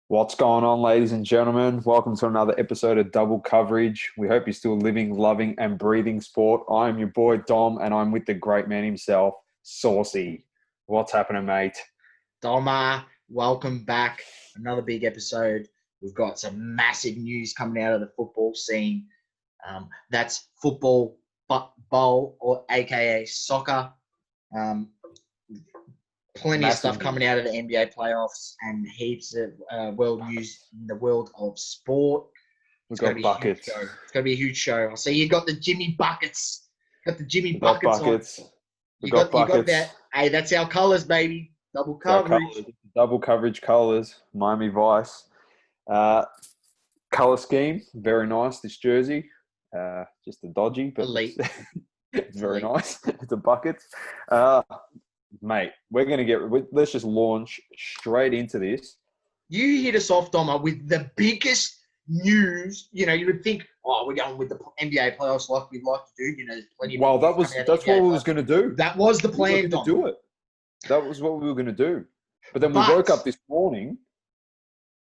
What's going on, ladies and gentlemen? Welcome to another episode of Double Coverage. We hope you're still living, loving, and breathing sport. I am your boy, Dom, and I'm with the great man himself, Saucy. What's happening, mate? Domma, welcome back. Another big episode. We've got some massive news coming out of the football scene. That's football bowl, or AKA soccer. Plenty of stuff coming out of the NBA playoffs and heaps of world news in the world of sport. We've got buckets. It's going to be a huge show. I see you got the Jimmy Buckets. Got the Jimmy We've got Buckets buckets. on. We've got buckets. You got that. Hey, that's our colours, baby. Double coverage. Double coverage colours. Miami Vice. Colour scheme. Very nice, this jersey. Just a dodgy, but Elite. It's very nice. It's a bucket. Mate, let's just launch straight into this. You hit us off, Domma, with the biggest news. You know, you would think, we're going with the NBA playoffs like we'd like to do. You know, there's plenty of that's what we was going to do. That was the plan, Dom. Do it. That was what we were going to do. But then we woke up this morning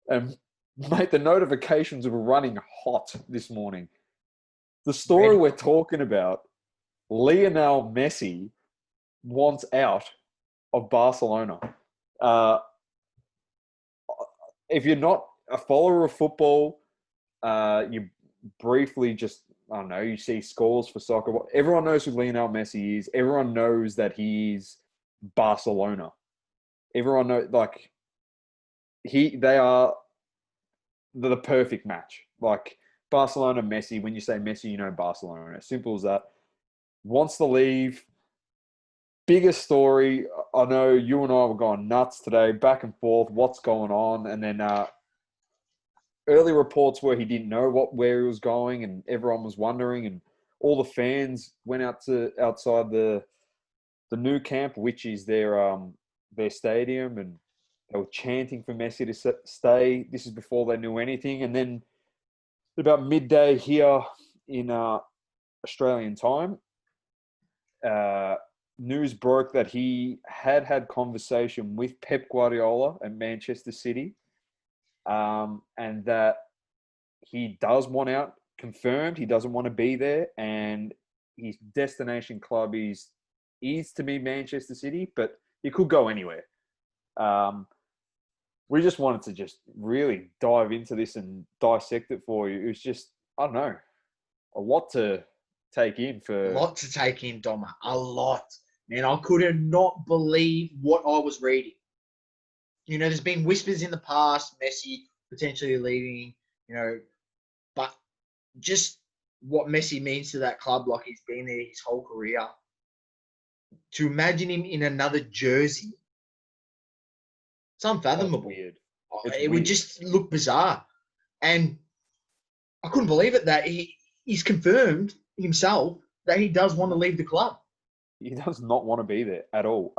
and, mate, the notifications were running hot this morning. The story we're talking about, Lionel Messi wants out of Barcelona. If you're not a follower of football, you briefly just, I don't know, you see scores for soccer. Everyone knows who Lionel Messi is. Everyone knows that he's Barcelona. Everyone knows, like, they are the perfect match. Like, Barcelona, Messi, when you say Messi, you know Barcelona. Simple as that. Wants to leave. Biggest story, I know you and I were going nuts today, back and forth, what's going on? And then early reports were he didn't know where he was going, and everyone was wondering, and all the fans went outside the new camp, which is their stadium, and they were chanting for Messi to stay. This is before they knew anything. And then about midday here in Australian time, news broke that he had conversation with Pep Guardiola at Manchester City, and that he does want out, confirmed. He doesn't want to be there, and his destination club is to be Manchester City, but he could go anywhere. We just wanted to just really dive into this and dissect it for you. It was just, I don't know, a lot to take in. Domma. A lot. Man, I could not believe what I was reading. You know, there's been whispers in the past, Messi potentially leaving, you know, but just what Messi means to that club, like he's been there his whole career. To imagine him in another jersey, it's unfathomable. It would just look bizarre. And I couldn't believe it that he's confirmed himself that he does want to leave the club. He does not want to be there at all.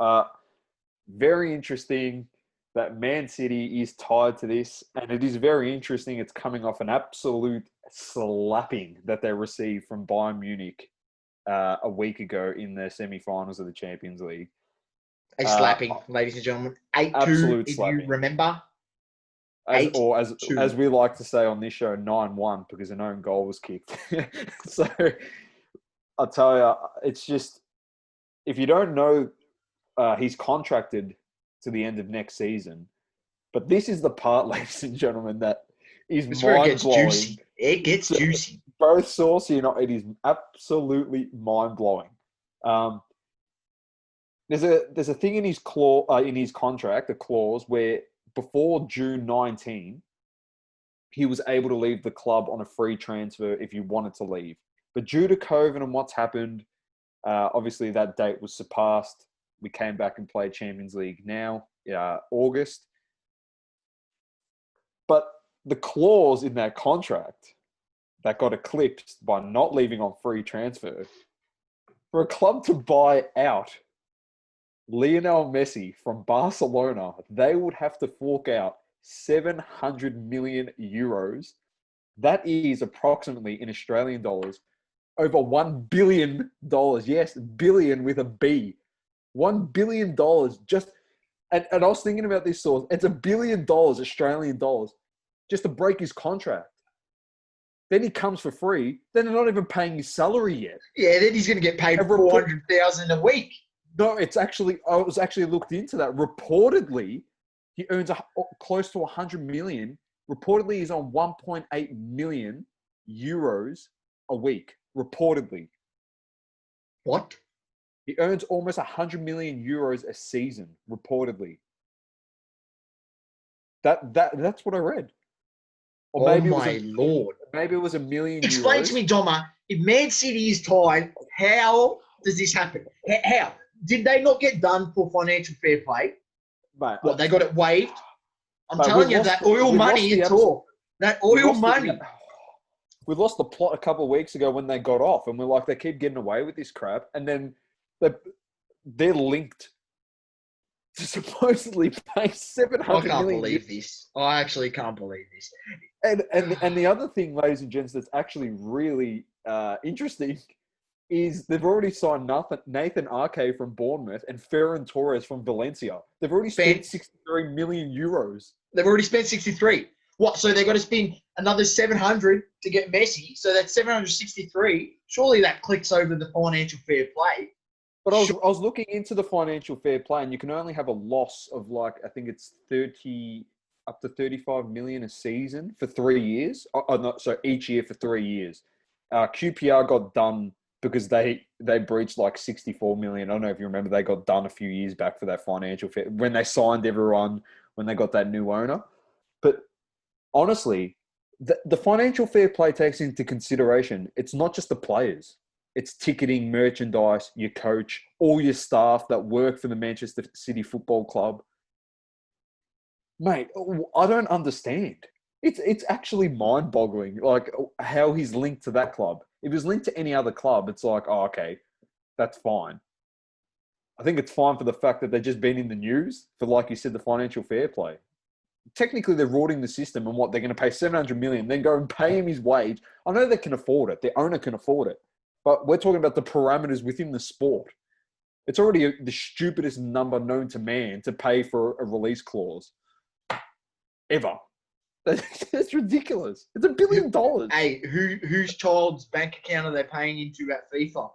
Very interesting that Man City is tied to this, and it is very interesting. It's coming off an absolute slapping that they received from Bayern Munich a week ago in the semi-finals of the Champions League. A slapping, ladies and gentlemen. 8-2, if you remember. As we like to say on this show, 9-1, because an own goal was kicked. So I'll tell you, it's just, if you don't know, he's contracted to the end of next season. But this is the part, ladies and gentlemen, that is mind-blowing. It gets juicy. Both Saucy and I, it is absolutely mind-blowing. There's a thing in his contract, a clause where before June 19, he was able to leave the club on a free transfer if he wanted to leave. But due to COVID and what's happened, obviously that date was surpassed. We came back and played Champions League now, August. But the clause in that contract that got eclipsed by not leaving on free transfer, for a club to buy out Lionel Messi from Barcelona, they would have to fork out 700 million euros. That is approximately, in Australian dollars, over $1 billion. Yes, billion with a B. $1 billion just And I was thinking about this source. It's $1 billion, Australian dollars, just to break his contract. Then he comes for free. Then they're not even paying his salary yet. Yeah, then he's going to get paid $400,000 a week. No, I was actually looked into that. Reportedly, he earns close to 100 million. Reportedly, he's on 1.8 million euros a week. Reportedly. What? He earns almost 100 million euros a season, reportedly. That's what I read. Or maybe Lord. Maybe it was $1 million. Explain to me, Domma, if Man City is tied, how does this happen? How? Did they not get done for financial fair play? Mate, what, they got it waived? I'm telling you, that oil money you talk. That oil money. We lost the plot a couple of weeks ago when they got off, and we're like, they keep getting away with this crap. And then they're linked to supposedly pay 700 I can't million. Believe this. I actually can't believe this. And the other thing, ladies and gents, that's actually really interesting is they've already signed Nathan Ake from Bournemouth and Ferran Torres from Valencia. They've already spent 63 million euros. They've already spent 63. What? So they've got to spend another 700 to get Messi. So that's 763. Surely that clicks over the financial fair play. But I was looking into the financial fair play, and you can only have a loss of I think it's 30 up to 35 million a season for 3 years. Each year for 3 years. QPR got done because they breached 64 million. I don't know if you remember, they got done a few years back for that financial fair when they signed everyone, when they got that new owner. But honestly, the financial fair play takes into consideration, it's not just the players. It's ticketing, merchandise, your coach, all your staff that work for the Manchester City Football Club. Mate, I don't understand. It's actually mind-boggling, how he's linked to that club. If he's linked to any other club, it's like, oh, okay, that's fine. I think it's fine for the fact that they've just been in the news for, like you said, the financial fair play. Technically, they're rorting the system, and what, they're going to pay 700 million, then go and pay him his wage. I know they can afford it. The owner can afford it. But we're talking about the parameters within the sport. It's already the stupidest number known to man to pay for a release clause. Ever. That's ridiculous. It's $1 billion. Hey, whose child's bank account are they paying into at FIFA?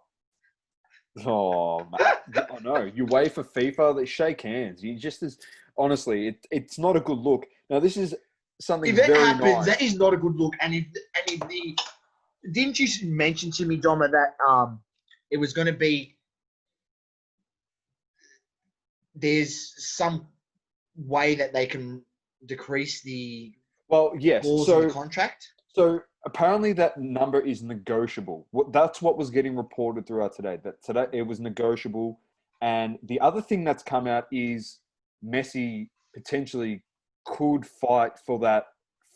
Oh, man. I know. You wait for FIFA, they shake hands. You just honestly, it's not a good look. Now, this is something if that very happens, nice. That is not a good look. And if didn't you mention to me, Domma, that it was going to be there's some way that they can decrease the clause in the contract? So apparently that number is negotiable. That's what was getting reported throughout today. That today it was negotiable. And the other thing that's come out is Messi potentially could fight for that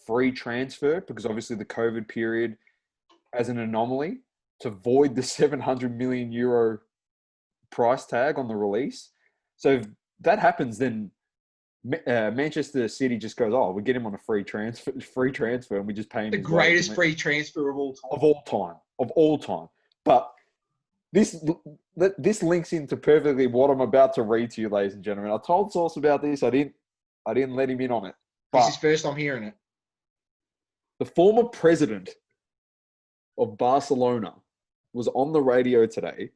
free transfer because obviously the COVID period as an anomaly to void the 700 million euro price tag on the release. So if that happens, then Manchester City just goes, oh, we get him on a free transfer, and we just pay him the greatest free transfer of all time. But this links into perfectly what I'm about to read to you, ladies and gentlemen. I told Sauce about this. I didn't let him in on it. This is first I'm hearing it. The former president of Barcelona was on the radio today,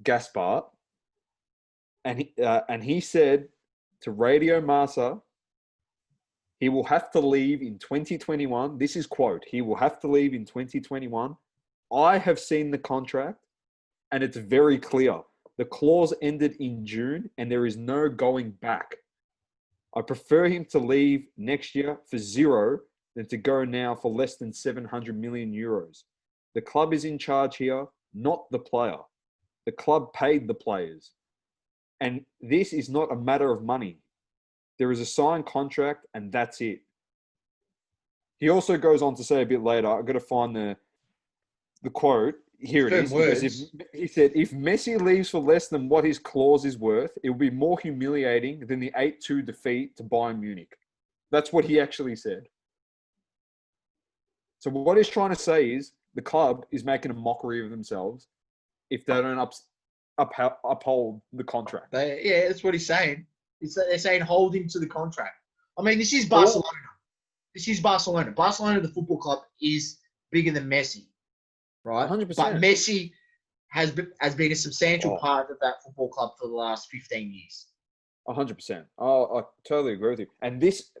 Gaspar, and he said to Radio Masa, he will have to leave in 2021. This is quote, he will have to leave in 2021. I have seen the contract and it's very clear. The clause ended in June and there is no going back. I prefer him to leave next year for zero than to go now for less than 700 million euros. The club is in charge here, not the player. The club paid the players. And this is not a matter of money. There is a signed contract and that's it. He also goes on to say a bit later, I've got to find the quote. Here it is. He said, if Messi leaves for less than what his clause is worth, it will be more humiliating than the 8-2 defeat to Bayern Munich. That's what he actually said. So what he's trying to say is the club is making a mockery of themselves if they don't uphold the contract. Yeah, that's what he's saying. They're saying hold him to the contract. I mean, this is Barcelona. This is Barcelona. Barcelona, the football club, is bigger than Messi, right? 100%. But Messi has been a substantial part of that football club for the last 15 years. 100%. I totally agree with you. And this,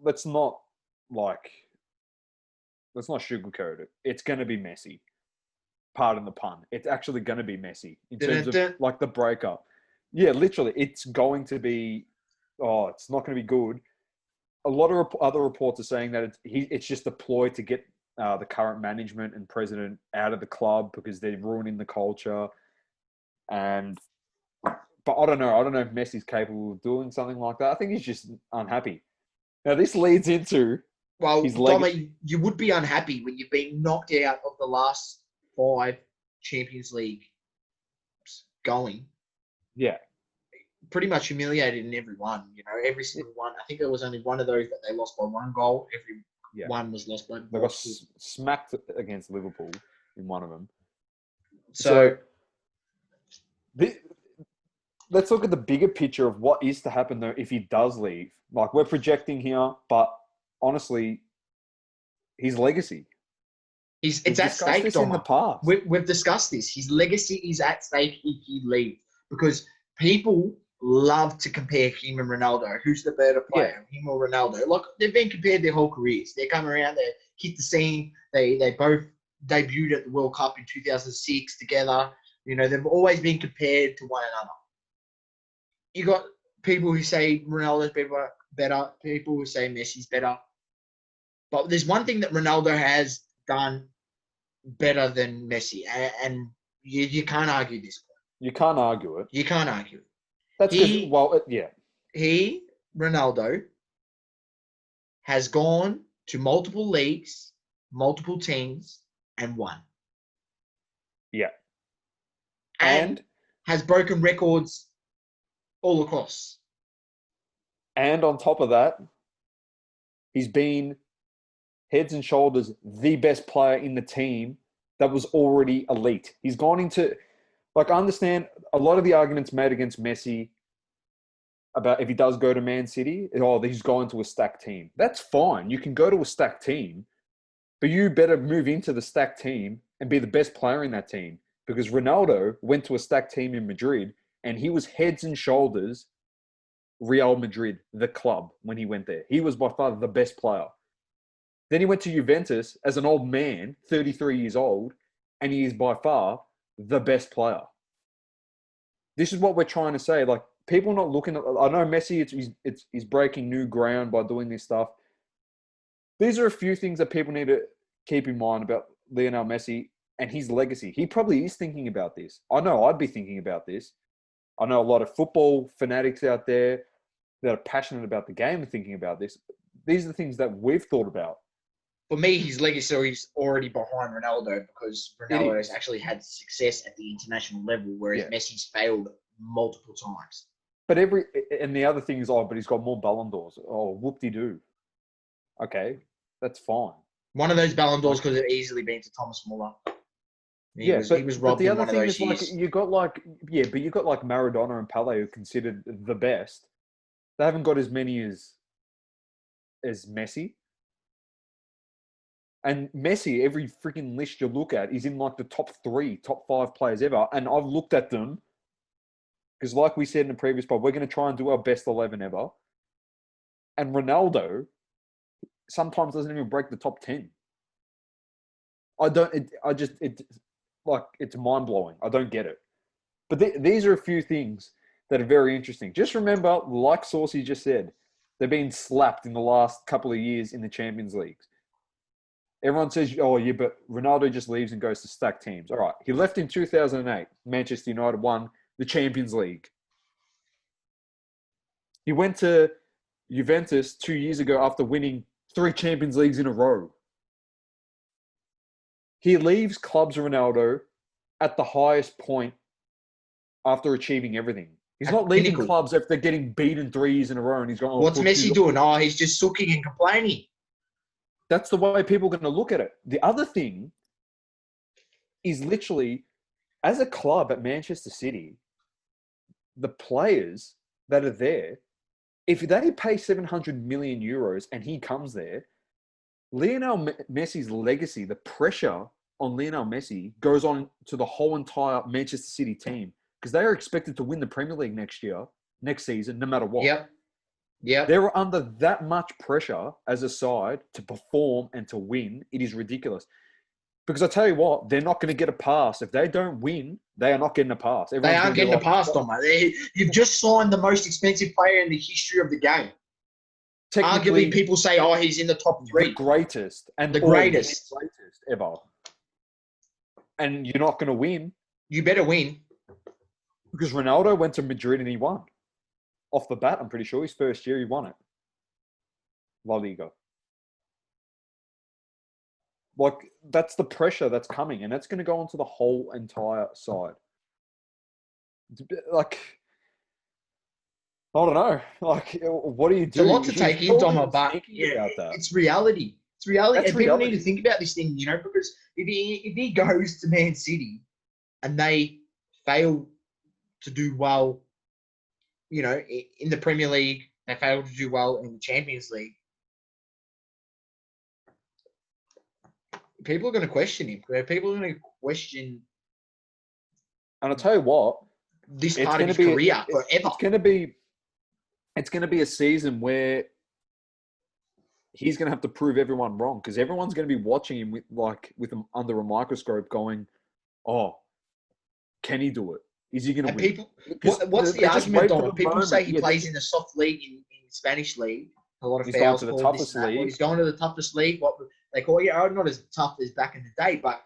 let's not sugarcoat it. It's going to be Messi. Pardon the pun. It's actually going to be Messi in terms of like the breakup. Yeah, literally, it's going to be. Oh, it's not going to be good. A lot of other reports are saying that it's just a ploy to get the current management and president out of the club because they're ruining the culture. But I don't know. I don't know if Messi's capable of doing something like that. I think he's just unhappy. Now this leads into his Domma, you would be unhappy when you've been knocked out of the last 5 Champions League going. Yeah. Pretty much humiliated in every one, every single one. I think there was only one of those that they lost by 1 goal. Every one was lost by. They got smacked against Liverpool in one of them. So let's look at the bigger picture of what is to happen though if he does leave. Like we're projecting here, but honestly, his legacy. It's at stake, Domma. In the past. We've discussed this. His legacy is at stake if he leaves because people love to compare him and Ronaldo. Who's the better player, him or Ronaldo? Like they've been compared their whole careers. They come around, they hit the scene. They both debuted at the World Cup in 2006 together. They've always been compared to one another. You got people who say Ronaldo's better, people who say Messi's better. But there's one thing that Ronaldo has done better than Messi, and you can't argue this point. You can't argue it. You can't argue it. That's because, Ronaldo, has gone to multiple leagues, multiple teams, and won. Yeah. And has broken records all across. And on top of that, he's been heads and shoulders the best player in the team that was already elite. He's gone into... Like, I understand a lot of the arguments made against Messi about if he does go to Man City, he's going to a stacked team. That's fine. You can go to a stacked team, but you better move into the stacked team and be the best player in that team. Because Ronaldo went to a stacked team in Madrid, and he was heads and shoulders Real Madrid, the club, when he went there. He was by far the best player. Then he went to Juventus as an old man, 33 years old, and he is by far the best player. This is what we're trying to say. Like, people not looking at... I know Messi, he's breaking new ground by doing this stuff. These are a few things that people need to keep in mind about Lionel Messi and his legacy. He probably is thinking about this. I know I'd be thinking about this. I know a lot of football fanatics out there that are passionate about the game are thinking about this. These are the things that we've thought about. For me, his legacy is already behind Ronaldo because Ronaldo has actually had success at the international level, whereas Messi's failed multiple times. But the other thing is, but he's got more Ballon d'Ors. Oh, whoop-de-doo. Okay, that's fine. One of those Ballon d'Ors could have easily been to Thomas Muller. He was robbed. But the in other one thing of those is, like, you got Maradona and Pele who are considered the best. They haven't got as many as Messi. And Messi, every freaking list you look at, is in like the top 3, top 5 players ever. And I've looked at them because, like we said in the previous pod, we're going to try and do our best 11 ever. And Ronaldo sometimes doesn't even break the top 10. It's mind blowing. I don't get it. But these are a few things that are very interesting. Just remember, like Saucy just said, they've been slapped in the last couple of years in the Champions Leagues. Everyone says, but Ronaldo just leaves and goes to stacked teams. All right. He left in 2008. Manchester United won the Champions League. He went to Juventus 2 years ago after winning 3 Champions Leagues in a row. He leaves clubs Ronaldo at the highest point after achieving everything. He's not leaving clubs if they're getting beaten 3 years in a row and he's going... What's Messi doing? He's just sulking and complaining. That's the way people are going to look at it. The other thing is literally, as a club at Manchester City, the players that are there, if they pay 700 million euros and he comes there, Lionel Messi's legacy, the pressure on Lionel Messi goes on to the whole entire Manchester City team because they are expected to win the Premier League next season, no matter what. Yep. They're under that much pressure as a side to perform and to win. It is ridiculous. Because I tell you what, they're not going to get a pass. If they don't win, they are not getting a pass. They aren't getting a pass, Domma. You've just signed the most expensive player in the history of the game. Arguably, people say, "Oh, he's in the top 3." The greatest and the greatest ever. And you're not going to win. You better win. Because Ronaldo went to Madrid and he won. Off the bat, I'm pretty sure his first year he won it. La Liga. Like, that's the pressure that's coming, and that's going to go onto the whole entire side. Like, I don't know. Like, what do you do? It's a lot to take in, Domma, but it's reality. It's reality. And people need to think about this thing, because if he goes to Man City and they fail to do well, in the Premier League, they fail to do well in the Champions League, people are going to question him. People are going to question. And I'll tell you what, this part of his career forever. It's going to be a season where he's going to have to prove everyone wrong because everyone's going to be watching him with him under a microscope, going, "Oh, can he do it? Is he going to win?" People, what's the argument, Dom? People say he plays in the soft league in Spanish league. A lot of fouls. He's going to the toughest league. He's going to the toughest league. What they call it, not as tough as back in the day, but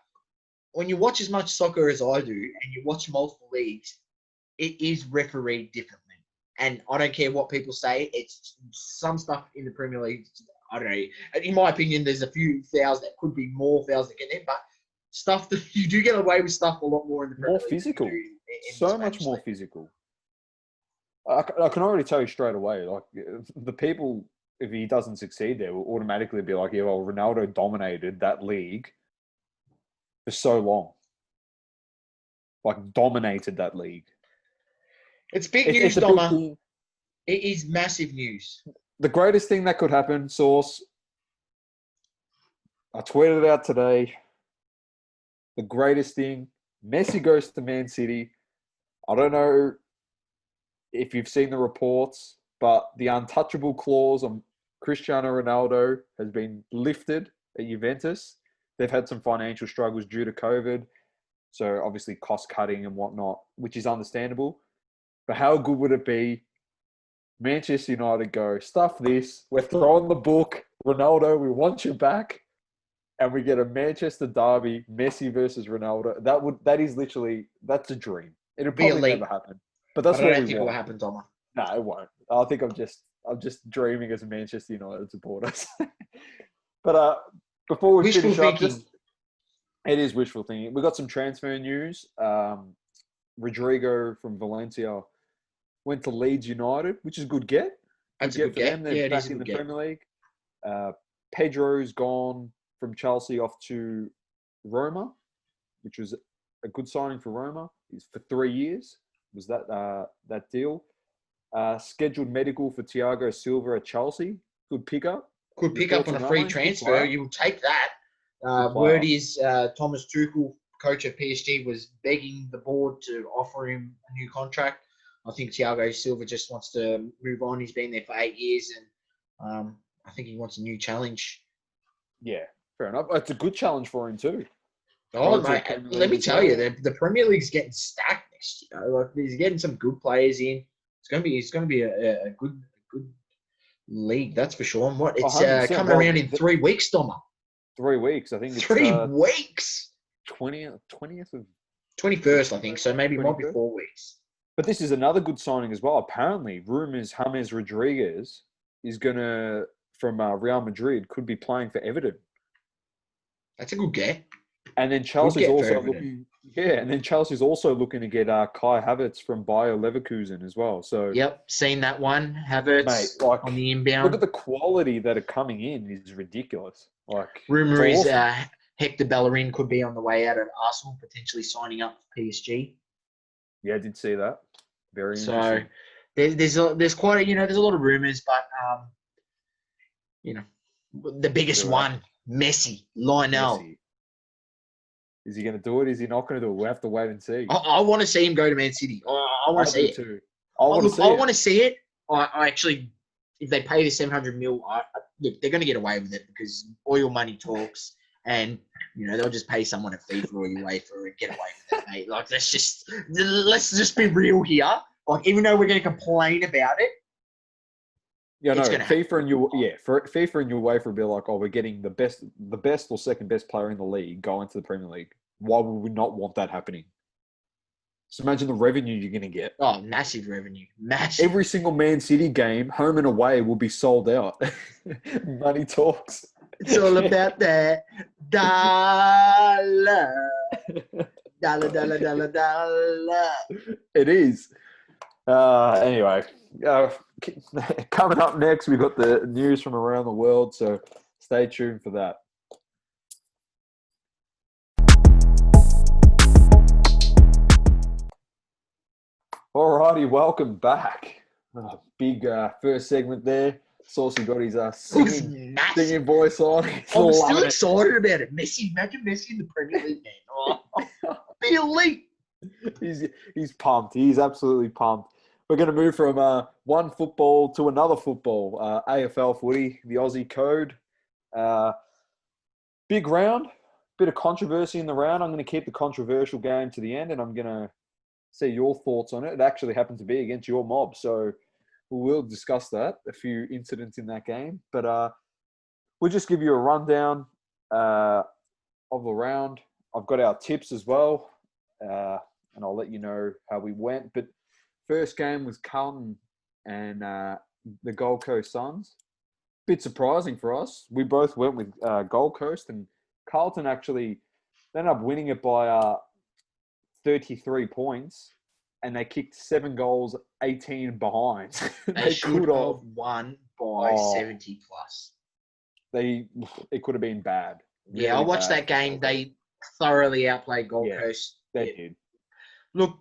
when you watch as much soccer as I do and you watch multiple leagues, it is refereed differently. And I don't care what people say. It's some stuff in the Premier League. I don't know. In my opinion, there's a few fouls that could be more fouls that get in, but stuff that you do get away with stuff a lot more in the Premier League. More physical. So much more physical. I can already tell you straight away, like the people, if he doesn't succeed there, will automatically be like, yeah, well, Ronaldo dominated that league for so long. Like, dominated that league. It's big news, Domma. It is massive news. The greatest thing that could happen, Sauce, I tweeted it out today. The greatest thing, Messi goes to Man City. I don't know if you've seen the reports, but the untouchable clause on Cristiano Ronaldo has been lifted at Juventus. They've had some financial struggles due to COVID. So obviously cost cutting and whatnot, which is understandable. But how good would it be? Manchester United go, stuff this. We're throwing the book. Ronaldo, we want you back. And we get a Manchester derby, Messi versus Ronaldo. That's a dream. It'll probably never happen. But that's what I don't think it will happen, Domma. No, it won't. I think I'm just dreaming as a Manchester United supporter. But before we finish up, it is wishful thinking. We've got some transfer news. Rodrigo from Valencia went to Leeds United, which is a good get. That's a good get. They're back in the Premier League. Pedro's gone from Chelsea off to Roma, which was a good signing for Roma. He's for 3 years. Was that deal? Scheduled medical for Thiago Silva at Chelsea. Good pickup. Could pick up on a free transfer. You will take that. Word is Thomas Tuchel, coach of PSG, was begging the board to offer him a new contract. I think Thiago Silva just wants to move on. He's been there for 8 years, and I think he wants a new challenge. Yeah, fair enough. It's a good challenge for him too. Oh, mate, let me tell you, the Premier League's getting stacked next year. Like, he's getting some good players in. It's going to be a good league, that's for sure. And it's coming around in 3 weeks, Domma. 3 weeks, I think. It's 3 weeks. 20th of 21st, I think. So maybe it might be 4 weeks. But this is another good signing as well. Apparently, rumours James Rodriguez is from Real Madrid, could be playing for Everton. That's a good get. And then Chelsea's also looking. Yeah, and then Chelsea's also looking to get Kai Havertz from Bayer Leverkusen as well. So yep, seen that one. Havertz on the inbound. Look at the quality that are coming in is ridiculous. Rumour is Hector Bellerin could be on the way out of Arsenal, potentially signing up for PSG. Yeah, I did see that. Very So interesting. there's quite a, there's a lot of rumors, but the biggest Do it up. one, Messi, Lionel. Messi. Is he going to do it? Is he not going to do it? We'll have to wait and see. I want to see him go to Man City. I want I to see do it. too. I want to see I it. want to see it. I actually, if they pay the 700 mil, look, they're going to get away with it because oil money talks, and they'll just pay someone at FIFA or UEFA and get away with it, mate. Like let's just be real here. Like even though we're going to complain about it, Yeah, no. it's going to happen. For FIFA and UEFA will be like, oh, we're getting the best or second best player in the league going to the Premier League. Why would we not want that happening? So imagine the revenue you're going to get. Oh, massive revenue, massive. Every single Man City game, home and away, will be sold out. Money talks. It's all about that dollar. Dollar, dollar, dollar, dollar. It is. Anyway, coming up next, we've got the news from around the world, so stay tuned for that. Alrighty, welcome back. Big first segment there. Saucy got his singing voice on. I'm still excited about it. Messi, imagine Messi in the Premier League, man. Oh, be elite. He's pumped. He's absolutely pumped. We're going to move from one football to another football. AFL footy, the Aussie code. Big round. Bit of controversy in the round. I'm going to keep the controversial game to the end, and I'm going to see your thoughts on it. It actually happened to be against your mob, so we'll discuss that, a few incidents in that game. But we'll just give you a rundown of the round. I've got our tips as well, and I'll let you know how we went. But first game was Carlton and the Gold Coast Suns. Bit surprising for us. We both went with Gold Coast, and Carlton actually ended up winning it by 33 points, and they kicked 7 goals, 18 behind. They should have won by 70 plus. It could have been bad. Really I watched that game. They thoroughly outplayed Gold Coast. They did. Look,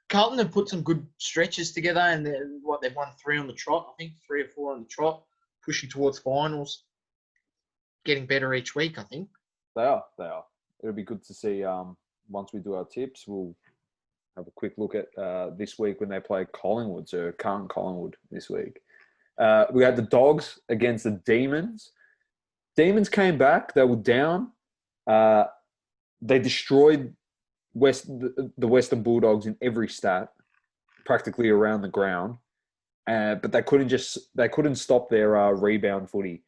Carlton have put some good stretches together, and they've won 3 on the trot. I think 3 or 4 on the trot, pushing towards finals, getting better each week. I think they are. It'll be good to see. Once we do our tips, we'll have a quick look at this week when they play Collingwood. So Carlton Collingwood this week. We had the Dogs against the Demons. Demons came back. They were down. They destroyed the Western Bulldogs in every stat, practically around the ground. But they couldn't stop their rebound footy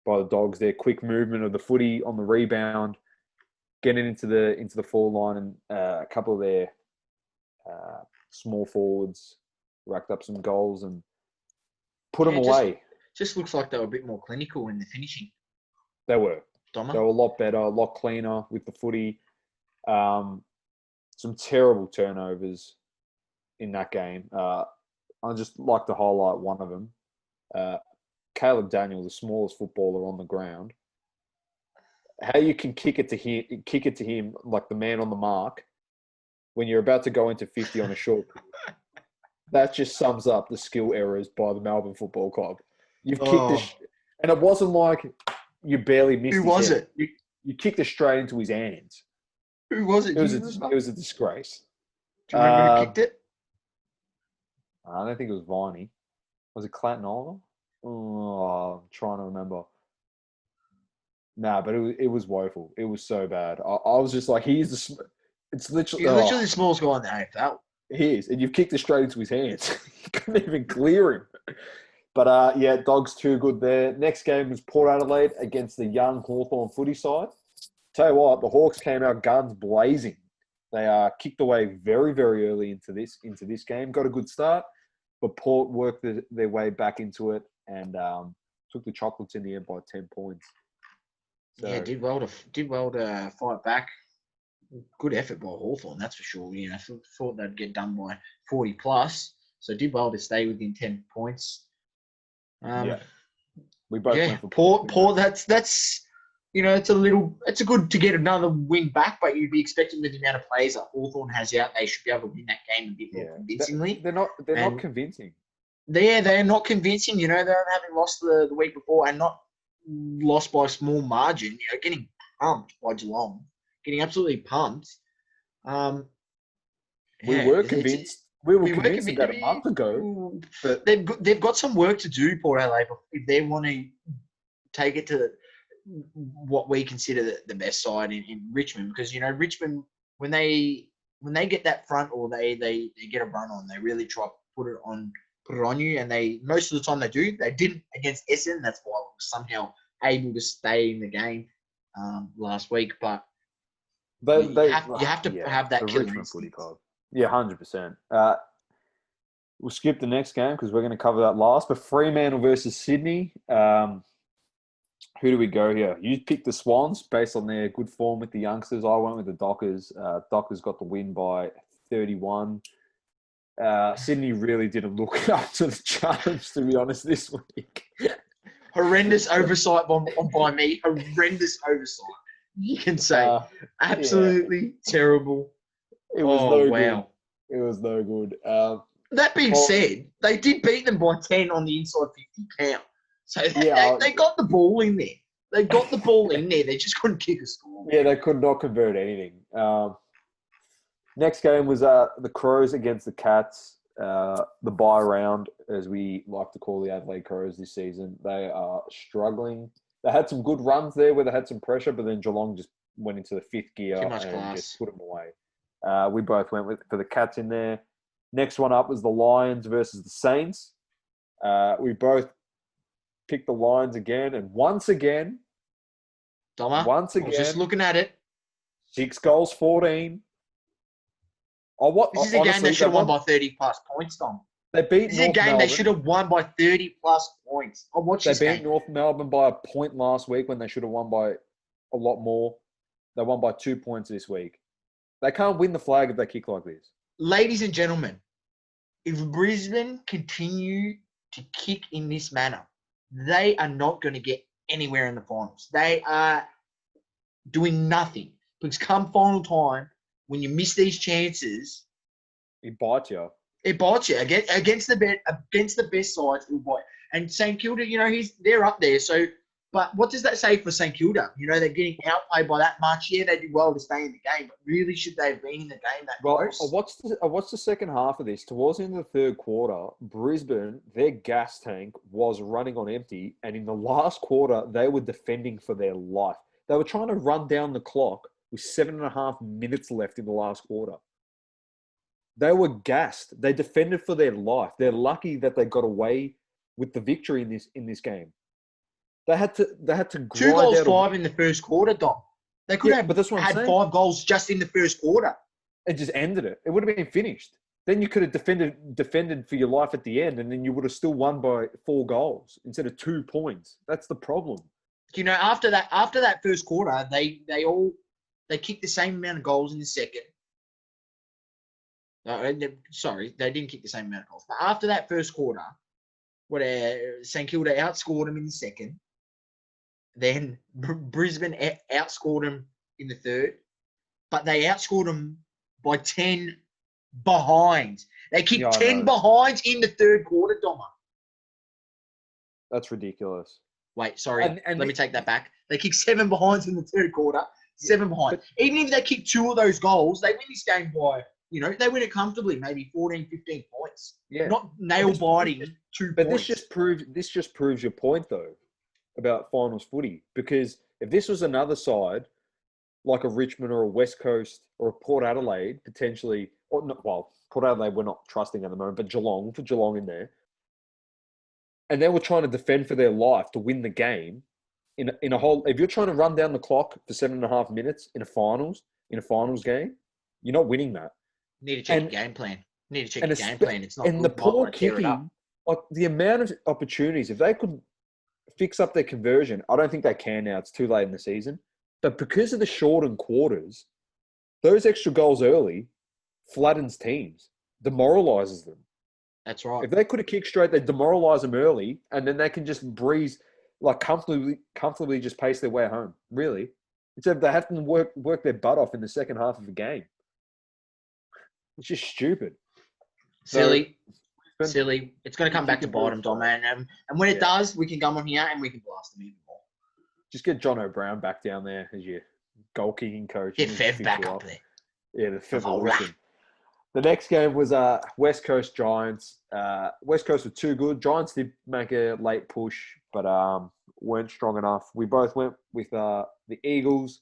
by the Dogs. Their quick movement of the footy on the rebound, getting into the forward line, and a couple of their small forwards racked up some goals and put them away. Just looks like they were a bit more clinical in the finishing. They were. Domma. They were a lot better, a lot cleaner with the footy. Some terrible turnovers in that game. I'd just like to highlight one of them. Caleb Daniel, the smallest footballer on the ground. How you can kick it to him like the man on the mark when you're about to go into 50 on a short. That just sums up the skill errors by the Melbourne Football Club. You've kicked this, and it wasn't like you barely missed. Who was it? You kicked it straight into his hands. Who was it? It was a disgrace. Do you remember who kicked it? I don't think it was Viney. Was it Clayton Oliver? Oh, I'm trying to remember. Nah, but it was woeful. It was so bad. I was just like, it's literally... He's literally the smallest guy in the AFL. He is, and you've kicked it straight into his hands. You couldn't even clear him. But, Dogs too good there. Next game was Port Adelaide against the young Hawthorn footy side. Tell you what, the Hawks came out guns blazing. They kicked away very, very early into this game. Got a good start, but Port worked their way back into it and took the Chocolates in the end by 10 points. So, yeah, did well to fight back. Good effort by Hawthorn, that's for sure. I thought they'd get done by 40 plus, so did well to stay within 10 points. We both went for Port. That's it's a good to get another win back, but you'd be expecting with the amount of players that Hawthorn has out, they should be able to win that game a bit more convincingly. They're not convincing. They're not convincing. They're having lost the week before and not lost by a small margin. Getting pumped by Geelong, getting absolutely pumped. We were convinced. We were convinced about a month ago. But they've got some work to do, Port Adelaide, if they want to take it to what we consider the best side in Richmond. Because Richmond, when they get that front or they get a run on, they really try to put it on you, and they most of the time they do. They didn't against Essendon. That's why I was somehow able to stay in the game last week. But you have to have that killer Richmond footy club. Yeah, 100%. We'll skip the next game because we're going to cover that last. But Fremantle versus Sydney. Who do we go here? You picked the Swans based on their good form with the youngsters. I went with the Dockers. Dockers got the win by 31. Sydney really didn't look up to the challenge, to be honest, this week. Horrendous oversight by me. Horrendous oversight. You can say. Absolutely terrible. It was no good. It was no good. That being said, they did beat them by 10 on the inside 50 count. So they got the ball in there. They got the ball in there. They just couldn't kick a score. Yeah, they could not convert anything. Next game was the Crows against the Cats. The bye round, as we like to call the Adelaide Crows this season. They are struggling. They had some good runs there where they had some pressure, but then Geelong just went into the fifth gear and just put them away. We both went for the Cats in there. Next one up was the Lions versus the Saints. We both picked the Lions again, and once again, Domma, I was just looking at it. 6 goals, 14. This is a game they should have won by 30 plus points, Dom. They beat This is a game they should have won by 30 plus points. I watched this game. They beat North Melbourne by a point last week when they should have won by a lot more. They won by 2 points this week. They can't win the flag if they kick like this. Ladies and gentlemen, if Brisbane continue to kick in this manner, they are not going to get anywhere in the finals. They are doing nothing. Because come final time, when you miss these chances, it bites you. It bites you against the best sides. It will bite. And St Kilda, they're up there. So, but what does that say for St Kilda? They're getting outplayed by that much. Yeah, they did well to stay in the game, but really, should they have been in the game that close? I watched the second half of this. Towards the end of the third quarter, Brisbane, their gas tank was running on empty, and in the last quarter, they were defending for their life. They were trying to run down the clock with 7.5 minutes left in the last quarter. They were gassed. They defended for their life. They're lucky that they got away with the victory in this game. They had to grind 2 goals, 5 in the first quarter, Dom. They could have had 5 goals just in the first quarter. It just ended it. It would have been finished. Then you could have defended for your life at the end, and then you would have still won by 4 goals instead of 2 points. That's the problem. After that first quarter, they kicked the same amount of goals in the second. Sorry, they didn't kick the same amount of goals. But after that first quarter, St Kilda outscored them in the second. Then Brisbane outscored them in the third. But they outscored them by 10 behinds. They kicked 10 behinds in the third quarter, Domma. That's ridiculous. Wait, sorry. Let me take that back. They kicked 7 behinds in the third quarter. 7 behind. Even if they kick 2 of those goals, they win this game by, they win it comfortably, maybe 14, 15 points. Yeah. Not nail-biting 2 but points. This just proves your point, though, about finals footy. Because if this was another side, like a Richmond or a West Coast or a Port Adelaide, potentially, Port Adelaide we're not trusting at the moment, but Geelong in there, and they were trying to defend for their life to win the game, in a whole, if you're trying to run down the clock for 7.5 minutes in a finals game, you're not winning that. Need to check your game plan. It's not. And the poor kicking, like the amount of opportunities, if they could fix up their conversion, I don't think they can now. It's too late in the season. But because of the shortened quarters, those extra goals early flattens teams, demoralizes them. That's right. If they could have kicked straight, they demoralize them early, and then they can just breeze. like comfortably just pace their way home. Really, instead they have to work their butt off in the second half of the game. It's just stupid. Silly. So, Silly. It's going to come back to bottom, Dom, and when it does, we can come on here and we can blast them even more. Just get John O'Brien back down there as your goal kicking coach. Get Fev back up there. Yeah, the Fevolution. The next game was West Coast Giants. West Coast were too good. Giants did make a late push, but weren't strong enough. We both went with the Eagles.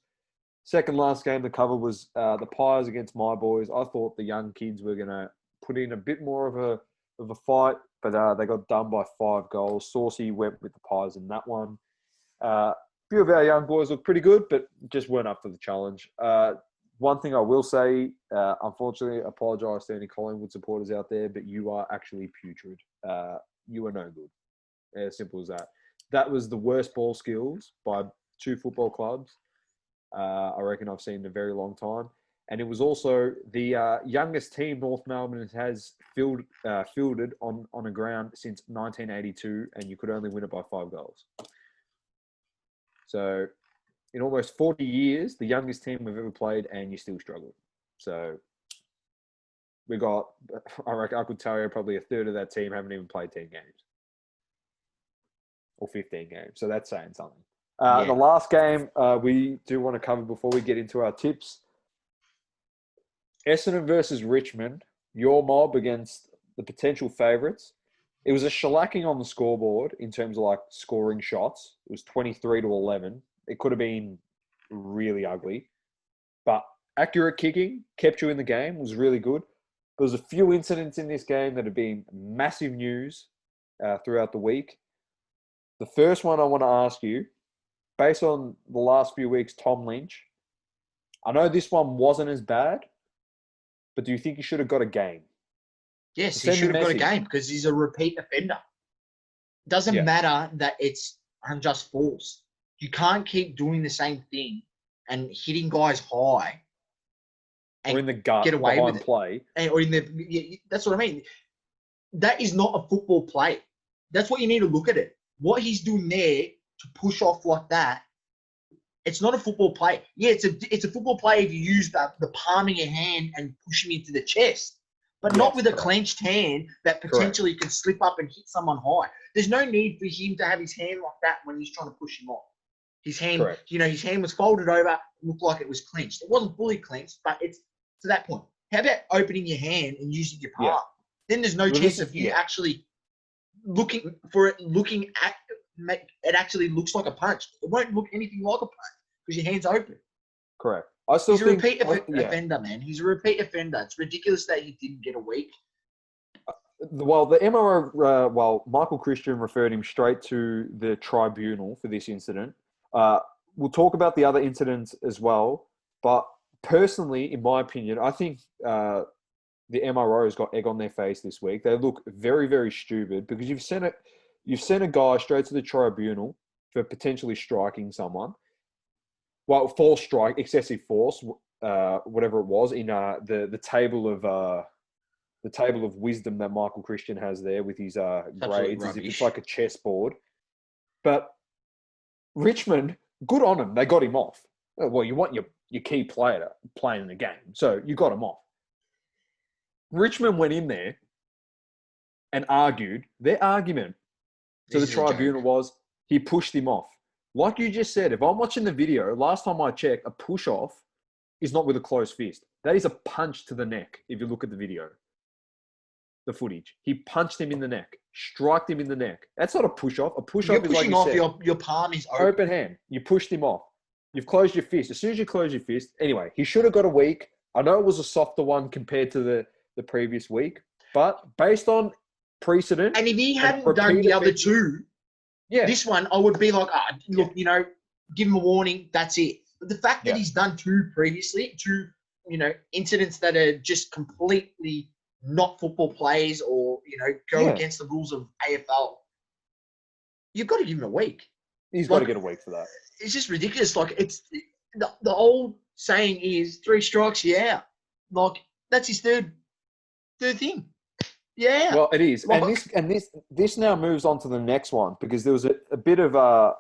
Second last game to cover was the Pies against my boys. I thought the young kids were going to put in a bit more of a fight, but they got done by 5 goals. Saucy went with the Pies in that one. A few of our young boys looked pretty good, but just weren't up to the challenge. One thing I will say, unfortunately, apologise to any Collingwood supporters out there, but you are actually putrid. You are no good. As simple as that. That was the worst ball skills by 2 football clubs I reckon I've seen in a very long time. And it was also the youngest team North Melbourne has fielded on a ground since 1982, and you could only win it by 5 goals. So in almost 40 years, the youngest team we've ever played, and you still struggled. So we got, I reckon I could tell you probably a third of that team haven't even played 10 games. Or 15 games. So that's saying something. The last game we do want to cover before we get into our tips. Essendon versus Richmond. Your mob against the potential favourites. It was a shellacking on the scoreboard in terms of like scoring shots. It was 23-11. It could have been really ugly. But accurate kicking kept you in the game. Was really good. There was a few incidents in this game that have been massive news throughout the week. The first one I want to ask you, based on the last few weeks, Tom Lynch, I know this one wasn't as bad, but do you think he should have got a game? Yes, he should have got a game because he's a repeat offender. It doesn't matter that it's unjust force. You can't keep doing the same thing and hitting guys high and or in the gut, get away with it. Play. Or in the, that's what I mean. That is not a football play. That's what you need to look at it. What he's doing there to push off like that, it's not a football play. Yeah, it's a football play if you use the palm of your hand and push him into the chest, but not with a clenched hand that potentially can slip up and hit someone high. There's no need for him to have his hand like that when he's trying to push him off. His hand, his hand was folded over, looked like it was clenched. It wasn't fully clenched, but it's to that point. How about opening your hand and using your palm? Yeah. Then there's no chance of you actually looking for it, it actually looks like a punch. It won't look anything like a punch because your hand's open. Correct. He's a repeat offender, man. He's a repeat offender. It's ridiculous that he didn't get a week. Well, the MRO, Michael Christian referred him straight to the tribunal for this incident. We'll talk about the other incidents as well. But personally, in my opinion, I think the MRO's got egg on their face this week. They look very, very stupid because you've sent a guy straight to the tribunal for potentially striking someone. Well, false strike, excessive force, whatever it was, in the table of wisdom that Michael Christian has there with his grades, as if it's like a chessboard. But Richmond, good on them. They got him off. Well, you want your key player playing in the game, so you got him off. Richmond went in there and argued. Their argument to the tribunal was he pushed him off. Like you just said, if I'm watching the video, last time I checked, a push-off is not with a closed fist. That is a punch to the neck, if you look at the video, the footage. He punched him in the neck, striked him in the neck. That's not a push-off. A push-off is like you said. Your palm is open. Open hand. You pushed him off. You've closed your fist. As soon as you close your fist, anyway, he should have got a week. I know it was a softer one compared to the previous week, but based on precedent. And if he hadn't done the other two, this one, I would be like, look, give him a warning. That's it. But the fact that he's done two previously, incidents that are just completely not football plays or, go against the rules of AFL, you've got to give him a week. He's got to get a week for that. It's just ridiculous. Like, it's the old saying is 3 strikes, you're out. Like, that's his third thing. Yeah. Well, it is, Like, and this now moves on to the next one because there was a bit of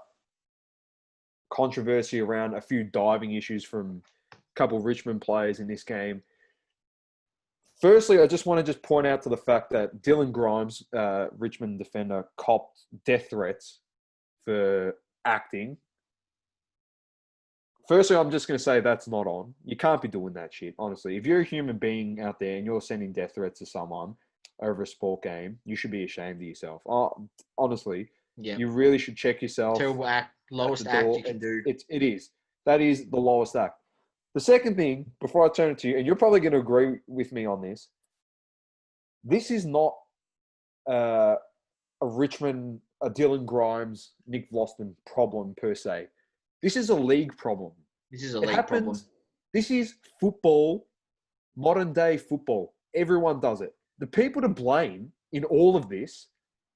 controversy around a few diving issues from a couple of Richmond players in this game. Firstly, I just want to point out to the fact that Dylan Grimes, Richmond defender, copped death threats for acting. Firstly, I'm just going to say that's not on. You can't be doing that shit, honestly. If you're a human being out there and you're sending death threats to someone over a sport game, you should be ashamed of yourself. Honestly, yeah. you really should check yourself. Terrible act. Lowest act you can do. It is. That is the lowest act. The second thing, before I turn it to you, and you're probably going to agree with me on this, this is not a Richmond, a Dylan Grimes, Nick Vlosten problem per se. This is a league problem. This is a league problem. This is football, modern day football. Everyone does it. The people to blame in all of this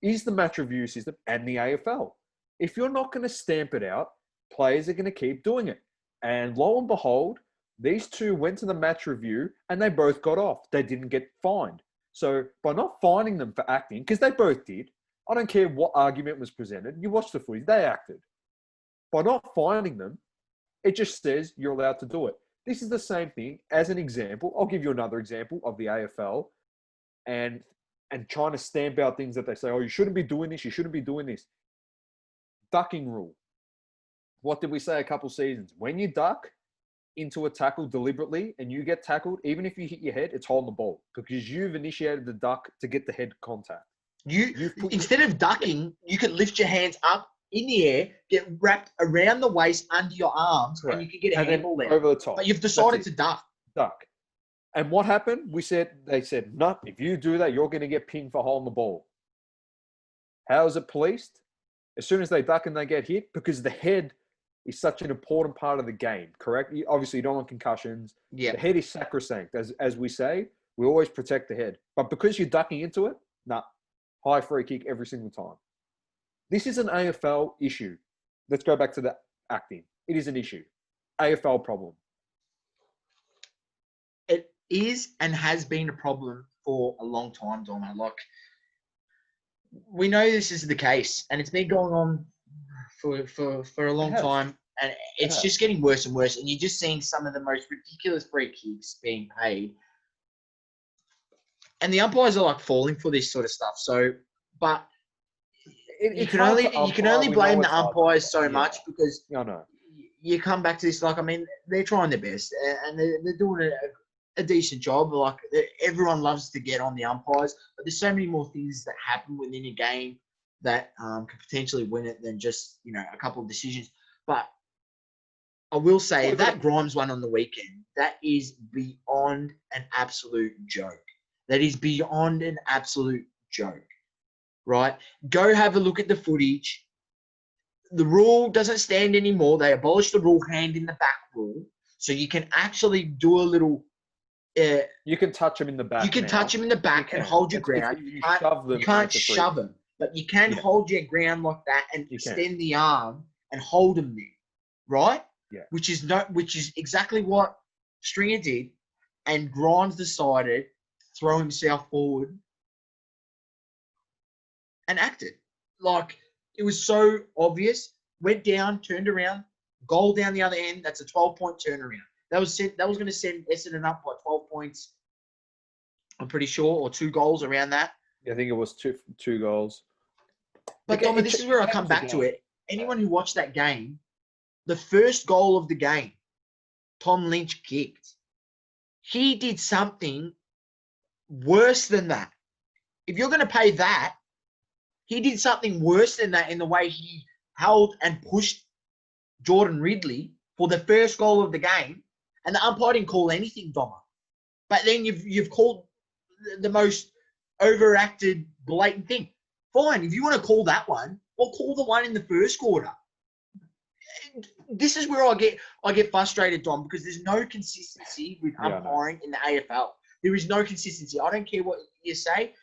is the match review system and the AFL. If you're not going to stamp it out, players are going to keep doing it. And lo and behold, these two went to the match review and they both got off. They didn't get fined. So by not fining them for acting, because they both did, I don't care what argument was presented. You watch the footage, they acted. By not fining them, it just says you're allowed to do it. This is the same thing as an example. I'll give you another example of the AFL and trying to stamp out things that they say, oh, you shouldn't be doing this, you shouldn't be doing this. Ducking rule. What did we say a couple seasons? When you duck into a tackle deliberately and you get tackled, even if you hit your head, it's holding the ball because you've initiated the duck to get the head contact. Instead of ducking, you could lift your hands up in the air, get wrapped around the waist under your arms, correct, and you can get a handball there. Over the top. But you've decided to duck. Duck. And what happened? They said, no, if you do that, you're going to get pinged for holding the ball. How is it policed? As soon as they duck and they get hit, because the head is such an important part of the game, correct? Obviously, you don't want concussions. Yeah. The head is sacrosanct. As we say, we always protect the head. But because you're ducking into it, high free kick every single time. This is an AFL issue. Let's go back to the acting. It is an issue. AFL problem. It is and has been a problem for a long time, Domma. Like, we know this is the case, and it's been going on for a long time, and it's just getting worse and worse. And you're just seeing some of the most ridiculous free kicks being paid, and the umpires are like falling for this sort of stuff. So, but you can only blame the umpires so much because you come back to this. Like, I mean, they're trying their best, and they're doing a decent job. Like, everyone loves to get on the umpires, but there's so many more things that happen within a game that could potentially win it than just, a couple of decisions. But I will say that Grimes one on the weekend, that is beyond an absolute joke. That is beyond an absolute joke, right? Go have a look at the footage. The rule doesn't stand anymore. They abolished the rule, hand in the back rule. So you can actually do a little... you can touch them in the back. You can touch them in the back and hold your ground. You can't shove them, but you can hold your ground like that and extend the arm and hold them there, right? Yeah. Which is exactly what Stringer did, and Grimes decided to throw himself forward and acted like it was so obvious. Went down, turned around, goal down the other end. That's a 12-point turnaround. That was going to send Essendon up by 12 points, I'm pretty sure, or 2 goals around that. I think it was two goals. But, Domma, this is where I come back to it. Anyone who watched that game, the first goal of the game, Tom Lynch kicked. He did something worse than that. If you're going to pay that, he did something worse than that in the way he held and pushed Jordan Ridley for the first goal of the game, and the umpire didn't call anything, Domma. But then you've called the most overacted, blatant thing. Fine, if you want to call that one, or call the one in the first quarter. This is where I get frustrated, Dom, because there's no consistency with umpiring in the AFL. There is no consistency. I don't care what you say,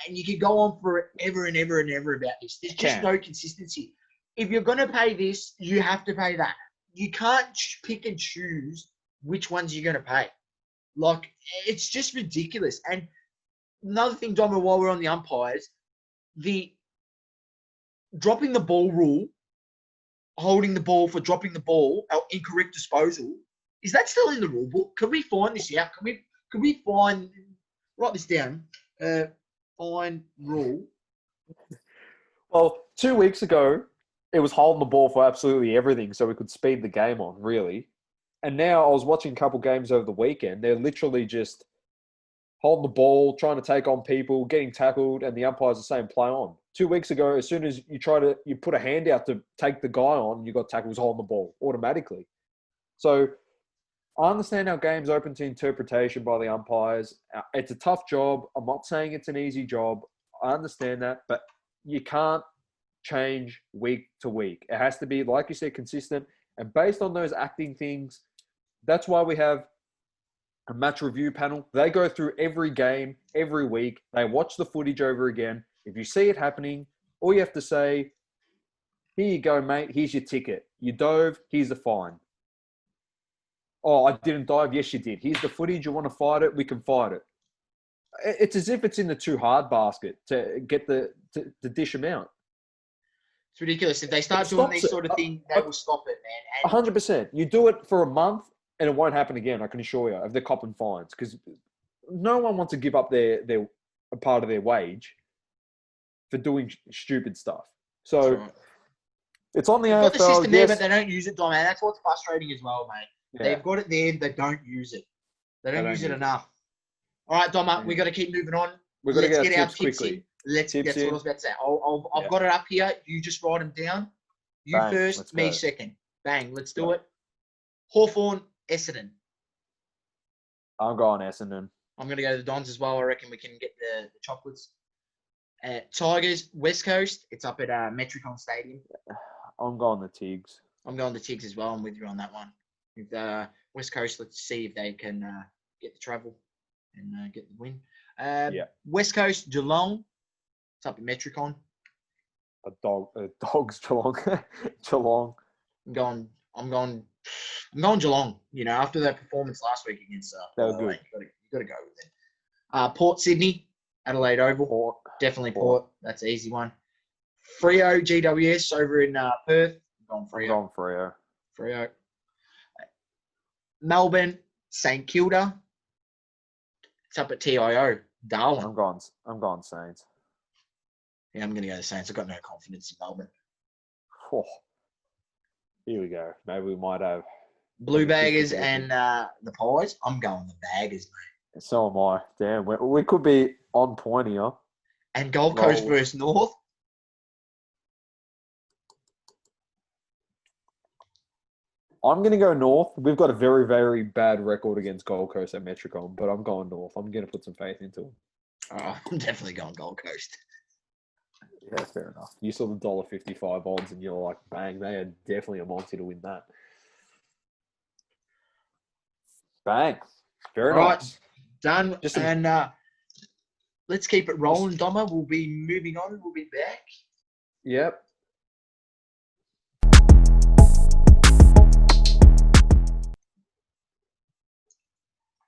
and you can go on forever and ever and ever about this. There's just no consistency. If you're going to pay this, you have to pay that. You can't pick and choose which ones you're going to pay. Like, it's just ridiculous. And another thing, Domma, while we're on the umpires, the dropping the ball rule, holding the ball for dropping the ball, or incorrect disposal, is that still in the rule book? Can we find this out? Can we write this down? Find rule. Well, 2 weeks ago, it was holding the ball for absolutely everything, so we could speed the game on, really. And now I was watching a couple games over the weekend. They're literally just holding the ball, trying to take on people, getting tackled, and the umpires are saying play on. 2 weeks ago, as soon as you put a hand out to take the guy on, you got tackles holding the ball automatically. So I understand our game's open to interpretation by the umpires. It's a tough job. I'm not saying it's an easy job. I understand that, but you can't change week to week. It has to be, like you said, consistent. And based on those acting things, that's why we have a match review panel. They go through every game, every week. They watch the footage over again. If you see it happening, all you have to say, here you go, mate. Here's your ticket. You dove. Here's the fine. Oh, I didn't dive. Yes, you did. Here's the footage. You want to fight it? We can fight it. It's as if it's in the too hard basket to get to dish them out. It's ridiculous. If they start doing these sort of things, they will stop it, man. 100%. You do it for a month, and it won't happen again. I can assure you. If they're copping fines, because no one wants to give up a part of their wage for doing stupid stuff. So right. It's on the They've AFL. got the system there, but they don't use it, Dom. And that's what's frustrating as well, mate. Yeah. They've got it there, they don't use it. They don't use it enough. All right, Dom, we got to keep moving on. We've got to get our tips quickly. That's what I was about to say. I've got it up here. You just write them down. You Bang, first, me go. second. Bang, let's do it. Hawthorn, Essendon. I'm going Essendon. I'm going to go to the Dons as well. I reckon we can get the chocolates. Tigers, West Coast. It's up at Metricon Stadium. I'm going the Tigs. I'm going to Tigs as well. I'm with you on that one. With West Coast, let's see if they can get the travel and get the win. West Coast, Geelong. It's up at Metricon. Dogs, Geelong. Geelong. I'm going Geelong. You know, after that performance last week against that was good. You got to go with it. Port Sydney, Adelaide Oval. Port. Definitely Port. That's an easy one. Freo, GWS over in Perth. I'm going Freo. Freo. Melbourne, St Kilda. It's up at TIO. Darwin. I'm going Saints. Yeah, I'm going to go to Saints. I've got no confidence in Melbourne. Oh, here we go. Maybe we might have Blue Baggers and the Pies. I'm going the Baggers, mate. So am I. Damn, we could be on point here. And Gold Coast versus North. I'm going to go North. We've got a very, very bad record against Gold Coast at Metricon, but I'm going North. I'm going to put some faith into them. Oh, I'm definitely going Gold Coast. Yeah, fair enough. You saw the $1.55 odds and you're like, bang, they are definitely a Monty to win that. Bang. Very nice. Done. Let's keep it rolling, Domma. We'll be moving on. We'll be back. Yep.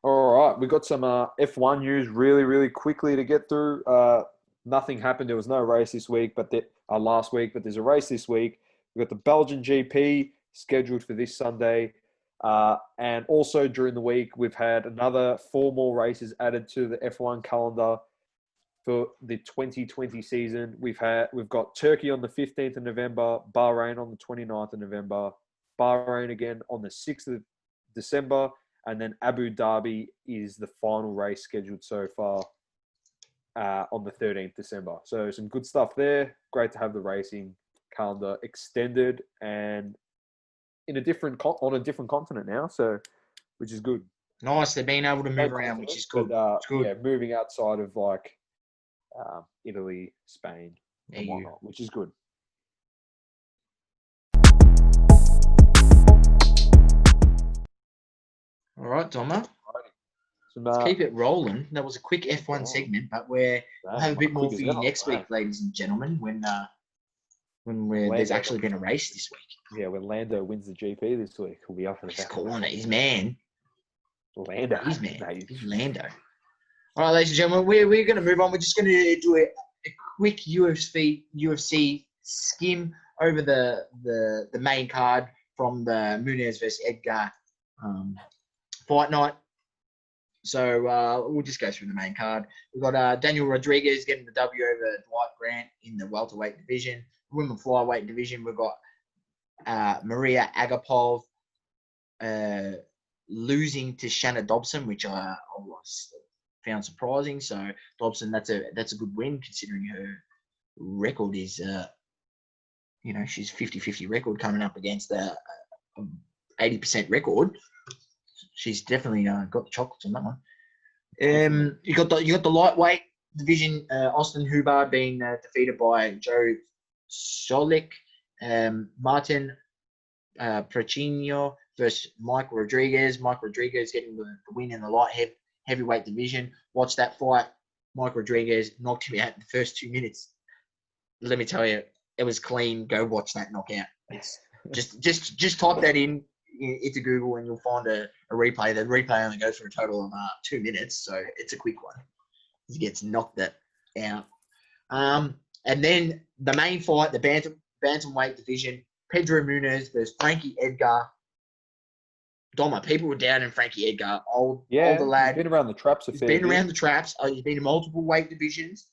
All right. We got some F1 news really, really quickly to get through. Nothing happened. There was no race this week, last week, but there's a race this week. We've got the Belgian GP scheduled for this Sunday. And also during the week, we've had another 4 more races added to the F1 calendar for the 2020 season. We've got Turkey on the 15th of November, Bahrain on the 29th of November, Bahrain again on the 6th of December, and then Abu Dhabi is the final race scheduled so far on the 13th December. So some good stuff there. Great to have the racing calendar extended and on a different continent now, so which is good. Nice. They're being able to move around, which is good. It's good. Yeah, moving outside of like Italy, Spain, and whatnot, which is good. All right, Domma. Let's keep it rolling. That was a quick F1 segment, but we'll have a bit more for you next week, ladies and gentlemen, when there's actually been a race this week. Yeah, when Lando wins the GP this week, we'll be up for that. He's calling it. He's man. Lando. He's man. He's Lando. All right, ladies and gentlemen, we're going to move on. We're just going to do a quick UFC skim over the main card from the Muniz versus Edgar fight night. So we'll just go through the main card. We've got Daniel Rodriguez getting the W over Dwight Grant in the welterweight division. Women flyweight division, we've got Maria Agapov losing to Shanna Dobson, which I found surprising. So Dobson, that's a good win considering her record is, she's 50-50 record coming up against a 80% record. She's definitely got the chocolates on that one. You got the lightweight division. Austin Hubbard being defeated by Joe Solik. Martin Prachinio versus Mike Rodriguez. Mike Rodriguez getting the win in the light heavyweight division. Watch that fight. Mike Rodriguez knocked him out in the first 2 minutes. Let me tell you, it was clean. Go watch that knockout. It's just type that into Google and you'll find a replay. The replay only goes for a total of 2 minutes, so it's a quick one. He gets knocked out. And then the main fight, the bantamweight division, Pedro Muniz versus Frankie Edgar. Domma, people were down in Frankie Edgar. Older lad. He's been around the traps a fair bit. He's been around the traps. He's been in multiple weight divisions.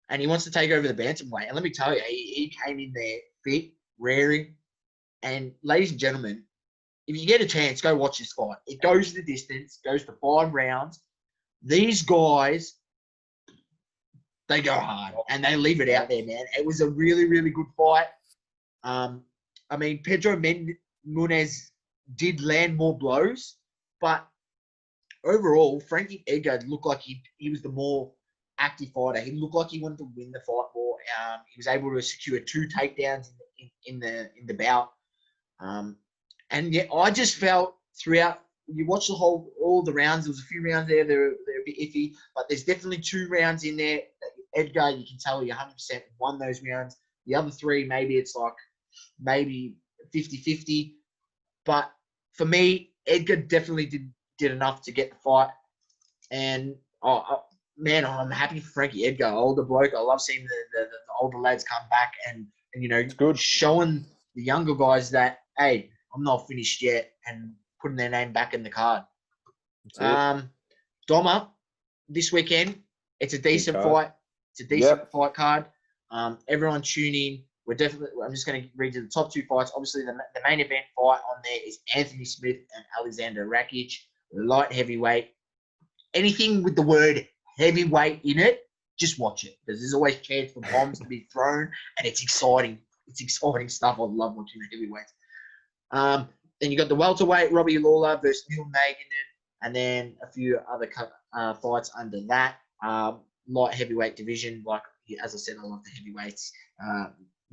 And he wants to take over the bantamweight. And let me tell you, he came in there fit, raring. And ladies and gentlemen, if you get a chance, go watch this fight. It goes the distance, goes to 5 rounds. These guys, they go hard and they leave it out there, man. It was a really, really good fight. Pedro Muniz did land more blows, but overall, Frankie Edgar looked like he was the more active fighter. He looked like he wanted to win the fight more. He was able to secure 2 takedowns in the bout. And yeah, I just felt throughout. You watch all the rounds. There was a few rounds there. They're a bit iffy, but there's definitely 2 rounds in there. Edgar, you can tell he 100% won those rounds. The other 3, maybe it's like maybe 50-50. But for me, Edgar definitely did enough to get the fight. And man, I'm happy for Frankie Edgar, older bloke. I love seeing the older lads come back and it's good showing the younger guys that I'm not finished yet and putting their name back in the card. Domma, this weekend, it's a decent fight. It's a decent fight card. Everyone tune in. I'm just going to read you the top 2 fights. Obviously, the main event fight on there is Anthony Smith and Alexander Rakic, light heavyweight. Anything with the word heavyweight in it, just watch it because there's always a chance for bombs to be thrown, and it's exciting. It's exciting stuff. I love watching the heavyweights. Then you got the welterweight, Robbie Lawler versus Neil Maganin, and then a few other fights under that. Light heavyweight division, like as I said, I love the heavyweights.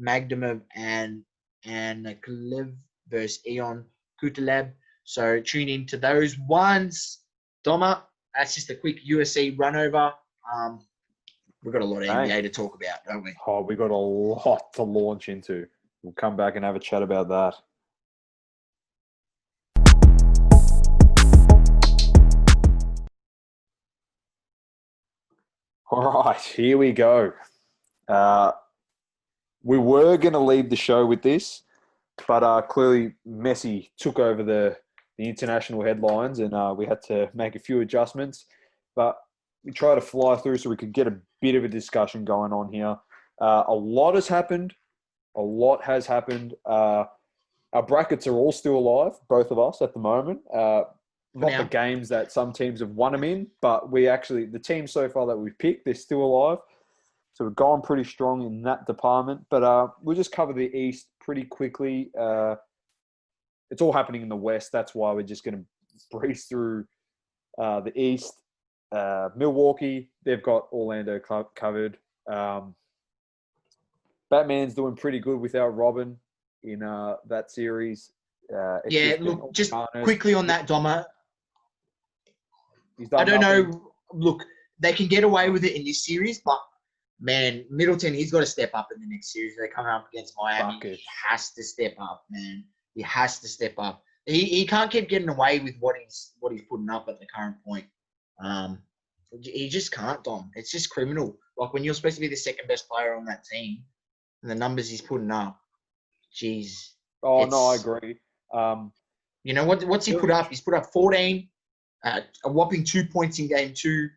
Magdamov and Klev versus Ion Kutalab. So tune in to those ones. Domma, that's just a quick UFC run over. We've got a lot of NBA to talk about, don't we? Oh, we've got a lot to launch into. We'll come back and have a chat about that. All right, here we go. We were going to leave the show with this, but clearly Messi took over the international headlines and we had to make a few adjustments. But we tried to fly through so we could get a bit of a discussion going on here. A lot has happened. Our brackets are all still alive, both of us at the moment. Not the games that some teams have won them in, but the teams so far that we've picked, they're still alive. So we're going pretty strong in that department. But we'll just cover the East pretty quickly. It's all happening in the West. That's why we're just going to breeze through the East. Milwaukee, they've got Orlando covered. Batman's doing pretty good without Robin in that series. Look, just quickly on that, Domma. I don't know. Look, they can get away with it in this series, but man, Middleton, he's got to step up in the next series. They're coming up against Miami. He has to step up, man. He has to step up. He can't keep getting away with what he's putting up at the current point. He just can't, Dom. It's just criminal. Like when you're supposed to be the second best player on that team, and the numbers he's putting up, jeez. Oh no, I agree. You know what's he put up? He's put up 14, a whopping 2 points in game 2,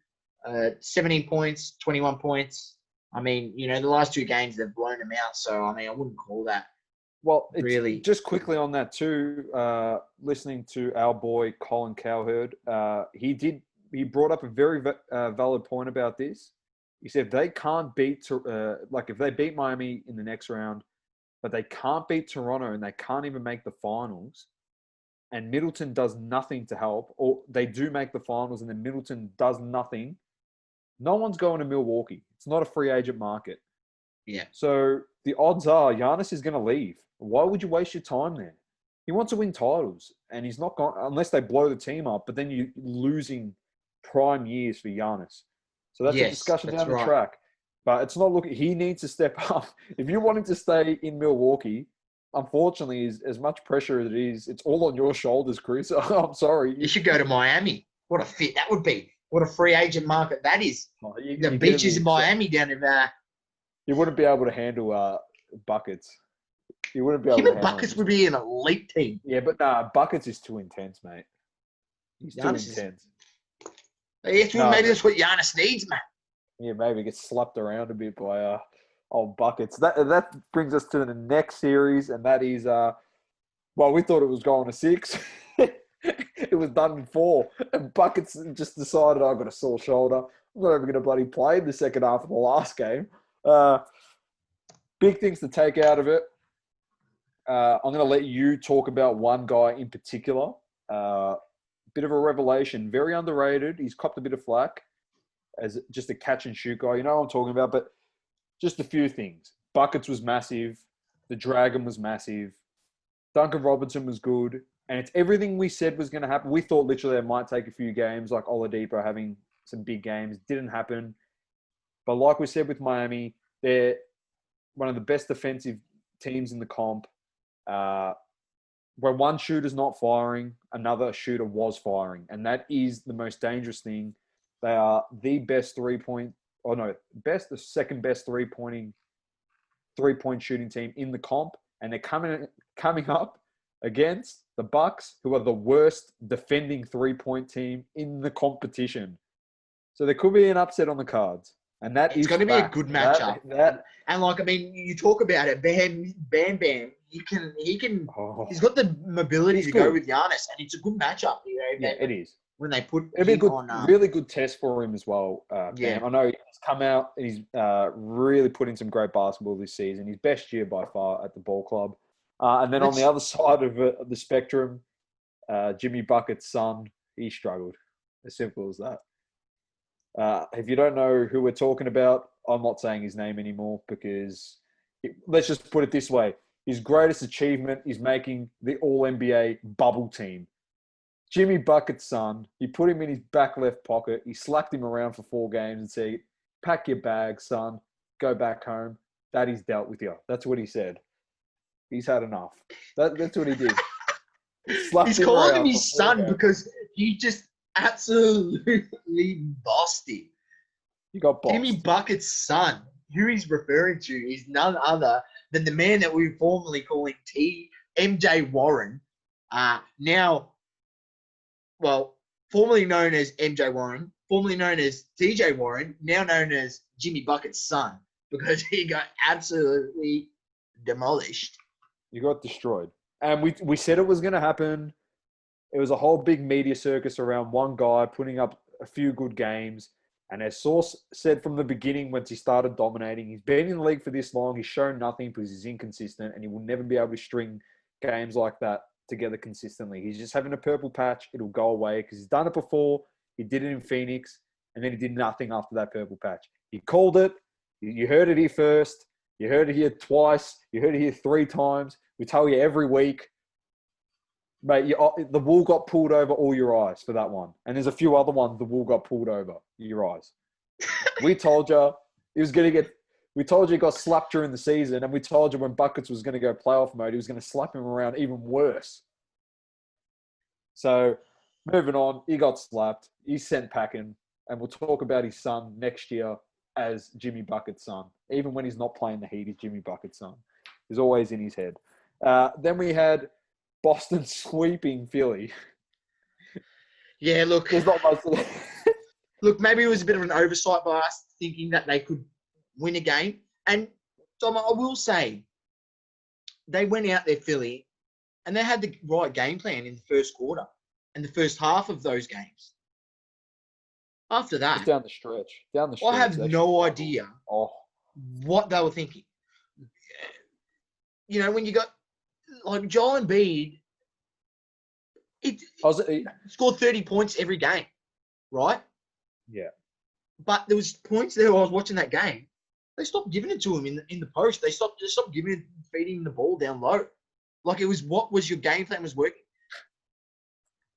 17 points, 21 points. I mean, you know, the last 2 games they've blown him out. So I mean, I wouldn't call that. Well, really. Just quickly on that too. Listening to our boy Colin Cowherd, he brought up a very valid point about this. He said if they can't beat if they beat Miami in the next round, but they can't beat Toronto and they can't even make the finals, and Middleton does nothing to help, or they do make the finals and then Middleton does nothing, no one's going to Milwaukee. It's not a free agent market. Yeah. So the odds are Giannis is going to leave. Why would you waste your time there? He wants to win titles, and he's not going unless they blow the team up. But then you're losing prime years for Giannis. So that's a discussion down the track. But it's not looking. He needs to step up. If you want him to stay in Milwaukee, unfortunately, as much pressure as it is, it's all on your shoulders, Chris. I'm sorry. You should go to Miami. What a fit that would be. What a free agent market that is. The beaches in Miami down there. You wouldn't be able to handle buckets. You wouldn't be able to handle Buckets would be an elite team. Yeah, but buckets is too intense, mate. He's too intense. Maybe that's what Giannis needs, man. Yeah, maybe get slapped around a bit by old buckets. That brings us to the next series, and that is we thought it was going to 6. It was done in 4, and buckets just decided I've got a sore shoulder. I'm not even going to bloody play in the second half of the last game. Big things to take out of it. I'm going to let you talk about one guy in particular. Bit of a revelation, very underrated. He's copped a bit of flack as just a catch and shoot guy. You know what I'm talking about, but just a few things. Buckets was massive. The Dragon was massive. Duncan Robinson was good. And it's everything we said was going to happen. We thought literally it might take a few games, like Oladipo having some big games. Didn't happen. But like we said with Miami, they're one of the best defensive teams in the comp. Where one shooter's not firing, another shooter was firing. And that is the most dangerous thing. They are the best the second best three-point shooting team in the comp. And they're coming up against the Bucks, who are the worst defending three-point team in the competition. So there could be an upset on the cards. And it's going to be a good matchup. You talk about it, Bam, he can. He's got the mobility to go with Giannis, and it's a good matchup. It is. When they put it'll be a good, really good test for him as well. I know he's come out and he's really put in some great basketball this season. His best year by far at the ball club. And then on the other side of the spectrum, Jimmy Bucket's son, he struggled. As simple as that. If you don't know who we're talking about, I'm not saying his name anymore because let's just put it this way. His greatest achievement is making the All-NBA bubble team. Jimmy Bucket's son, he put him in his back left pocket. He slapped him around for 4 games and said, pack your bag, son. Go back home. Daddy's dealt with you. That's what he said. He's had enough. That's what he did. He's calling him his son because he just absolutely bossed him. You got bossed. Jimmy Bucket's son, who he's referring to, is none other than the man that we were formerly calling MJ Warren. Formerly known as MJ Warren, formerly known as TJ Warren, now known as Jimmy Bucket's son, because he got absolutely demolished. You got destroyed. And we said it was going to happen. It was a whole big media circus around one guy putting up a few good games. And as Sauce said from the beginning, once he started dominating, he's been in the league for this long. He's shown nothing because he's inconsistent and he will never be able to string games like that together consistently. He's just having a purple patch. It'll go away because he's done it before. He did it in Phoenix and then he did nothing after that purple patch. He called it. You heard it here first. You heard it here twice. You heard it here 3 times. We tell you every week. Mate, the wool got pulled over all your eyes for that one. And there's a few other ones the wool got pulled over your eyes. We told you he was going to get... We told you he got slapped during the season, and we told you when Buckets was going to go playoff mode, he was going to slap him around even worse. So, moving on, he got slapped. He's sent packing. and we'll talk about his son next year as Jimmy Bucket's son. Even when he's not playing the Heat, he's Jimmy Bucket's son. He's always in his head. Then we had Boston sweeping Philly. Yeah, look. There's not much to Look, maybe it was a bit of an oversight by us thinking that they could win a game. And Domma, I will say, they went out there, Philly, and they had the right game plan in the first quarter and the first half of those games. After that, down the stretch. I have no idea what they were thinking. You know, when you got like Joel Embiid, he scored 30 points every game, right? Yeah. But there was points there while I was watching that game. They stopped giving it to him in the post. They stopped feeding him the ball down low. Like it was what was your game plan was working.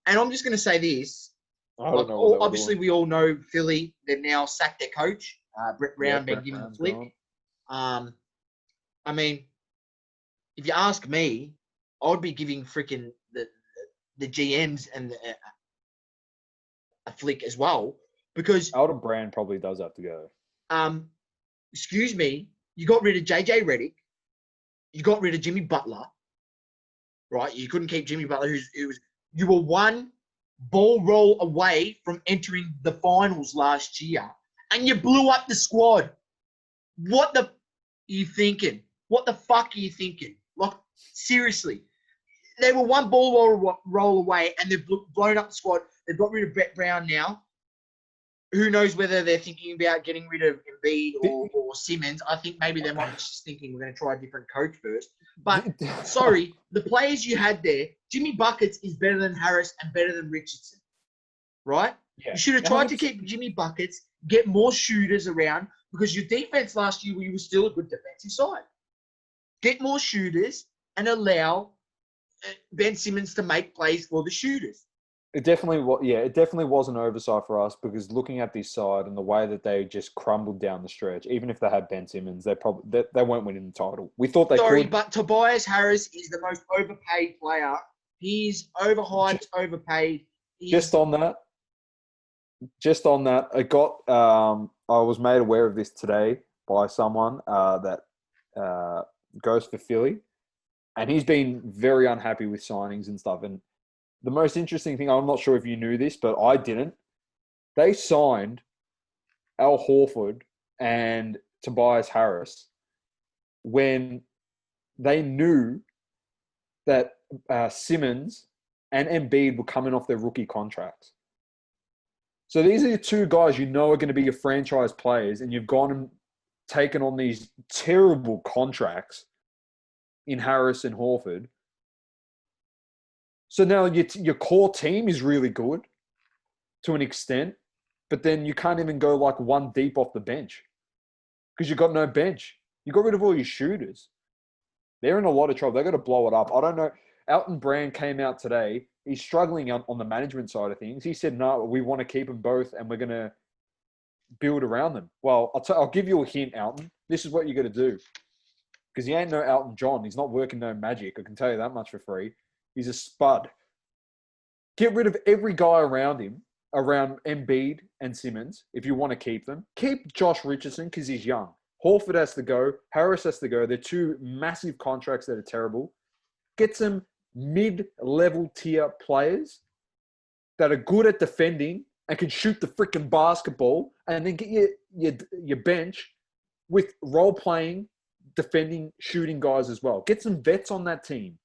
And I'm just going to say this. Obviously, we all know Philly. They've now sacked their coach. Brett Brown been given the flick. I mean, if you ask me, I would be giving freaking the GMs and a flick as well because Alden Brand probably does have to go. Excuse me, you got rid of JJ Redick, you got rid of Jimmy Butler, right? You couldn't keep Jimmy Butler, you were one ball roll away from entering the finals last year, and you blew up the squad. What the are you thinking? What the fuck are you thinking? Like, seriously. They were one ball roll away, and they've blown up the squad. They've got rid of Brett Brown now. Who knows whether they're thinking about getting rid of Embiid or Simmons. I think maybe they might be just thinking we're going to try a different coach first. But, sorry, the players you had there, Jimmy Buckets is better than Harris and better than Richardson, right? Yeah. You should have tried to keep Jimmy Buckets, get more shooters around, because your defense last year, you were still a good defensive side. Get more shooters and allow Ben Simmons to make plays for the shooters. It definitely was an oversight for us because looking at this side and the way that they just crumbled down the stretch, even if they had Ben Simmons, they won't win the title. We thought they could. Sorry, but Tobias Harris is the most overpaid player. He's overhyped, overpaid. Just on that, I was made aware of this today by someone that goes for Philly, and he's been very unhappy with signings and stuff. And the most interesting thing, I'm not sure if you knew this, but I didn't. They signed Al Horford and Tobias Harris when they knew that Simmons and Embiid were coming off their rookie contracts. So these are your two guys you know are going to be your franchise players, and you've gone and taken on these terrible contracts in Harris and Horford. So now your core team is really good to an extent, but then you can't even go like one deep off the bench because you've got no bench. You got rid of all your shooters. They're in a lot of trouble. They've got to blow it up. I don't know. Alton Brand came out today. He's struggling on the management side of things. He said, no, we want to keep them both and we're going to build around them. Well, I'll give you a hint, Alton. This is what you got to do. Because he ain't no Elton John. He's not working no magic. I can tell you that much for free. He's a spud. Get rid of every guy around him, around Embiid and Simmons, if you want to keep them. Keep Josh Richardson because he's young. Horford has to go. Harris has to go. They're two massive contracts that are terrible. Get some mid-level tier players that are good at defending and can shoot the freaking basketball, and then get your bench with role-playing, defending, shooting guys as well. Get some vets on that team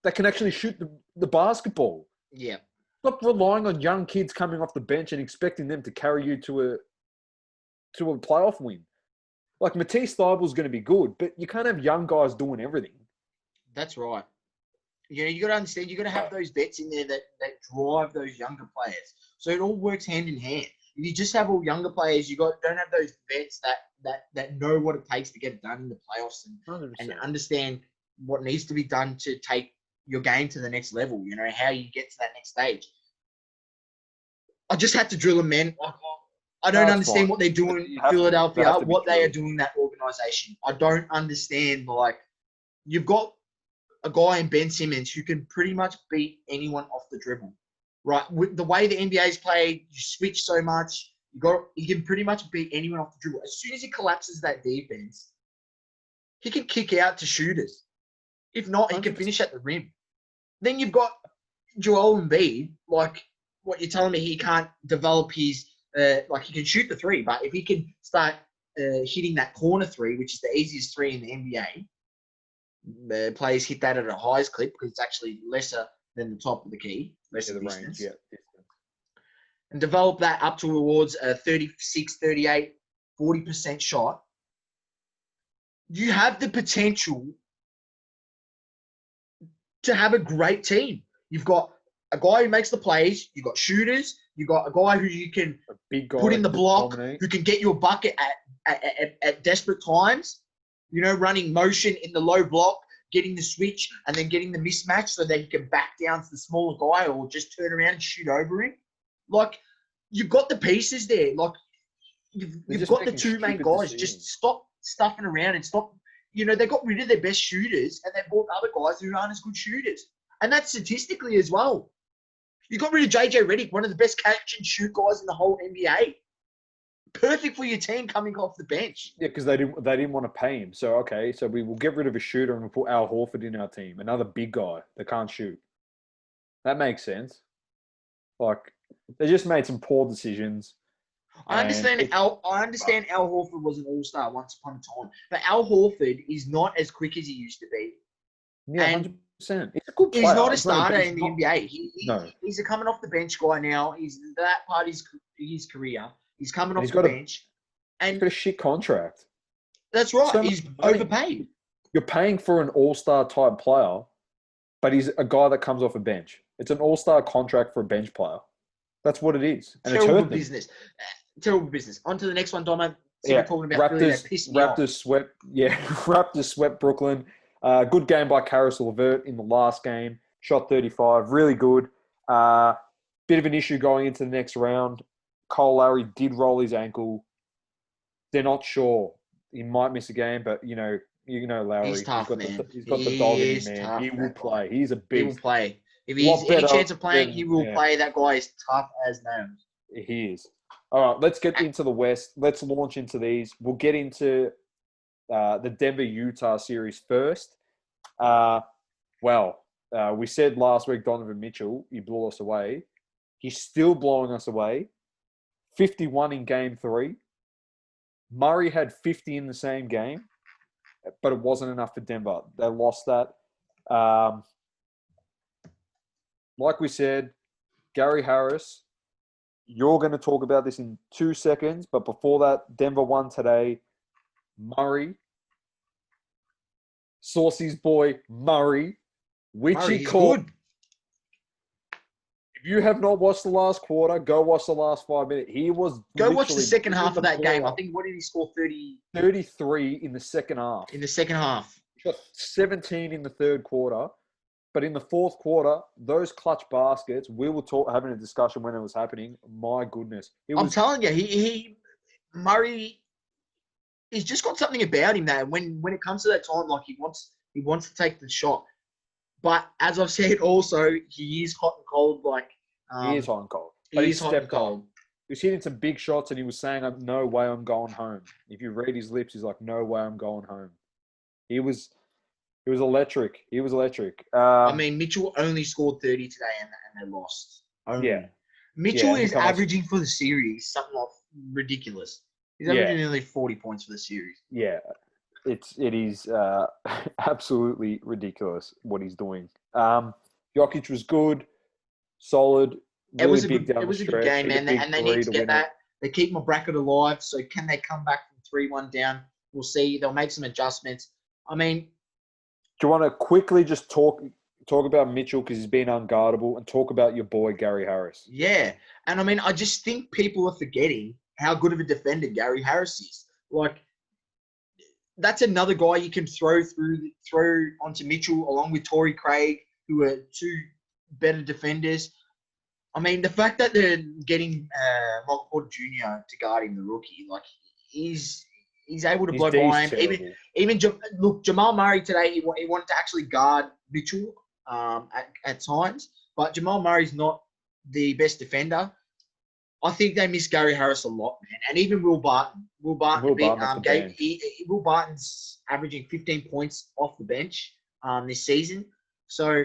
that can actually shoot the basketball. Yeah. Stop relying on young kids coming off the bench and expecting them to carry you to a playoff win. Like Matisse Thybulle is going to be good, but you can't have young guys doing everything. That's right. You know, you got to understand, you got to have those vets in there that drive those younger players. So it all works hand in hand. If you just have all younger players, don't have those vets that know what it takes to get it done in the playoffs and understand what needs to be done to take your game to the next level, you know, how you get to that next stage. I just had to drill them, man. I don't understand what they're doing in Philadelphia, what they are doing in that organization. I don't understand. Like, you've got a guy in Ben Simmons who can pretty much beat anyone off the dribble, right? With the way the NBA's played, you switch so much. He can pretty much beat anyone off the dribble. As soon as he collapses that defense, he can kick out to shooters. If not, he can 100%. finish at the rim. Then you've got Joel Embiid. Like, what you're telling me, he can't develop his he can shoot the three, but if he can start hitting that corner three, which is the easiest three in the NBA, players hit that at a highest clip because it's actually lesser than the top of the key, less Yeah, the distance. range, yeah. And develop that up towards a 36, 38, 40% shot, you have the potential to have a great team. You've got a guy who makes the plays. You've got shooters. You've got a guy who you can A big guy put in the to block, dominate. who can get you a bucket at desperate times. You know, running motion in the low block, getting the switch, and then getting the mismatch so that he can back down to the smaller guy or just turn around and shoot over him. Like, you've got the pieces there. Like, you've got the two main guys. Just stop stuffing around and stop. You know, they got rid of their best shooters and they bought other guys who aren't as good shooters. And that's statistically as well. You got rid of JJ Redick, one of the best catch and shoot guys in the whole NBA. Perfect for your team coming off the bench. Yeah, because they didn't want to pay him. So so we will get rid of a shooter and we'll put Al Horford in our team, another big guy that can't shoot. That makes sense. Like, they just made some poor decisions. I understand Al Horford was an all-star once upon a time, but Al Horford is not as quick as he used to be. Yeah, And 100%. He's a good player. he's not a starter in the NBA. He's a coming off the bench guy now. He's that part of his career. He's coming off the bench. He's got a shit contract. That's right. So He's overpaid. You're paying for an all-star type player, but he's a guy that comes off a bench. It's an all-star contract for a bench player. That's what it is. And terrible business. Terrible business. On to the next one, Domma. Yeah, talking about Philly, that pissed me off. Raptors swept Brooklyn. Good game by Karis LeVert in the last game. Shot 35. Really good. Bit of an issue going into the next round. Cole Lowry did roll his ankle. They're not sure. He might miss a game, but you know Lowry. He's tough, man. He's got the dog in him, man. Tough, he will play. He's a beast. He will play. If he has any chance of playing, he will play. That guy is tough as nails. He is. All right, let's get into the West. Let's launch into these. We'll get into the Denver-Utah series first. We said last week Donovan Mitchell, he blew us away. He's still blowing us away. 51 in game 3. Murray had 50 in the same game, but it wasn't enough for Denver. They lost that. Like we said, Gary Harris, you're going to talk about this in 2 seconds, but before that, Denver won today. Murray, Saucy's boy Murray, which he called. Good. If you have not watched the last quarter, go watch the last 5 minutes. Go watch the second half of that game. I think, what did he score? 33 in the second half. In the second half. He got 17 in the third quarter. But in the fourth quarter, those clutch baskets, we were having a discussion when it was happening. My goodness. I'm telling you, Murray, he's just got something about him that when it comes to that time, like he wants to take the shot. But as I've said also, he is hot and cold. He is hot and cold. He is hot and cold. He was hitting some big shots and he was saying, no way I'm going home. If you read his lips, he's like, no way I'm going home. He was electric. He was electric. Mitchell only scored 30 today and they lost. Only. Yeah. Mitchell is averaging for the series something like ridiculous. He's averaging nearly 40 points for the series. Yeah. It is absolutely ridiculous what he's doing. Jokic was good, solid. Really it was a good game, man. And they need to get that. They keep my bracket alive. So can they come back from 3-1 down? We'll see. They'll make some adjustments. Do you want to quickly just talk about Mitchell because he's been unguardable and talk about your boy Gary Harris? Yeah. And I just think people are forgetting how good of a defender Gary Harris is. That's another guy you can throw onto Mitchell along with Torrey Craig, who are two better defenders. The fact that they're getting Michael Porter Jr. to guard him, the rookie, he's able to blow by him. Jamal Murray today, he wanted to actually guard Mitchell at times, but Jamal Murray's not the best defender. I think they miss Gary Harris a lot, man, and even Will Barton. Will Barton Will Barton off the bench. Will Barton's averaging 15 points off the bench this season. So,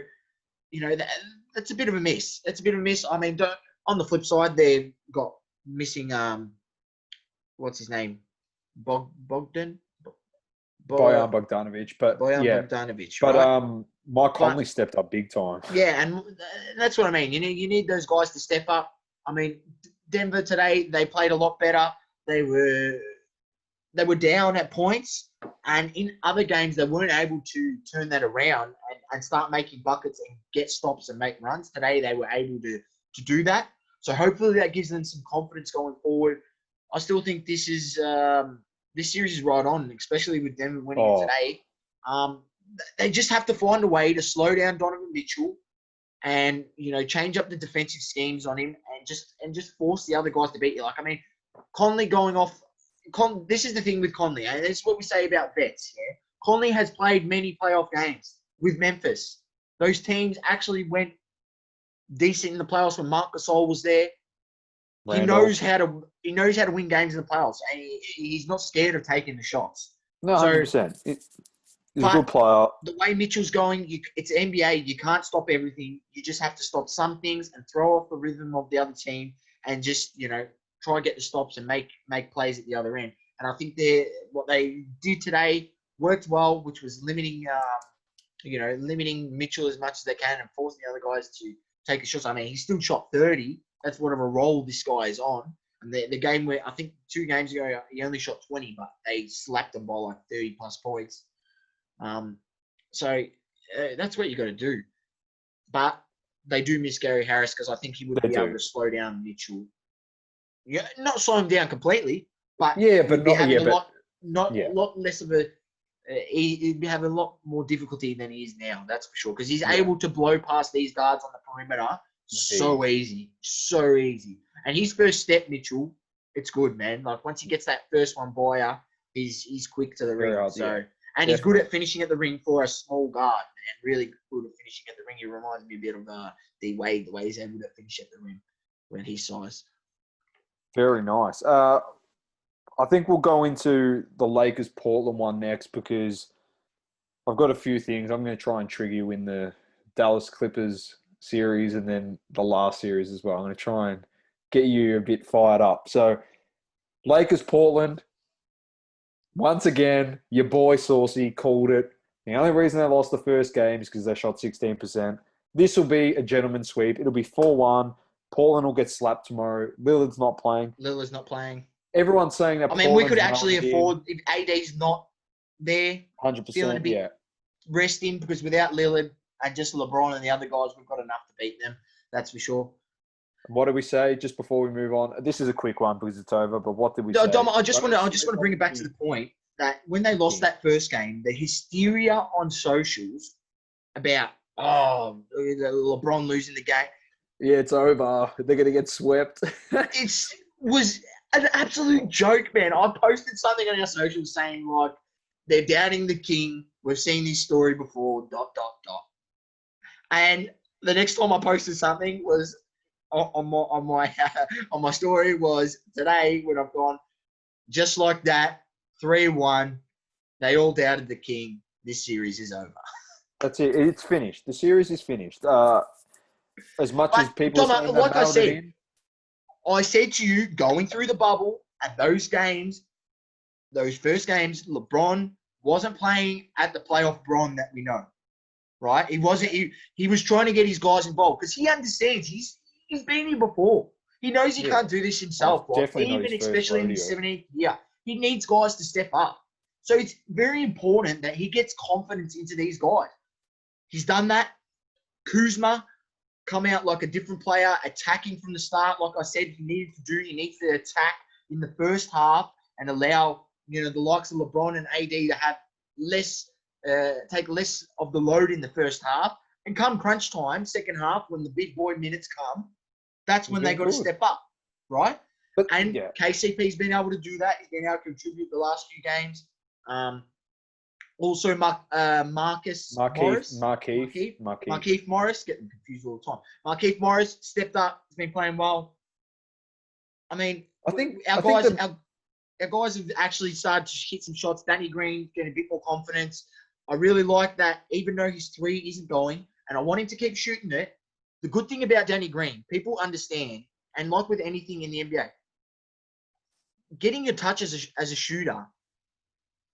that's a bit of a miss. That's a bit of a miss. I mean, on the flip side, they've got missing what's his name, Bojan Bogdanovic, but Bogdanovic. But right? Mike Conley stepped up big time. Yeah, and that's what I mean. You need those guys to step up. I mean, Denver today, they played a lot better. They were down at points, and in other games they weren't able to turn that around and start making buckets and get stops and make runs. Today they were able to do that. So hopefully that gives them some confidence going forward. I still think this series is right on, especially with Denver winning today. They just have to find a way to slow down Donovan Mitchell and change up the defensive schemes on him and just force the other guys to beat you. Like, I mean, Conley going off. This is the thing with Conley, and this is what we say about vets. Yeah, Conley has played many playoff games with Memphis. Those teams actually went decent in the playoffs when Marc Gasol was there. He knows how to win games in the playoffs, and he's not scared of taking the shots. No, 100%. He's a good player. The way Mitchell's going, it's NBA. You can't stop everything. You just have to stop some things and throw off the rhythm of the other team, and just try and get the stops and make plays at the other end. And I think what they did today worked well, which was limiting Mitchell as much as they can and forcing the other guys to take a shot. I mean, he still shot 30. That's what of a roll this guy is on. And the game where I think 2 games ago he only shot 20, but they slapped him by like 30 plus points. So that's what you got to do. But they do miss Gary Harris because I think he would be able to slow down Mitchell. Yeah, not slow him down completely, but a lot less of a. He'd be having a lot more difficulty than he is now. That's for sure, because he's able to blow past these guards on the perimeter so easy. And his first step, Mitchell, it's good, man. Like once he gets that first one by you, he's quick to the ring. And he's good at finishing at the ring for a small guard, man. Really good at finishing at the ring. He reminds me a bit of the way he's able to finish at the ring when he's size. Very nice. I think we'll go into the Lakers-Portland one next because I've got a few things. I'm going to try and trigger you in the Dallas Clippers series and then the last series as well. I'm going to try and get you a bit fired up. So, Lakers-Portland, once again, your boy Saucy called it. The only reason they lost the first game is because they shot 16%. This will be a gentleman's sweep. It'll be 4-1. Portland will get slapped tomorrow. Lillard's not playing. Everyone's saying that. I mean, we could actually afford if AD's not there. 100%. Rest him because without Lillard and just LeBron and the other guys, we've got enough to beat them. That's for sure. What did we say just before we move on? This is a quick one because it's over. But what did we say? Domma, I just want to bring it back to the point that when they lost that first game, the hysteria on socials about LeBron losing the game. Yeah, it's over. They're going to get swept. It was an absolute joke, man. I posted something on our socials saying, like, they're doubting the king. We've seen this story before, ... And the next time I posted something was on my story was today when I've gone, just like that, 3-1. They all doubted the king. This series is over. That's it. It's finished. The series is finished. As much as people Domma, like I said to you, going through the bubble and those first games, LeBron wasn't playing at the playoff Bron that we know, right? He wasn't. He was trying to get his guys involved because he understands. He's been here before. He knows he can't do this himself. Even especially in the 17th year, he needs guys to step up. So it's very important that he gets confidence into these guys. He's done that. Kuzma come out like a different player, attacking from the start. Like I said, he needs to attack in the first half and allow, the likes of LeBron and AD to have take less of the load in the first half. And come crunch time, second half, when the big boy minutes come, that's when they got to step up, right? KCP's been able to do that. He's been able to contribute the last few games. Also, Markieff Morris, getting confused all the time. Markieff Morris stepped up. He's been playing well. I mean, I think our I think guys, the our guys have actually started to hit some shots. Danny Green getting a bit more confidence. I really like that, even though his three isn't going, and I want him to keep shooting it. The good thing about Danny Green, people understand, and like with anything in the NBA, getting your touch as a shooter,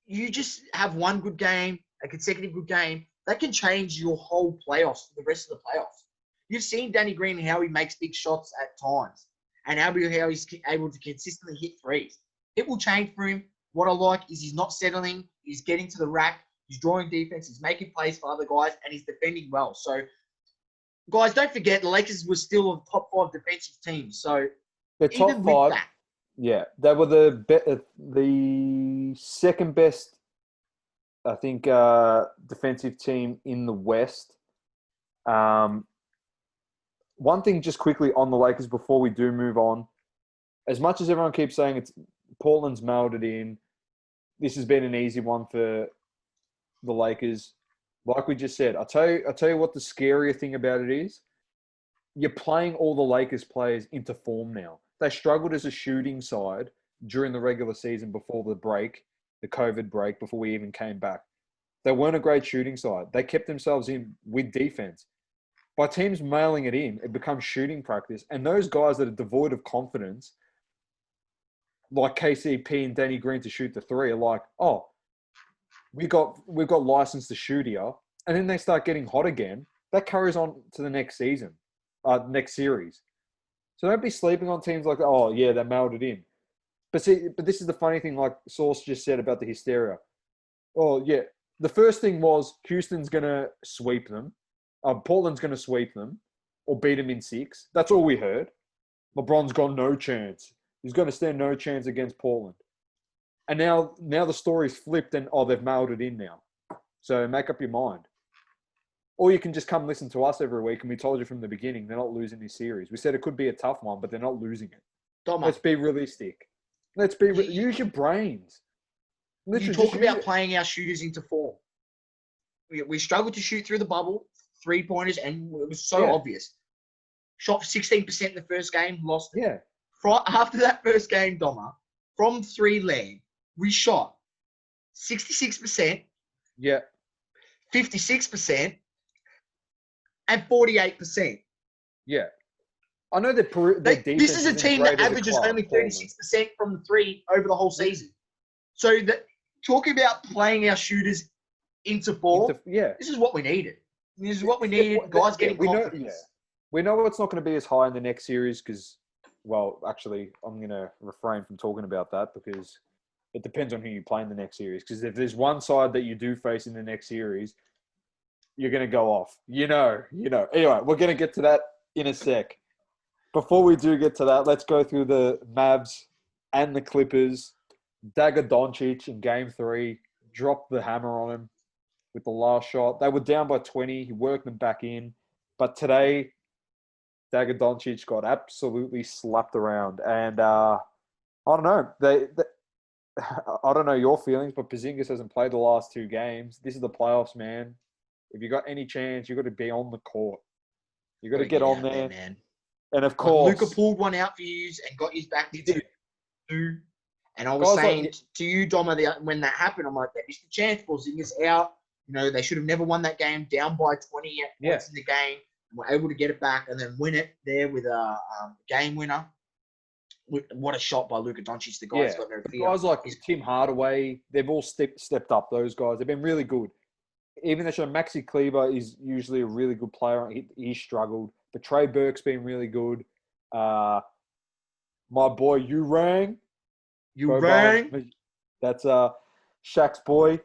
you just have one good game, a consecutive good game, that can change your whole playoffs for the rest of the playoffs. You've seen Danny Green and how he makes big shots at times, and how he's able to consistently hit threes. It will change for him. What I like is he's not settling. He's getting to the rack. He's drawing defense. He's making plays for other guys, and he's defending well. So, guys, don't forget the Lakers were still a top 5 defensive team. So, the even top with five, that, yeah, they were the second best, I think, defensive team in the West. One thing just quickly on the Lakers before we do move on. As much as everyone keeps saying it's Portland's mailed it in, this has been an easy one for the Lakers. Like we just said, I'll tell you what the scarier thing about it is. You're playing all the Lakers players into form now. They struggled as a shooting side during the regular season before the break, the COVID break, before we even came back. They weren't a great shooting side. They kept themselves in with defense. By teams mailing it in, it becomes shooting practice. And those guys that are devoid of confidence, like KCP and Danny Green to shoot the three, are like, oh, we've got license to shoot here. And then they start getting hot again. That carries on to the next season, next series. So don't be sleeping on teams like, oh, yeah, they mailed it in. But this is the funny thing, like Sauce just said about the hysteria. Oh, yeah. The first thing was Houston's going to sweep them. Portland's going to sweep them or beat them in 6. That's all we heard. LeBron's got no chance. He's going to stand no chance against Portland. And now the story's flipped and, they've mailed it in now. So make up your mind. Or you can just come listen to us every week, and we told you from the beginning they're not losing this series. We said it could be a tough one, but they're not losing it. Domma, Let's be realistic. Use your brains. You talk about playing our shooters into form. We struggled to shoot through the bubble, 3-pointers, and it was so obvious. Shot 16% in the first game, lost it. Yeah. After that first game, Domma, from 3 leg, we shot 66%, Yeah. 56%, and 48%. Yeah. I know that this is a team that averages only 36% from the 3 over the whole season. So talking about playing our shooters into form, this is what we needed. This is what we needed. Guys getting confidence. We know it's not going to be as high in the next series because, well, actually, I'm going to refrain from talking about that because it depends on who you play in the next series. Because if there's one side that you do face in the next series, you're going to go off. You know. Anyway, we're going to get to that in a sec. Before we do get to that, let's go through the Mavs and the Clippers. Dagger Doncic in Game 3 dropped the hammer on him with the last shot. They were down by 20. He worked them back in. But today, Dagger Doncic got absolutely slapped around. And I don't know. I don't know your feelings, but Porzingis hasn't played the last 2 games. This is the playoffs, man. If you got any chance, you got to be on the court. You got to get on there, man. And of course, Luka pulled one out for you and got his back to 2. And I was saying to you, Domma, when that happened, I'm like, they missed the chance. Porzingis out. They should have never won that game, down by 20 points in the game, and were able to get it back and then win it there with a game winner. What a shot by Luka Doncic. The guy's got no fear. Guys like Tim Hardaway, they've all stepped up, those guys. They've been really good. Even though Maxi Kleber is usually a really good player, he struggled. But Trey Burke's been really good. My boy, Urang. That's Shaq's boy.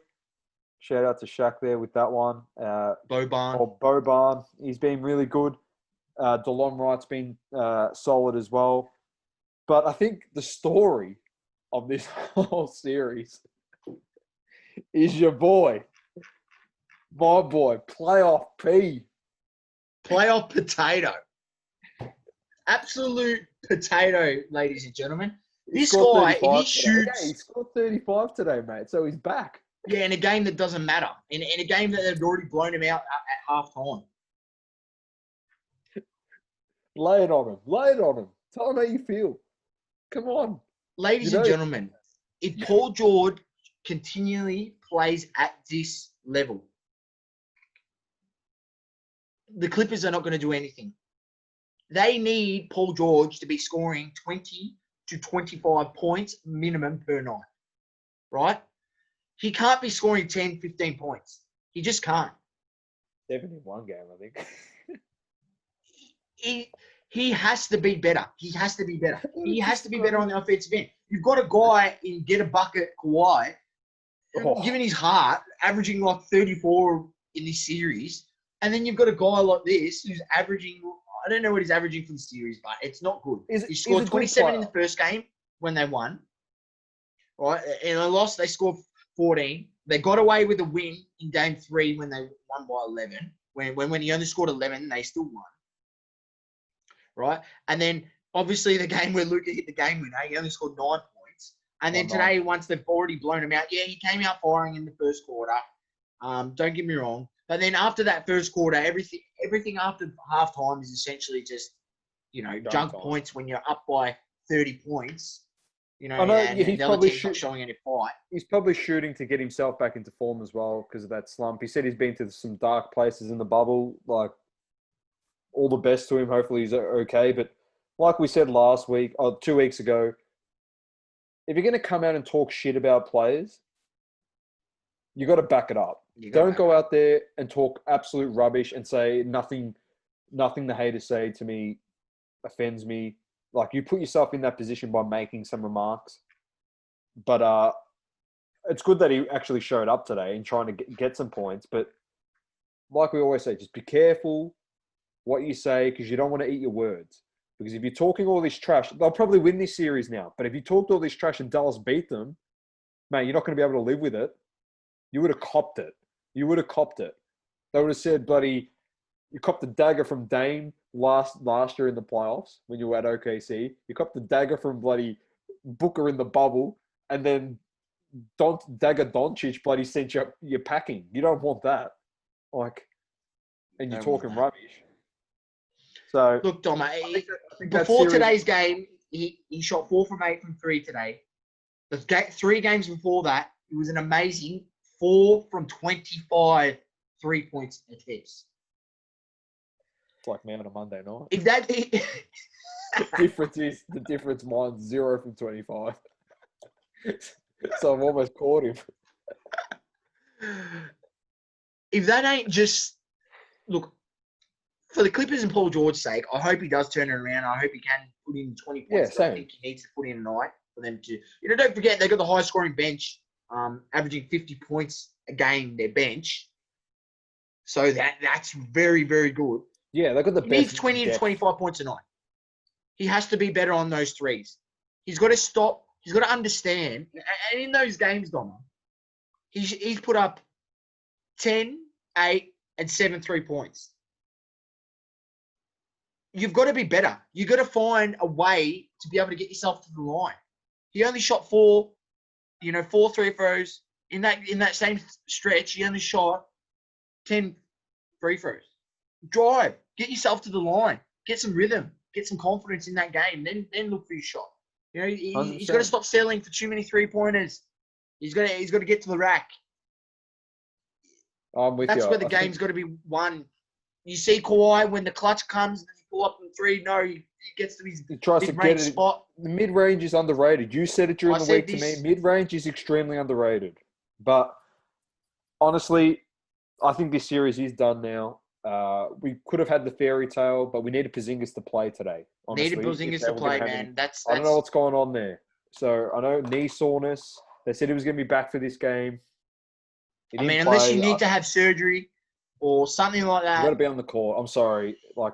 Shout out to Shaq there with that one. Boban. He's been really good. DeLon Wright's been solid as well. But I think the story of this whole series is your boy. My boy, playoff P. Playoff potato. Absolute potato, ladies and gentlemen. This guy, if he shoots... he scored 35 today, mate. So he's back. Yeah, in a game that doesn't matter. In a game that they've already blown him out at half-time. Lay it on him. Tell him how you feel. Come on. Ladies You and know- gentlemen, if Paul George continually plays at this level, the Clippers are not going to do anything. They need Paul George to be scoring 20 to 25 points minimum per night, right? He can't be scoring 10, 15 points. He just can't. 71 game, I think. He has to be better. He has to be better. He has to be better on the offensive end. You've got a guy in Get a Bucket, Kawhi, given his heart, averaging like 34 in this series. And then you've got a guy like this who's averaging, I don't know what he's averaging for the series, but it's not good. He scored 27 in the first game when they won. Right? And they lost, they scored 14. They got away with a win in game 3 when they won by 11. When he only scored 11, they still won. Right? And then obviously the game where Luka hit the game winner, he only scored 9 points. And then today, once they've already blown him out, yeah, he came out firing in the first quarter. Don't get me wrong. But then after that first quarter, everything after halftime is essentially just, junk points when you're up by 30 points. And the other team's not showing any fight. He's probably shooting to get himself back into form as well because of that slump. He said he's been to some dark places in the bubble. Like, all the best to him. Hopefully he's okay. But like we said last week, or 2 weeks ago, if you're going to come out and talk shit about players, you got to back it up. Don't go out there and talk absolute rubbish and say nothing the haters say to me offends me. Like, you put yourself in that position by making some remarks. But it's good that he actually showed up today and trying to get some points. But like we always say, just be careful what you say because you don't want to eat your words. Because if you're talking all this trash, they'll probably win this series now. But if you talked all this trash and Dallas beat them, mate, you're not going to be able to live with it. You would have copped it. You would have copped it. They would have said, bloody, you copped the dagger from Dame last year in the playoffs when you were at OKC. You copped the dagger from bloody Booker in the bubble. And then Dagger Doncic bloody sent you packing. You don't want that. And you're talking rubbish. So look, Domma, before today's game, he shot 4 from 8 from 3 today. The 3 games before that, it was an amazing 4 from 25 3-point attempts. It's like me on a Monday night. If that the difference mine's 0 from 25. So I've almost caught him. If that ain't just look. For the Clippers and Paul George's sake, I hope he does turn it around. I hope he can put in 20 points. Yeah, same. I think he needs to put in a night for them to. Don't forget, they've got the highest scoring bench, averaging 50 points a game, their bench. So that's very, very good. Yeah, they've got the He best. needs 20 to 25 points a night. He has to be better on those threes. He's got to stop. He's got to understand. And in those games, Domma, he's put up 10, 8, and 7 3-points. You've got to be better. You've got to find a way to be able to get yourself to the line. He only shot 4 free throws. In that same stretch, he only shot 10 free throws. Drive. Get yourself to the line. Get some rhythm. Get some confidence in that game. Then look for your shot. He's got to stop settling for too many 3-pointers. He's got to get to the rack. I'm with you. That's where the game's got to be won. You see Kawhi when the clutch comes, does he pull up from 3? No, he gets to his mid-range spot. The mid-range is underrated. You said it during the week to me. Mid-range is extremely underrated. But honestly, I think this series is done now. We could have had the fairy tale, but we needed Porzingis to play today. Honestly, needed Porzingis to play, man. I don't know what's going on there. So I know knee soreness. They said he was going to be back for this game. Unless you need to have surgery or something like that. You got to be on the court. I'm sorry. Like,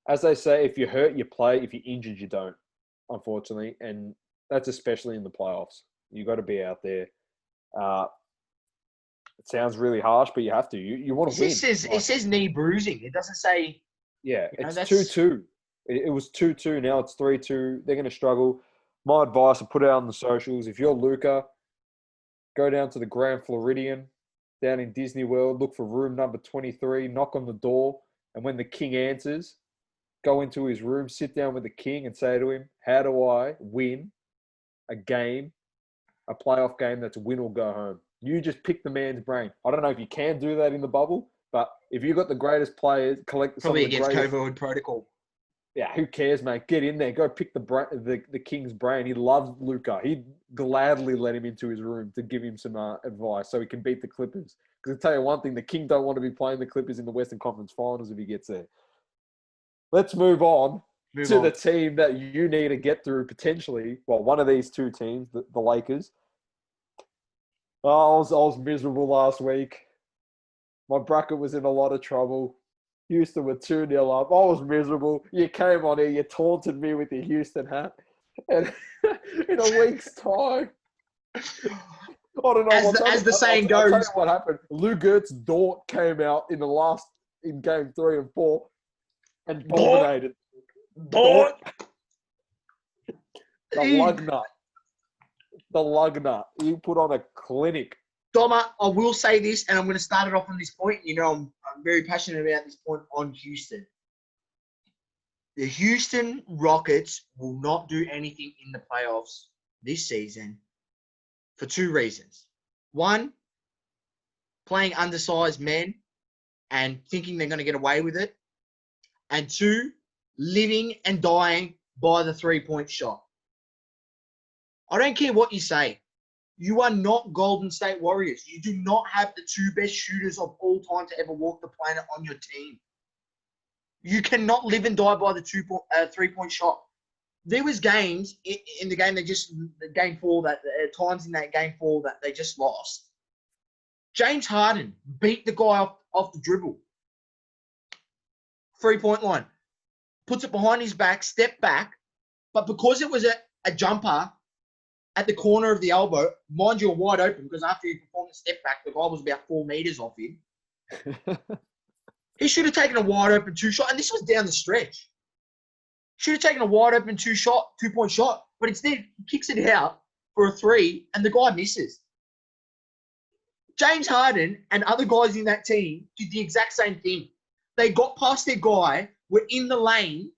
as they say, if you're hurt, you play. If you're injured, you don't, unfortunately. And that's especially in the playoffs. You got to be out there. It sounds really harsh, but you have to. You want to win. It says knee bruising. It doesn't say... Yeah, it's 2-2. It was 2-2. Now it's 3-2. They're going to struggle. My advice, I put it out on the socials. If you're Luka, go down to the Grand Floridian down in Disney World. Look for room number 23. Knock on the door. And when the king answers, go into his room, sit down with the king and say to him, how do I win a game, a playoff game that's win or go home? You just pick the man's brain. I don't know if you can do that in the bubble, but if you've got the greatest players, collect Probably some of the against greatest... COVID protocol. Yeah, who cares, mate? Get in there. Go pick the king's brain. He loves Luca. He'd gladly let him into his room to give him some advice so he can beat the Clippers. Because I'll tell you one thing, the king don't want to be playing the Clippers in the Western Conference Finals if he gets there. Let's move on to the team that you need to get through potentially. Well, one of these two teams, the Lakers. Oh, I was miserable last week. My bracket was in a lot of trouble. Houston were 2-0 up. I was miserable. You came on here, you taunted me with your Houston hat. And in a week's time, I don't know As the saying goes. I'll tell you what happened. Lou Gert's Dort came out in game 3 and 4 and dominated. Dort. The lug nut. He put on a clinic. Domma, I will say this, and I'm going to start it off on this point. You know, I'm very passionate about this point on Houston. The Houston Rockets will not do anything in the playoffs this season for 2 reasons. 1, playing undersized men and thinking they're going to get away with it. And 2, living and dying by the 3-point shot. I don't care what you say. You are not Golden State Warriors. You do not have the 2 best shooters of all time to ever walk the planet on your team. You cannot live and die by the 3-point shot. There was games in the game game 4 times in that game 4 that they just lost. James Harden beat the guy off the dribble. 3-point line. Puts it behind his back, step back, but because it was a jumper at the corner of the elbow, mind you, wide open, because after he performed the step back, the guy was about 4 meters off him. He should have taken a wide open 2-shot, and this was down the stretch. Should have taken a wide open 2-point shot, but instead he kicks it out for a 3, and the guy misses. James Harden and other guys in that team did the exact same thing. They got past their guy, were in the lane,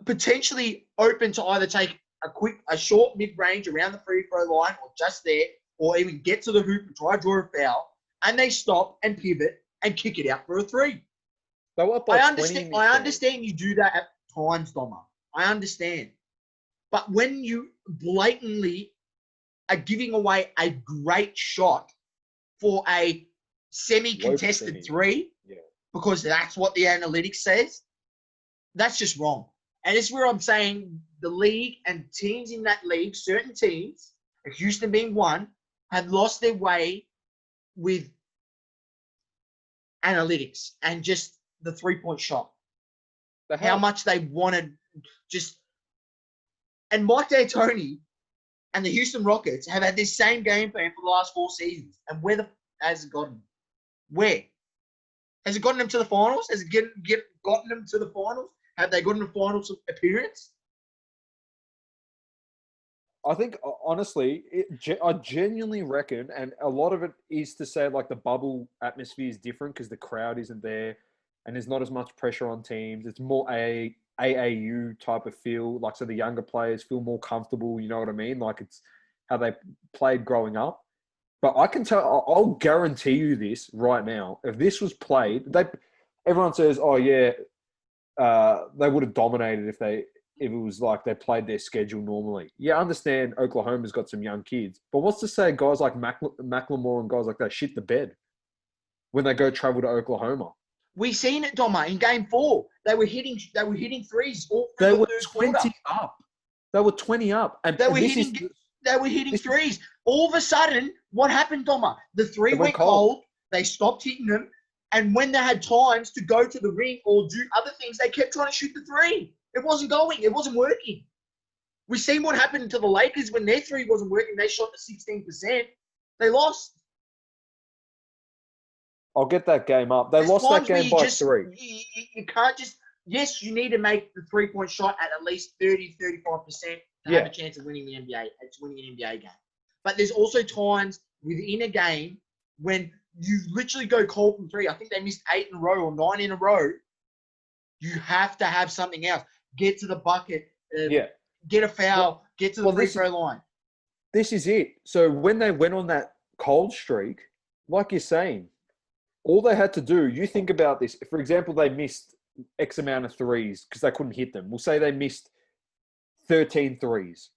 potentially open to either take a short mid-range around the free throw line or just there, or even get to the hoop and try to draw a foul, and they stop and pivot and kick it out for a 3. I understand you do that at times, Domma. I understand. But when you blatantly are giving away a great shot for a semi-contested 3, because that's what the analytics says, that's just wrong. And this is where I'm saying the league and teams in that league, certain teams, Houston being one, had lost their way with analytics and just the 3-point shot. How much they wanted just... And Mike D'Antoni and the Houston Rockets have had this same game plan for the last 4 seasons. And where has it gotten them? Where? Has it gotten them to the finals? Has it gotten them to the finals? Have they gotten a finals appearance? I think, honestly, I genuinely reckon, and a lot of it is to say, like, the bubble atmosphere is different because the crowd isn't there and there's not as much pressure on teams. It's more a AAU type of feel. Like, so the younger players feel more comfortable, you know what I mean? Like, it's how they played growing up. But I can tell, I'll guarantee you this right now. If this was played, everyone says, oh, yeah, they would have dominated if it was like they played their schedule normally. Yeah, I understand Oklahoma's got some young kids, but what's to say guys like Macklemore and guys like that shit the bed when they go travel to Oklahoma? We seen it, Domma, in game 4. They were hitting threes all through They the were third 20 quarter. up. They were 20 up. And They were hitting threes. All of a sudden, what happened, Domma? The 3 went cold. They stopped hitting them. And when they had times to go to the ring or do other things, they kept trying to shoot the 3. It wasn't going. It wasn't working. We've seen what happened to the Lakers when their 3 wasn't working. They shot to 16%. They lost. I'll get that game up. They lost that game by 3. You can't just... Yes, you need to make the 3-point shot at least 30, 35% to have a chance of winning the NBA. It's winning an NBA game. But there's also times within a game when you literally go cold from 3. I think they missed 8 in a row or 9 in a row. You have to have something else. Get to the bucket. Yeah. Get a foul. Get to the free throw line. This is it. So when they went on that cold streak, like you're saying, all they had to do, you think about this. For example, they missed X amount of threes because they couldn't hit them. We'll say they missed 13 threes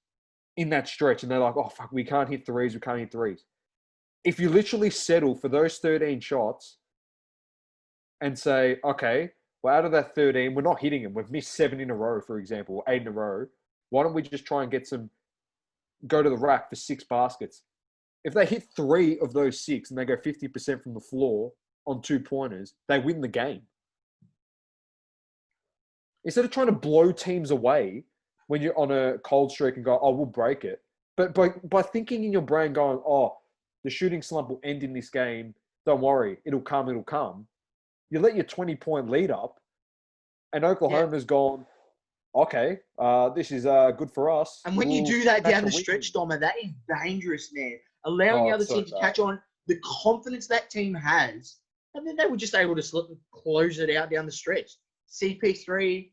in that stretch, and they're like, oh, fuck, we can't hit threes. We can't hit threes. If you literally settle for those 13 shots and say, okay, well, out of that 13, we're not hitting them. We've missed 7 in a row, for example, or 8 in a row. Why don't we just try and go to the rack for 6 baskets? If they hit 3 of those 6 and they go 50% from the floor on 2-pointers, they win the game. Instead of trying to blow teams away when you're on a cold streak and go, oh, we'll break it. But by thinking in your brain going, oh, the shooting slump will end in this game. Don't worry. It'll come. You let your 20-point lead up, and Oklahoma's gone, okay, this is good for us. And when you do that down the stretch, Domma, that is dangerous, man. Allowing the other team to catch on, the confidence that team has, and then they were just able to slip and close it out down the stretch. CP3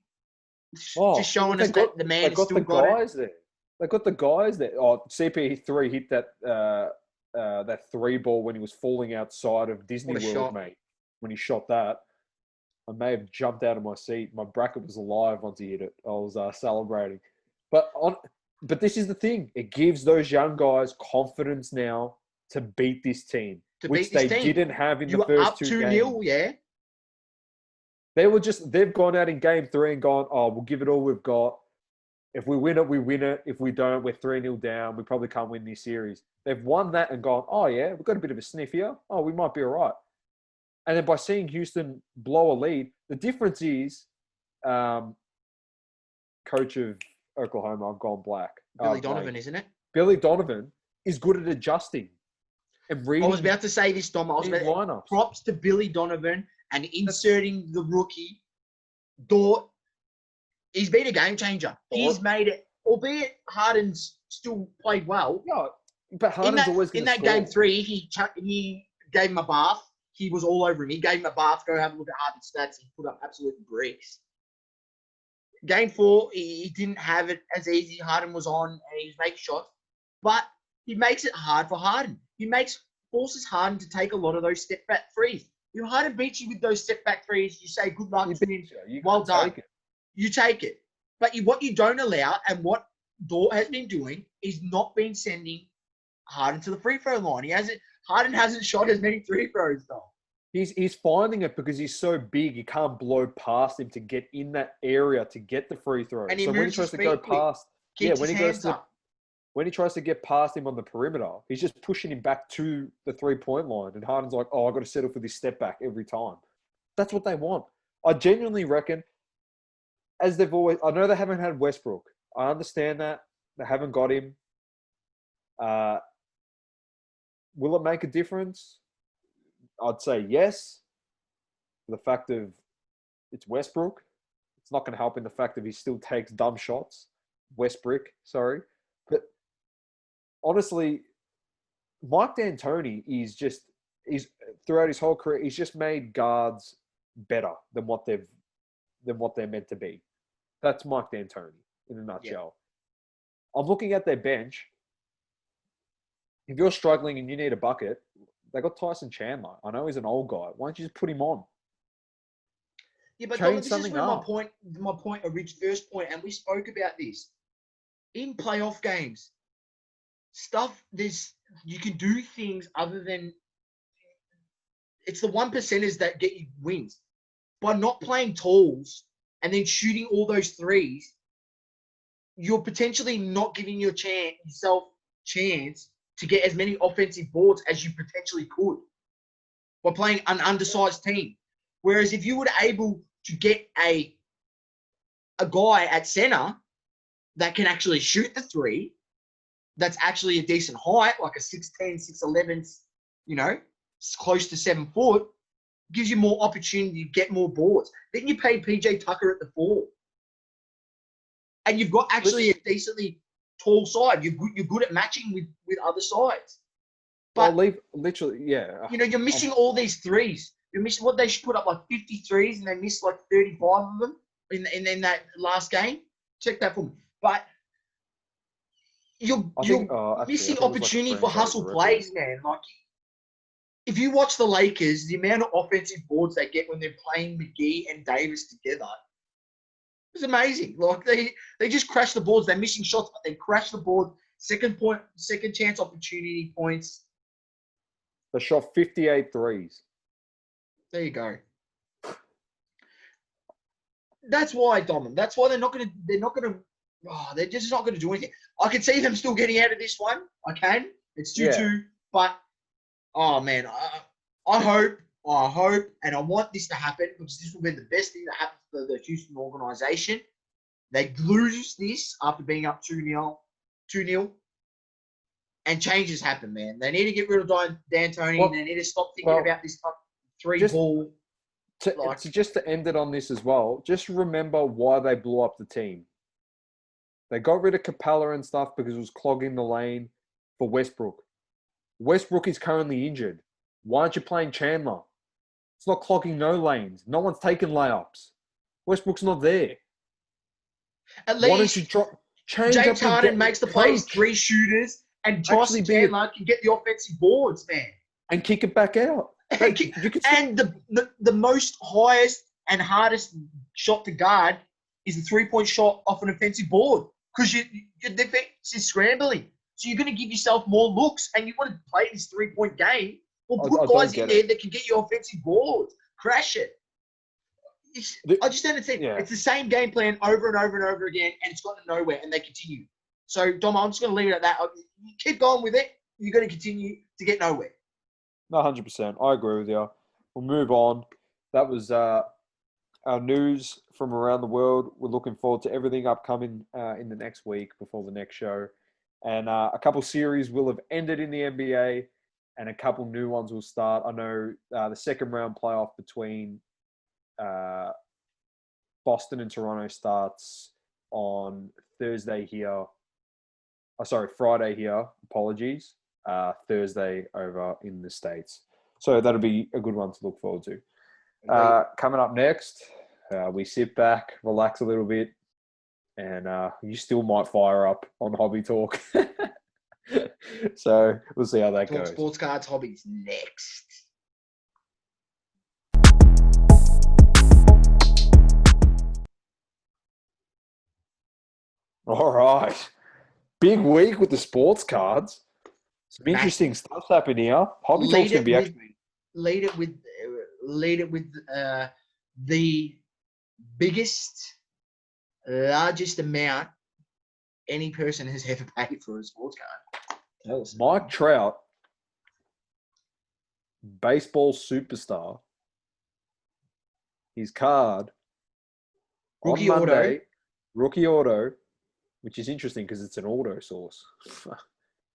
just showing us that the man is still got it. There. They got the guys there. Oh, CP3 hit that 3 ball when he was falling outside of Disney World, mate. When he shot that, I may have jumped out of my seat. My bracket was alive once he hit it. I was celebrating. But this is the thing. It gives those young guys confidence now to beat this team, which they didn't have in the first 2 games. 2-0, yeah. They've gone out in game 3 and gone, oh, we'll give it all we've got. If we win it, we win it. If we don't, we're 3-0 down. We probably can't win this series. They've won that and gone, oh, yeah, we've got a bit of a sniff here. Oh, we might be all right. And then by seeing Houston blow a lead, the difference is coach of Oklahoma, I've gone black. Billy Donovan, isn't it? Billy Donovan is good at adjusting and reading. I was about to say this, Dom. Props to Billy Donovan and inserting the rookie. Dort, he's been a game changer. He's made it, albeit Harden's still played well. Yeah, but Harden's always going to score. Game 3, he gave him a bath. He was all over him. He gave him a bath. Go have a look at Harden's stats. He put up absolute bricks. Game 4, he didn't have it as easy. Harden was on and he was making shots. But he makes it hard for Harden. He forces Harden to take a lot of those step-back threes. If Harden beats you with those step-back threes, you say, good luck to him. Well done. You take it. But what you don't allow, and what Dort has been doing, is not been sending Harden to the free throw line. Harden hasn't shot as many free throws, though. He's finding it because he's so big, you can't blow past him to get in that area to get the free throw. And when he tries to go past, when he tries to get past him on the perimeter, he's just pushing him back to the 3-point line. And Harden's like, oh, I've got to settle for this step back every time. That's what they want. I genuinely reckon, I know they haven't had Westbrook. I understand that. They haven't got him. Will it make a difference? I'd say yes. For the fact of it's Westbrook. It's not going to help in the fact that he still takes dumb shots. Westbrook, sorry. But honestly, Mike D'Antoni is throughout his whole career, he's just made guards better than what they're meant to be. That's Mike D'Antoni in a nutshell. Yeah. I'm looking at their bench. If you're struggling and you need a bucket, they got Tyson Chandler. I know he's an old guy. Why don't you just put him on? Yeah, but this is where my point, first point, and we spoke about this. In playoff games, you can do things other than it's the 1%ers that get you wins. By not playing talls and then shooting all those threes, you're potentially not giving yourself chance to get as many offensive boards as you potentially could by playing an undersized team. Whereas if you were able to get a guy at center that can actually shoot the 3, that's actually a decent height, like a 6'10", 6'11", close to 7 foot, gives you more opportunity to get more boards. Then you pay PJ Tucker at the 4. And you've got actually a decently tall side. You're good at matching with other sides. But literally, yeah. You're missing all these threes. You missed what they should put up like 53s and they missed like 35 of them in that last game. Check that for me. But you're missing it was like a opportunity for franchise hustle record. plays, man. Like if you watch the Lakers, the amount of offensive boards they get when they're playing McGee and Davis together is amazing. Like they just crash the boards. They're missing shots, but they crash the board. Second chance opportunity points. They shot 58 threes. There you go. That's why, Domma. That's why they're just not gonna do anything. I can see them still getting out of this one. I can. It's 2-2, but oh man, I hope, and I want this to happen because this will be the best thing that happens to the Houston organization. They lose this after being up 2-0, and changes happen, man. They need to get rid of D'Antoni, and they need to stop thinking about this three-ball. Just to end it on this as well, just remember why they blew up the team. They got rid of Capella and stuff because it was clogging the lane for Westbrook. Westbrook is currently injured. Why aren't you playing Chandler? It's not clogging no lanes. No one's taking layups. Westbrook's not there. At least why don't you change James up Harden makes the plays, 3 shooters, and Tyson Chandler can get the offensive boards, man. And kick it back out. And the most highest and hardest shot to guard is the 3-point shot off an offensive board because your defense is scrambling. So you're going to give yourself more looks, and you want to play this 3-point game. Well, put guys in there that can get you offensive boards. Crash it. I just don't understand. Yeah. It's the same game plan over and over and over again, and it's gotten nowhere, and they continue. So, Dom, I'm just going to leave it at that. You keep going with it. You're going to continue to get nowhere. No, 100%. I agree with you. We'll move on. That was our news from around the world. We're looking forward to everything upcoming in the next week before the next show. And a couple series will have ended in the NBA and a couple new ones will start. I know the second round playoff between Boston and Toronto starts on Thursday here. Friday here. Apologies. Thursday over in the States. So that'll be a good one to look forward to. Coming up next, we sit back, relax a little bit, and you still might fire up on Hobby Talk. So we'll see how that goes. Sports cards, hobbies next. All right. Big week with the sports cards. Some interesting stuff's happening here. Hobby Talk's going to be actually... Lead it with the biggest, largest amount any person has ever paid for a sports card. Tell us. Mike Trout, baseball superstar, his card rookie on Monday, auto. Rookie auto, which is interesting because it's an auto source.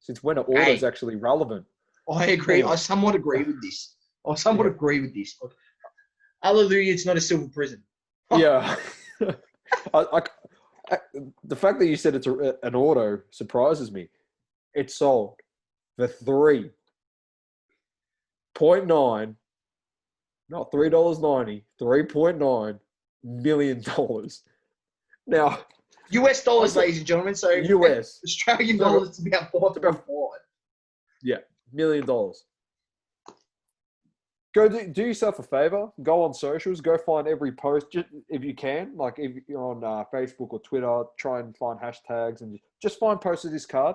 Since when are autos actually relevant? I agree. Anyway. I somewhat agree with this. Hallelujah, it's not a silver prison. Yeah. The fact that you said it's an auto surprises me. It's sold for $3.9, not $3.90, $3.9 million. Now, US dollars, ladies and gentlemen. So US. Australian dollars to about $4. Yeah, $1 million. Go do yourself a favor. Go on socials. Go find every post if you can. Like if you're on Facebook or Twitter, try and find hashtags and just find posts of this card.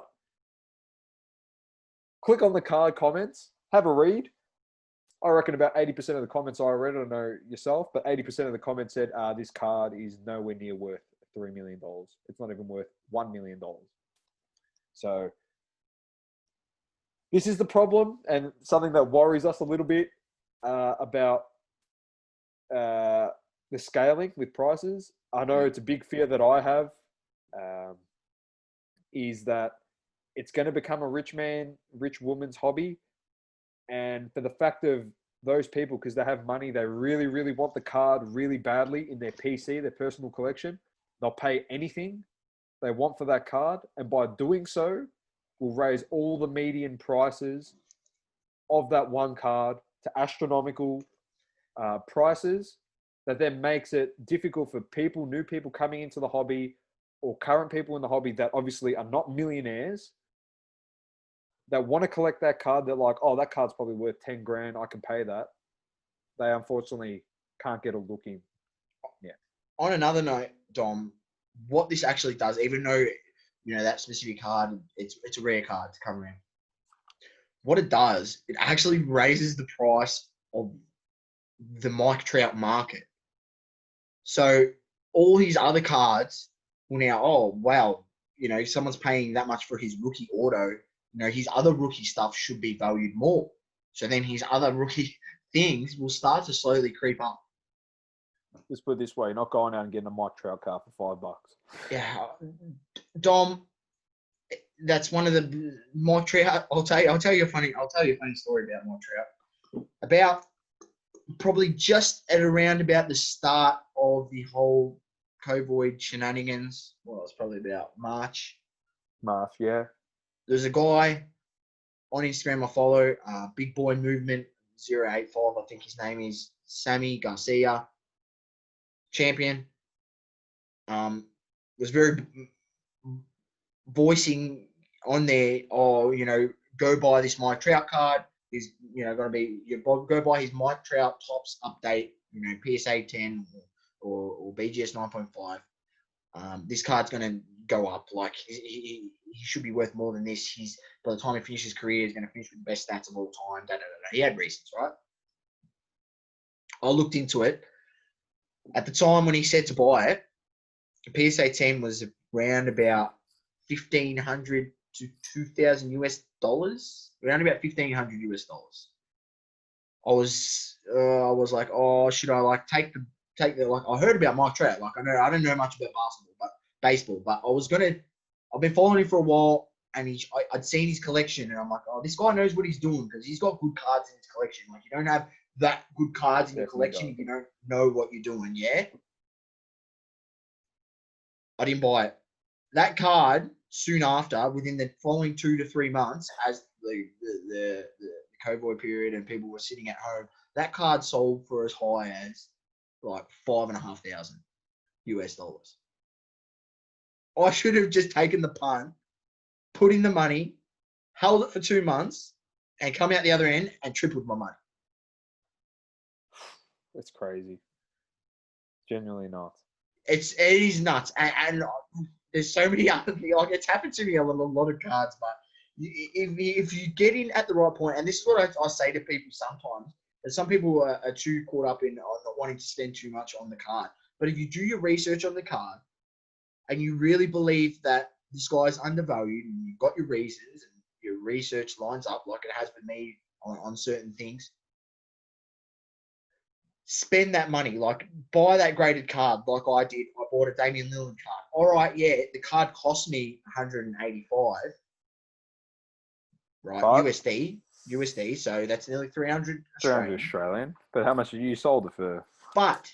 Click on the card comments. Have a read. I reckon about 80% of the comments I read, I don't know yourself, but 80% of the comments said this card is nowhere near worth $3 million. It's not even worth $1 million. So this is the problem and something that worries us a little bit about the scaling with prices. I know it's a big fear that I have, is that it's going to become a rich woman's hobby. And for the fact of those people, because they have money, they really, really want the card really badly in their PC, their personal collection. They'll pay anything they want for that card. And by doing so, will raise all the median prices of that one card to astronomical prices that then makes it difficult for new people coming into the hobby or current people in the hobby that obviously are not millionaires that want to collect that card. They're like, oh, that card's probably worth 10 grand. I can pay that. They unfortunately can't get a look in. Yeah. On another note, Dom, what this actually does, even though, that specific card, it's a rare card to come around. What it does, it actually raises the price of the Mike Trout market. So all his other cards will now, oh, wow, someone's paying that much for his rookie auto. His other rookie stuff should be valued more. So then his other rookie things will start to slowly creep up. Let's put it this way, you're not going out and getting a Mike Trout card for $5. Yeah. Dom, that's one of the Mike Trout. I'll tell you a funny story about Mike Trout. About probably just at around about the start of the whole COVID shenanigans. Well, it's probably about March. Yeah. There's a guy on Instagram I follow, Big Boy Movement 085. I think his name is Sammy Garcia, champion. Was very voicing on there, go buy this Mike Trout card. He's, going to be, go buy his Mike Trout Tops update, PSA 10 or BGS 9.5. This card's going to go up. Like, he should be worth more than this. By the time he finishes his career, he's going to finish with the best stats of all time. He had reasons, right? I looked into it. At the time when he said to buy it, the PSA 10 was around about $1,500 to $2,000 US, around about $1,500 US. I was like, oh, should I take the like? I heard about Mike Trout. Like, I don't know much about baseball, but I've been following him for a while, and I'd seen his collection, and I'm like, oh, this guy knows what he's doing because he's got good cards in his collection. Like, you don't have that good cards in your collection if you don't know what you're doing. Yeah. I didn't buy it. That card soon after, within the following 2 to 3 months, as the COVID period and people were sitting at home, that card sold for as high as like $5,500 US. I should have just taken the punt, put in the money, held it for 2 months, and come out the other end and tripled my money. It's crazy. Genuinely nuts. It is nuts, and there's so many other things. Like, it's happened to me on a lot of cards, but if you get in at the right point, and this is what I say to people sometimes, that some people are too caught up in not wanting to spend too much on the card. But if you do your research on the card, and you really believe that this guy's undervalued, and you've got your reasons, and your research lines up like it has with me on certain things, spend that money. Like, buy that graded card like I did. I bought a Damian Lillard card. All right, yeah, the card cost me $185, right? But USD, so that's nearly 300 Australian. But how much you sold it for? But,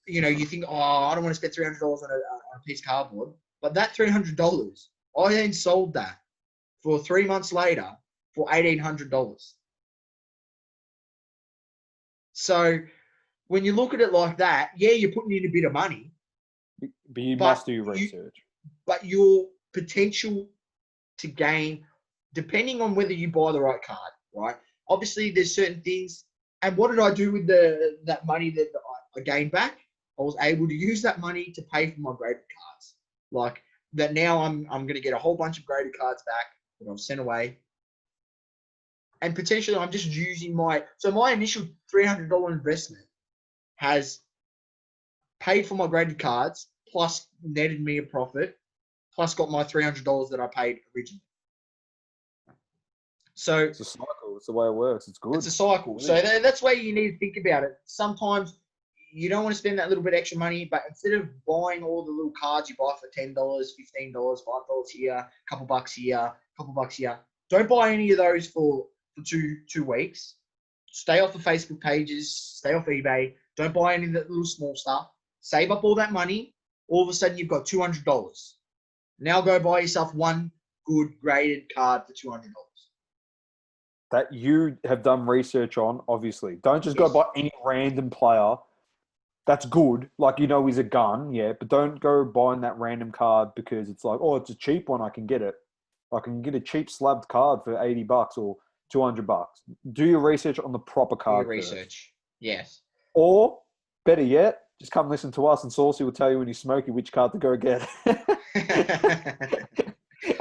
you think, oh, I don't want to spend $300 on a piece of cardboard. But that $300, I then sold that for 3 months later for $1,800. So when you look at it like that, yeah, you're putting in a bit of money. But you must do your research. But your potential to gain, depending on whether you buy the right card, right? Obviously, there's certain things. And what did I do with that money that I gained back? I was able to use that money to pay for my graded cards. Like that now I'm going to get a whole bunch of graded cards back that I've sent away. And potentially I'm just using my initial $300 investment has paid for my graded cards, plus netted me a profit, plus got my $300 that I paid originally. So it's a cycle. It's the way it works. It's good. It's a cycle. So that's why you need to think about it. Sometimes you don't want to spend that little bit extra money, but instead of buying all the little cards you buy for $10, $15, $5 here, a couple bucks here, don't buy any of those for 2 weeks. Stay off the Facebook pages, stay off eBay. Don't buy any of that little small stuff. Save up all that money. All of a sudden, you've got $200. Now go buy yourself one good graded card for $200. that you have done research on, obviously. Don't just go Yes. by any random player. That's good. Like, he's a gun, yeah, but don't go buying that random card because it's like, oh, it's a cheap one. I can get it. I can get a cheap slabbed card for $80 or $200. Do your research on the proper Do your card first. research. Yes. Or, better yet, just come listen to us and Saucy will tell you when you're smoky which card to go get.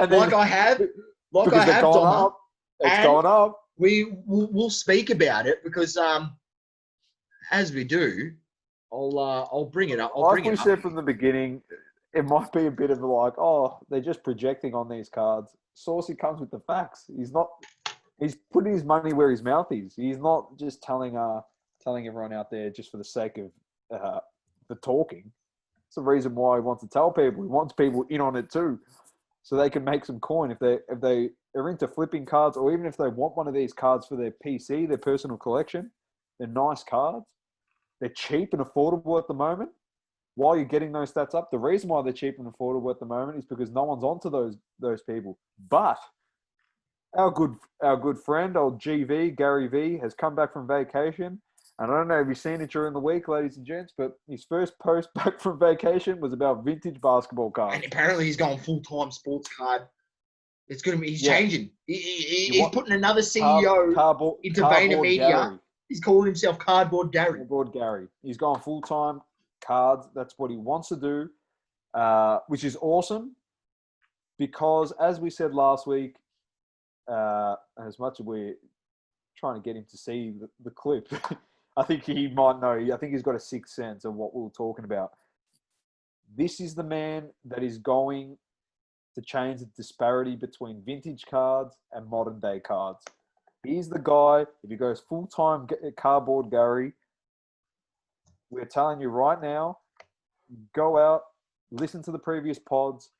And then, like I have, because they're going Domma, up. It's and going up. we'll speak about it because as we do, I'll bring it up. Like we said from the beginning, it might be a bit of like, oh, they're just projecting on these cards. Saucy comes with the facts. He's putting his money where his mouth is. He's not just telling everyone out there just for the sake of the talking. It's the reason why he wants to tell people. He wants people in on it too, so they can make some coin if they are into flipping cards, or even if they want one of these cards for their PC, their personal collection. They're nice cards. They're cheap and affordable at the moment. While you're getting those stats up, the reason why they're cheap and affordable at the moment is because no one's onto those people. But our good friend, old GV, Gary V, has come back from vacation. And I don't know if you've seen it during the week, ladies and gents, but his first post back from vacation was about vintage basketball cards. And apparently he's going full-time sports card. It's going to be, he's changing. He's putting another CEO into Vayner Media. Gary. He's calling himself Cardboard Gary. Cardboard Gary. He's gone full-time cards. That's what he wants to do, which is awesome because, as we said last week, as much as we're trying to get him to see the clip, I think he might know. I think he's got a sixth sense of what we were talking about. This is the man that is going to change the disparity between vintage cards and modern-day cards. He's the guy, if he goes full-time Cardboard Gary, we're telling you right now, go out, listen to the previous pods,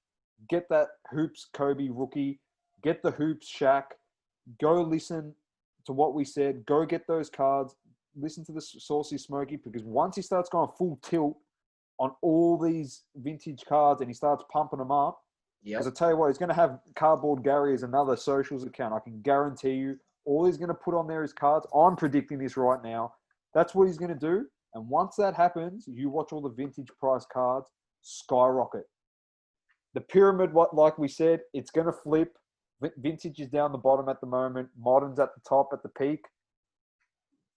get that Hoops Kobe rookie, get the Hoops Shaq, go listen to what we said, go get those cards, listen to the Sauceys Smokey, because once he starts going full tilt on all these vintage cards and he starts pumping them up, because I tell you what, he's going to have Cardboard Gary as another socials account. I can guarantee you, all he's going to put on there is cards. I'm predicting this right now. That's what he's going to do. And once that happens, you watch all the vintage price cards skyrocket. The pyramid, like we said, it's going to flip. Vintage is down the bottom at the moment. Modern's at the top, at the peak.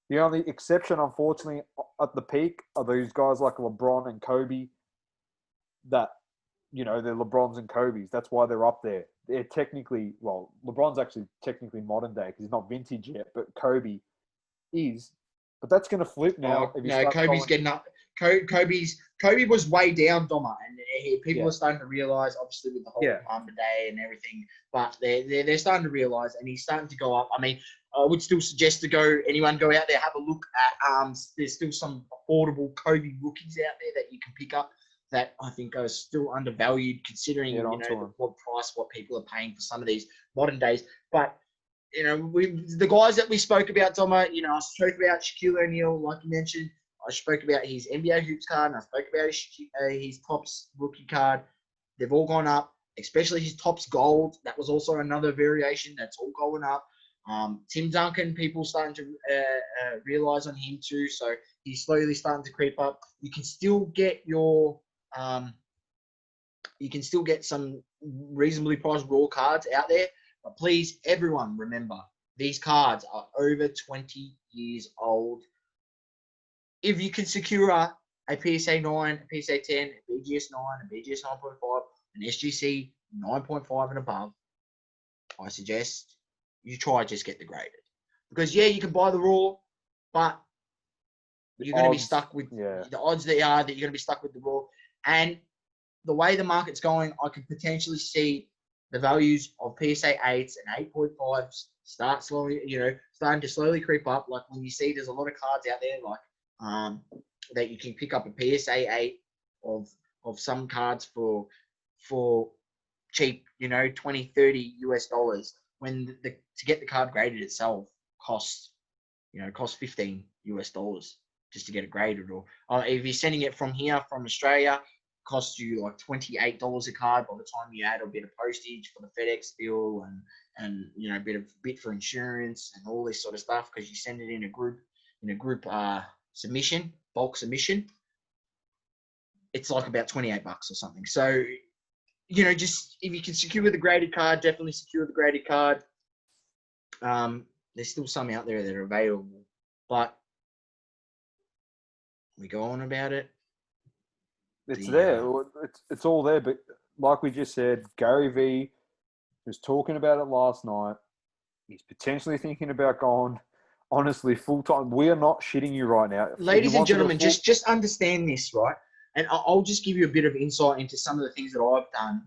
The only exception, unfortunately, at the peak are those guys like LeBron and Kobe that, they're LeBrons and Kobe's. That's why they're up there. They're technically, well, LeBron's actually technically modern day because he's not vintage yet, but Kobe is. But that's going to flip now. Kobe's getting up. Kobe was way down, Domma, and people are starting to realize, obviously with the whole Mamba Day and everything, but they're starting to realize, and he's starting to go up. I mean, I would still suggest anyone go out there, have a look at. There's still some affordable Kobe rookies out there that you can pick up that I think are still undervalued considering what price, what people are paying for some of these modern days. But the guys that we spoke about, Domma, I spoke about Shaquille O'Neal, like you mentioned. I spoke about his NBA Hoops card, and I spoke about his Topps rookie card. They've all gone up, especially his Topps Gold. That was also another variation that's all going up. Tim Duncan, people starting to realize on him too, so he's slowly starting to creep up. You can still get some reasonably priced raw cards out there, but please, everyone, remember, these cards are over 20 years old. If you can secure a PSA 9, a PSA 10, a BGS 9, a BGS 9.5, an SGC 9.5 and above, I suggest you try just get the graded. Because, you can buy the raw, but you're going to be stuck with the odds that you're going to be stuck with the raw. And the way the market's going, I could potentially see the values of PSA 8s and 8.5s starting to slowly creep up. Like when you see there's a lot of cards out there, like that you can pick up a PSA 8 of some cards for cheap, $20, $30 when to get the card graded itself costs $15 just to get it graded. Or if you're sending it from here, from Australia, cost you like $28 a card by the time you add a bit of postage for the FedEx bill and you know, a bit for insurance and all this sort of stuff, because you send it in a group submission, bulk submission. It's like about $28 or something. So, you know, just if you can secure the graded card, definitely secure the graded card. There's still some out there that are available, but we go on about it. It's there. It's all there. But like we just said, Gary V was talking about it last night. He's potentially thinking about going, honestly, full-time. We are not shitting you right now. Ladies and gentlemen, just understand this, right? And I'll just give you a bit of insight into some of the things that I've done.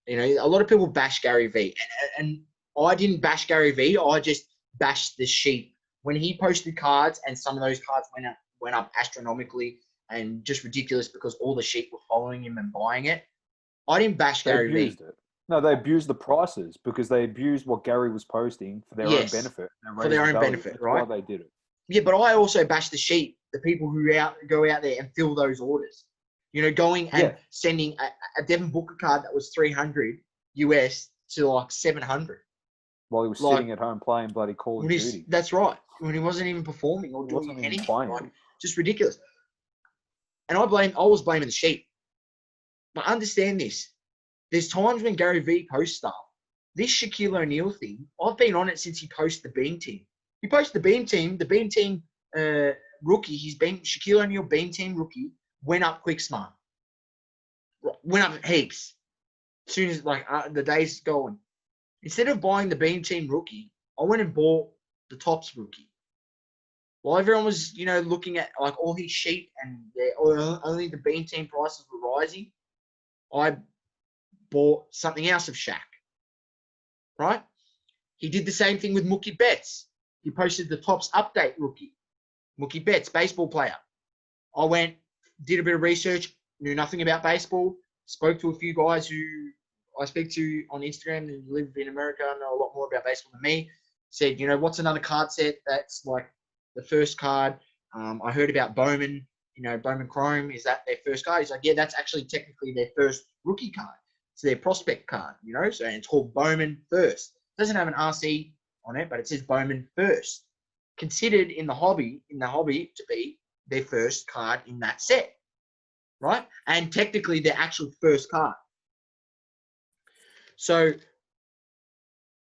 You know, a lot of people bash Gary V. And I didn't bash Gary V. I just bashed the sheep. When he posted cards and some of those cards went up astronomically and just ridiculous because all the sheep were following him and buying it, I didn't bash Gary V. No, they abused the prices because they abused what Gary was posting for their own benefit. For their own benefit, right? That's why they did it. Yeah, but I also bash the sheep, the people who go out there and fill those orders. You know, going and sending a Devin Booker card that was $300 US to like $700. While he was sitting at home playing bloody Call of Duty. That's right. When he wasn't even performing or doing anything. Like, just ridiculous. And I was blaming the sheep. But understand this. There's times when Gary V posts stuff. This Shaquille O'Neal thing, I've been on it since he posted the Beam Team. He posted the Beam Team rookie. Shaquille O'Neal Beam Team rookie went up quick smart. Went up heaps. As soon as the day's going. Instead of buying the Beam Team rookie, I went and bought the Topps rookie. While everyone was, you know, looking at like all his sheep and only the Beam Team prices were rising, I bought something else of Shaq. Right? He did the same thing with Mookie Betts. He posted the Topps update rookie. Mookie Betts, baseball player. I went, did a bit of research, knew nothing about baseball, spoke to a few guys who I speak to on Instagram who live in America, know a lot more about baseball than me. Said, you know, what's another card set that's like the first card? I heard about Bowman, you know, Bowman Chrome. Is that their first card? He's like, yeah, that's actually technically their first rookie card. It's their prospect card, you know, so it's called Bowman First. It doesn't have an RC on it, but it says Bowman First. Considered in the hobby to be their first card in that set, right? And technically their actual first card. So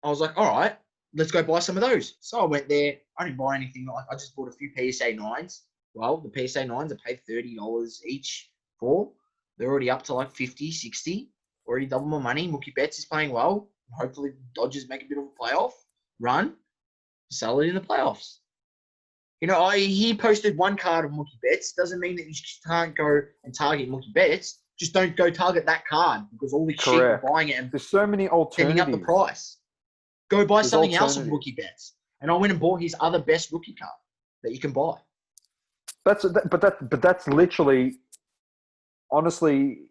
I was like, all right, let's go buy some of those. So I went there. I didn't buy anything. I just bought a few PSA 9s. Well, the PSA 9s I paid $30 each for. They're already up to like 50, 60. Already double my money. Mookie Betts is playing well. Hopefully Dodgers make a bit of a playoff run. Sell it in the playoffs. You know, he posted one card of Mookie Betts. Doesn't mean that you can't go and target Mookie Betts. Just don't go target that card because all these sheep are buying it and there's so many alternatives. Sending up the price. Go buy something else of Mookie Betts. And I went and bought his other best rookie card that you can buy. But that's literally, honestly,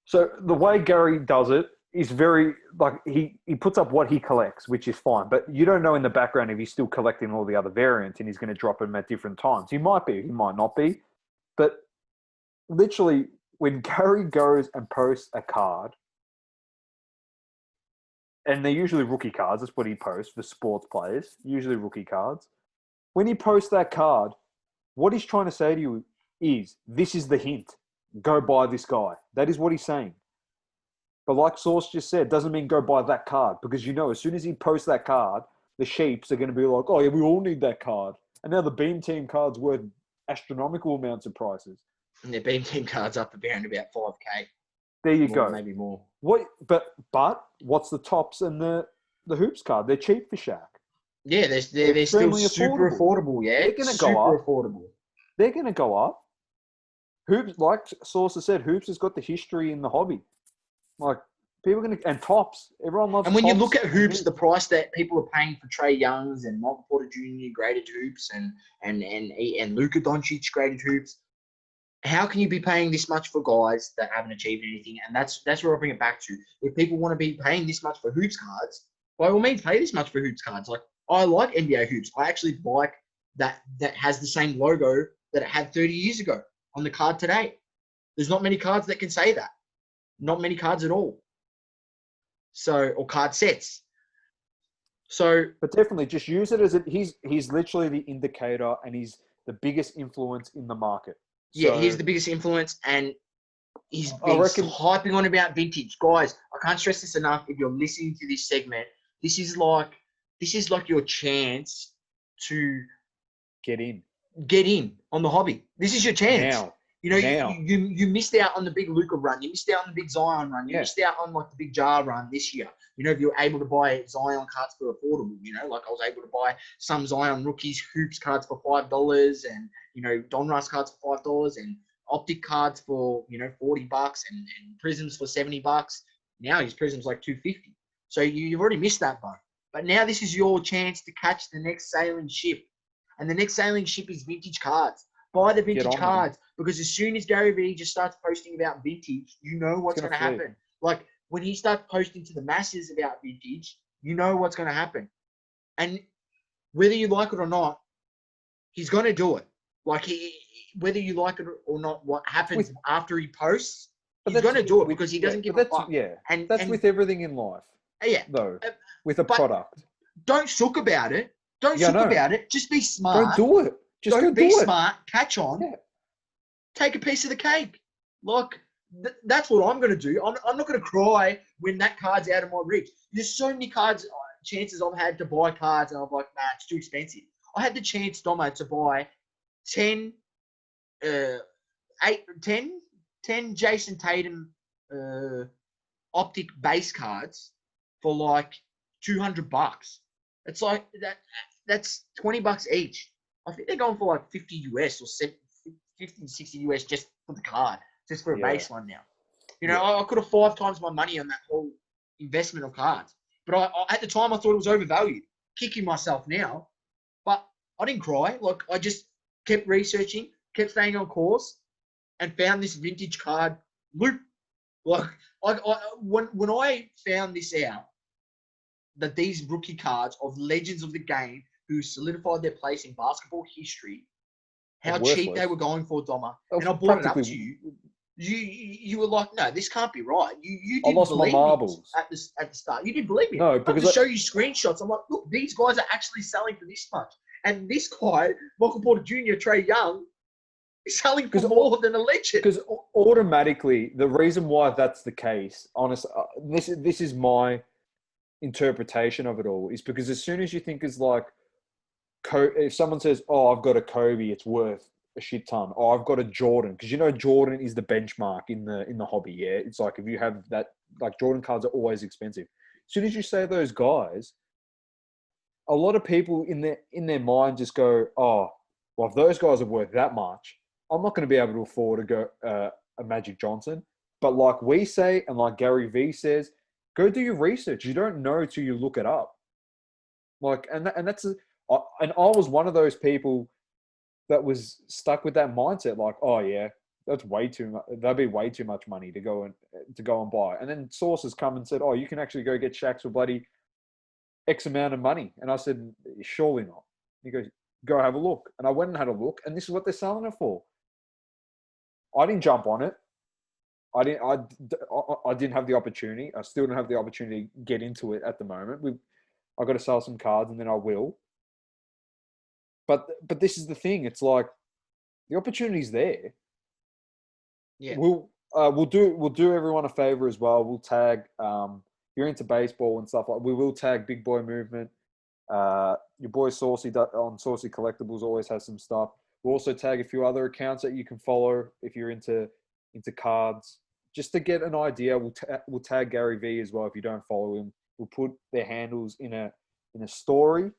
so the way Gary does it is very, like, he puts up what he collects, which is fine. But you don't know in the background if he's still collecting all the other variants and he's going to drop them at different times. He might be, he might not be. But literally, when Gary goes and posts a card, and they're usually rookie cards, that's what he posts for sports players, usually rookie cards. When he posts that card, what he's trying to say to you is, this is the hint. Go buy this guy. That is what he's saying. But like Sauce just said, doesn't mean go buy that card, because you know as soon as he posts that card, the sheeps are going to be like, oh yeah, we all need that card. And now the Beam Team card's worth astronomical amounts of prices. And their Beam Team card's up around about $5,000. There you go. Maybe more. What? But what's the Topps and the Hoops card? They're cheap for Shaq. Yeah, they're still super affordable. Yeah, they're going to go up. Affordable. They're going to go up. Hoops, like Sauce said, Hoops has got the history in the hobby. Like, people are going to, and Topps. Everyone loves. And when Topps. you look at Hoops, the price that people are paying for Trae Young's and Michael Porter Jr. graded Hoops and Luka Doncic graded Hoops, how can you be paying this much for guys that haven't achieved anything? And that's where I bring it back to. If people want to be paying this much for Hoops cards, by all means, pay this much for Hoops cards. Like, I like NBA Hoops. I actually like that has the same logo that it had 30 years ago on the card today. There's not many cards that can say that. Not many cards at all. So, or card sets. So, but definitely just use it as he's literally the indicator, and he's the biggest influence in the market. yeah, So he's the biggest influence, and he's I been reckon hyping on about vintage. Guys, I can't stress this enough. If you're listening to this segment, this is like your chance to get in on the hobby. This is your chance. now. You know, Now. you missed out on the big Luca run. You missed out on the big Zion run. You Yeah. missed out on like the big Jar run this year. You know, if you're able to buy Zion cards for affordable, you know, like I was able to buy some Zion rookies hoops cards for $5, and you know, Donruss cards for $5, and optic cards for $40, and prisms for $70. Now his prisms like $250. So you've already missed that boat. But now this is your chance to catch the next sailing ship, and the next sailing ship is vintage cards. Buy the vintage cards, because as soon as Gary Vee just starts posting about vintage, you know what's going to happen. Like when he starts posting to the masses about vintage, you know what's going to happen. And whether you like it or not, he's going to do it. Like whether you like it or not, what happens after he posts, he's going to do it because he doesn't give a fuck. Yeah, and that's with everything in life. Yeah, though, with a product. Don't sook about it. Don't sook about it. Just be smart. Don't do it. Just don't be smart. Catch on. Yeah. Take a piece of the cake. Like, that's what I'm going to do. I'm not going to cry when that card's out of my reach. There's so many chances I've had to buy cards, and I'm like, nah, it's too expensive. I had the chance, Domma, to buy 10 Jason Tatum optic base cards for like $200. It's like that's $20 each. I think they're going for like 50 US or 50, 60 US just for the card, just for a base one now. You know, I could have 5 times my money on that whole investment of cards. But I at the time, I thought it was overvalued. Kicking myself now. But I didn't cry. Like, I just kept researching, kept staying on course, and found this vintage card loop. Like, when I found this out, that these rookie cards of legends of the game who solidified their place in basketball history, how cheap they were going for, Domma, and I brought it up to you. You were like, no, this can't be right. You didn't believe me at the start. You didn't believe me. No, because I show you screenshots. I'm like, look, these guys are actually selling for this much, and this guy, Michael Porter Jr., Trae Young, is selling for more than a legend. Because automatically, the reason why that's the case, honestly, this is my interpretation of it all, is because as soon as you think is like, if someone says, "Oh, I've got a Kobe, it's worth a shit ton," or "I've got a Jordan," because Jordan is the benchmark in the hobby. Yeah, it's like if you have that, like Jordan cards are always expensive. As soon as you say those guys, a lot of people in their mind just go, "Oh, well, if those guys are worth that much, I'm not going to be able to afford to go a Magic Johnson." But like we say, and like Gary Vee says, go do your research. You don't know till you look it up. Like, and that's. And I was one of those people that was stuck with that mindset, like, oh yeah, that's way too much. That'd be way too much money to go and buy. And then sources come and said, oh, you can actually go get Shaqs for bloody X amount of money. And I said, surely not. He goes, go have a look. And I went and had a look, and this is what they're selling it for. I didn't jump on it. I didn't have the opportunity. I still don't have the opportunity to get into it at the moment. I've got to sell some cards, and then I will. But this is the thing. It's like the opportunity's there. Yeah. We'll do everyone a favor as well. We'll tag if you're into baseball and stuff like. We will tag Big Boy Movement. Your boy Saucy on Saucy Collectibles always has some stuff. We'll also tag a few other accounts that you can follow if you're into cards. Just to get an idea, we'll tag Gary Vee as well if you don't follow him. We'll put their handles in a story.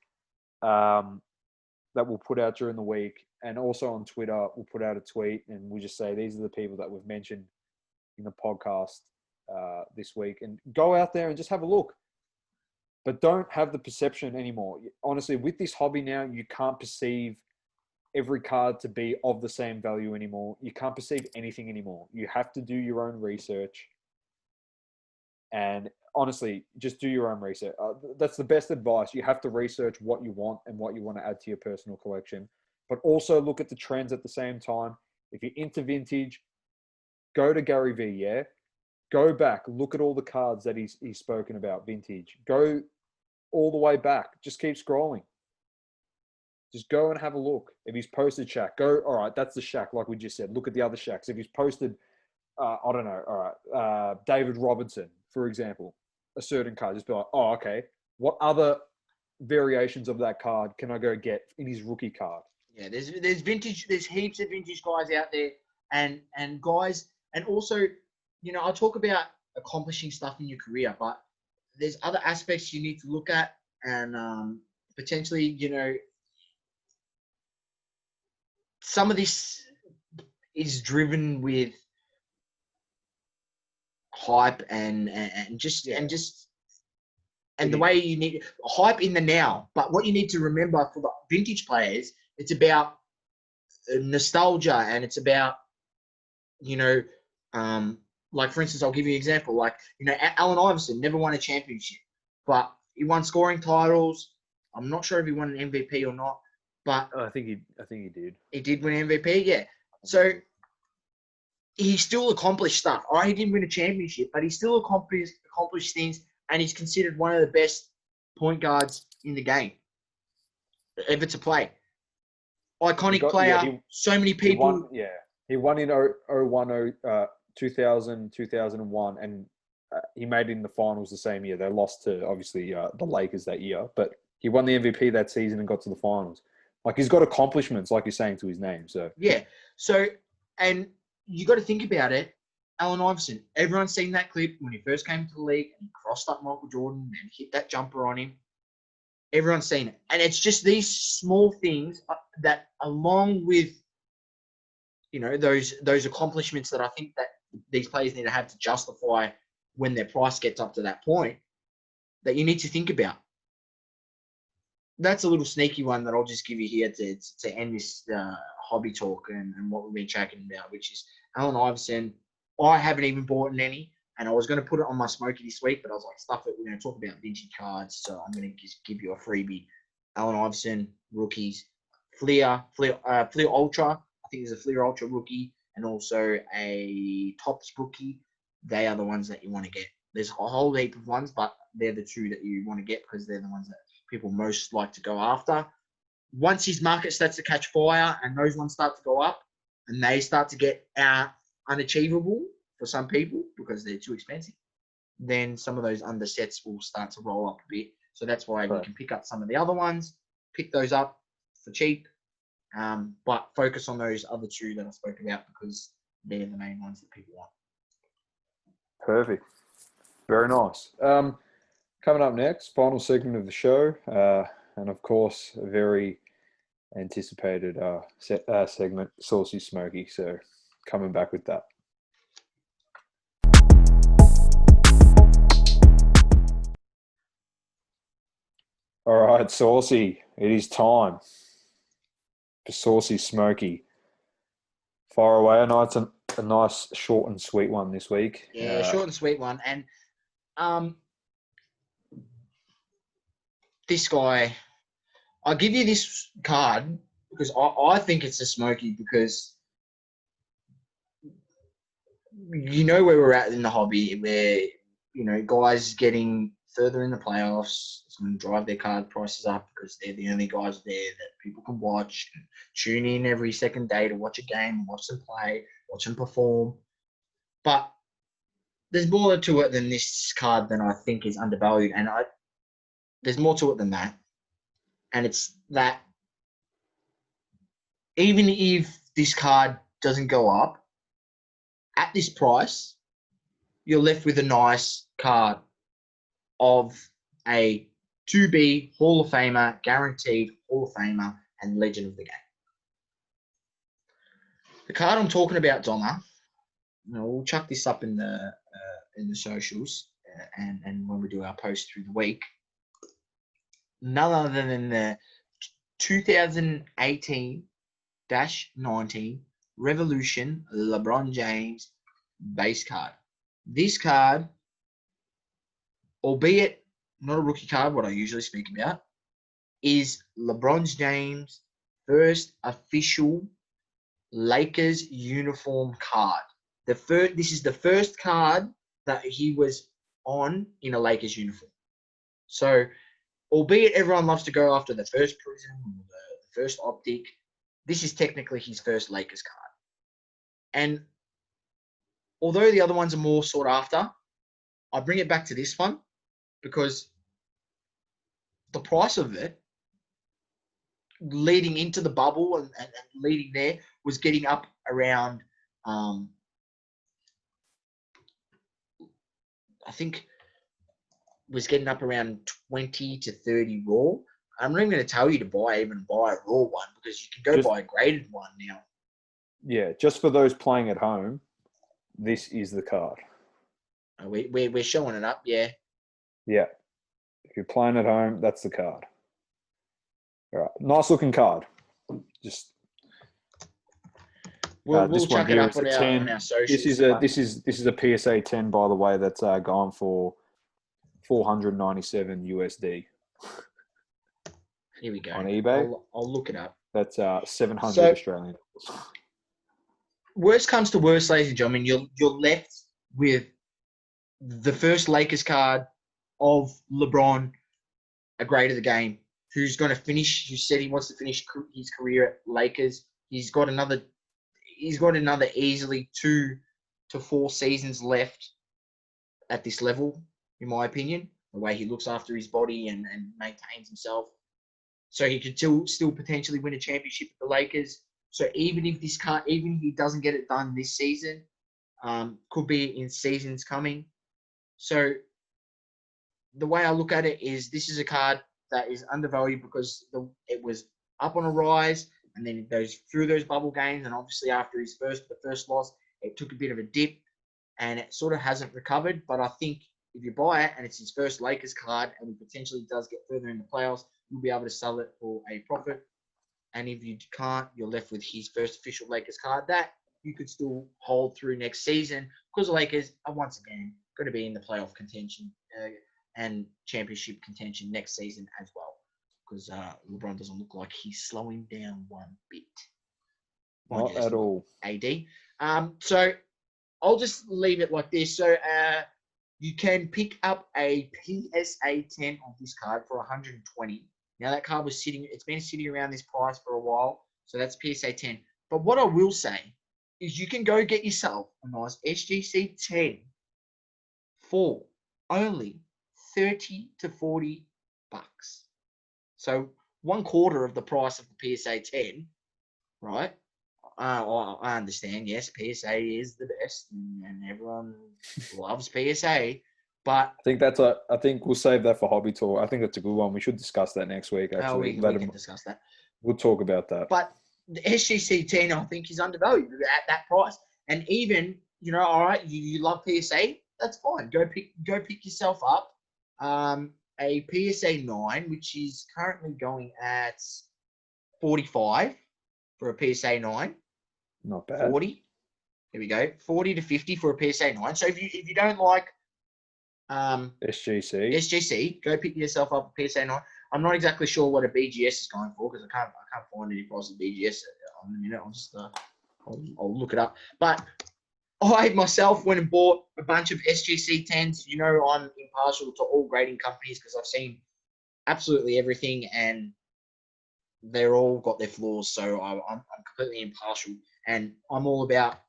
That we'll put out during the week, and also on Twitter we'll put out a tweet, and we'll just say these are the people that we've mentioned in the podcast this week, and go out there and just have a look. But don't have the perception anymore. Honestly, with this hobby now, you can't perceive every card to be of the same value anymore. You can't perceive anything anymore. You have to do your own research. And honestly, just do your own research. That's the best advice. You have to research what you want and what you want to add to your personal collection, but also look at the trends at the same time. If you're into vintage, Go to Gary V, yeah? Go back. Look at all the cards that he's spoken about, vintage. Go all the way back. Just keep scrolling. Just go and have a look. If he's posted Shaq, go, all right, that's the Shaq, like we just said. Look at the other Shaqs. If he's posted, I don't know, all right, David Robinson, for example, a certain card, just be like, oh, okay, what other variations of that card can I go get in his rookie card? Yeah, there's vintage, there's heaps of vintage guys out there, and guys, and also, I'll talk about accomplishing stuff in your career, but there's other aspects you need to look at, and potentially, some of this is driven with hype and the way you need hype in the now. But what you need to remember for the vintage players, it's about nostalgia, and it's about, like, for instance, I'll give you an example. Like, Allen Iverson never won a championship, but he won scoring titles. I'm not sure if he won an MVP or not, but I think he did. He did win MVP, yeah. So he still accomplished stuff. All right, he didn't win a championship, but he still accomplished things, and he's considered one of the best point guards in the game ever to play. Iconic player. So many people. He won in 2000, 2001, and he made it in the finals the same year. They lost to, obviously, the Lakers that year, but he won the MVP that season and got to the finals. Like, he's got accomplishments, like you're saying, to his name. So yeah. So, and you got to think about it. Allen Iverson, everyone's seen that clip when he first came to the league and he crossed up Michael Jordan and hit that jumper on him. Everyone's seen it. And it's just these small things that, along with, those accomplishments that I think that these players need to have to justify when their price gets up to that point, that you need to think about. That's a little sneaky one that I'll just give you here to end this hobby talk and what we've been chatting about, which is Allen Iverson. I haven't even bought any, and I was going to put it on my Smokey this week, but I was like, stuff it, we're going to talk about vintage cards, so I'm going to just give you a freebie. Allen Iverson, rookies, Fleer Ultra. I think there's a Fleer Ultra rookie and also a Topps rookie. They are the ones that you want to get. There's a whole heap of ones, but they're the two that you want to get because they're the ones that people most like to go after. Once his market starts to catch fire and those ones start to go up and they start to get unachievable for some people because they're too expensive, then some of those undersets will start to roll up a bit. So that's why you can pick up some of the other ones, pick those up for cheap, but focus on those other two that I spoke about because they're the main ones that people want. Perfect. Very nice. Coming up next, final segment of the show, and of course, a very anticipated segment, Sauceys Smokey. So, coming back with that. All right, Saucy, it is time for Sauceys Smokey. Far away. I know it's a nice, short and sweet one this week. Yeah, short and sweet one. And this guy, I'll give you this card because I think it's a Smokey because where we're at in the hobby where, guys getting further in the playoffs, it's going to drive their card prices up because they're the only guys there that people can watch and tune in every second day to watch a game, watch them play, watch them perform. But there's more to it than this card than I think is undervalued. And there's more to it than that. And it's that even if this card doesn't go up, at this price, you're left with a nice card of a 2B Hall of Famer, guaranteed Hall of Famer, and legend of the game. The card I'm talking about, Domma, we'll chuck this up in the socials and when we do our post through the week. None other than the 2018-19 Revolution LeBron James base card. This card, albeit not a rookie card, what I usually speak about, is LeBron James' first official Lakers uniform card. This is the first card that he was on in a Lakers uniform. So, albeit everyone loves to go after the first prism or the first optic, this is technically his first Lakers card. And although the other ones are more sought after, I bring it back to this one because the price of it leading into the bubble and leading there was getting up around, I think was getting up around 20 to 30 raw. I'm not even going to tell you to buy a raw one because you can go buy a graded one now. Yeah, just for those playing at home, this is the card. We're showing it up, yeah. Yeah. If you're playing at home, that's the card. All right. Nice looking card. Just we'll chuck it up on our socials. This is a PSA 10, by the way, that's gone for $497 USD. Here we go. On eBay. I'll look it up. That's 700 Australian. Worst comes to worst, ladies and gentlemen, you're left with the first Lakers card of LeBron, a great of the game, who's going to finish, who said he wants to finish his career at Lakers. He's got another easily 2 to 4 seasons left at this level, in my opinion, the way he looks after his body and maintains himself. So he could still potentially win a championship with the Lakers. So even if he doesn't get it done this season, could be in seasons coming. So the way I look at it is this is a card that is undervalued because it was up on a rise and then it goes through those bubble games. And obviously after the first loss, it took a bit of a dip and it sort of hasn't recovered. But I think if you buy it and it's his first Lakers card and he potentially does get further in the playoffs, you'll be able to sell it for a profit. And if you can't, you're left with his first official Lakers card that you could still hold through next season because the Lakers are once again going to be in the playoff contention and championship contention next season as well because LeBron doesn't look like he's slowing down one bit. Not at all. AD. So I'll just leave it like this. So you can pick up a PSA 10 of this card for $120. Now that card it's been sitting around this price for a while. So that's PSA 10. But what I will say is you can go get yourself a nice SGC 10 for only $30 to $40. So 1/4 of the price of the PSA 10, right? I understand, yes, PSA is the best and everyone loves PSA. But I think we'll save that for Hobby Tour. I think that's a good one. We should discuss that next week, actually. We can discuss that. We'll talk about that. But the SGC 10, I think, is undervalued at that price. And even, all right, you love PSA, that's fine. Go pick yourself up a PSA 9, which is currently going at 45 for a PSA 9. Not bad. 40. Here we go. 40 to 50 for a PSA 9. So if you don't like SGC, go pick yourself up a PSA 9. I'm not exactly sure what a BGS is going for because I can't find any price of BGS on the minute. I'll look it up. But I myself went and bought a bunch of SGC 10s. I'm impartial to all grading companies because I've seen absolutely everything and they're all got their flaws. So I'm completely impartial and I'm all about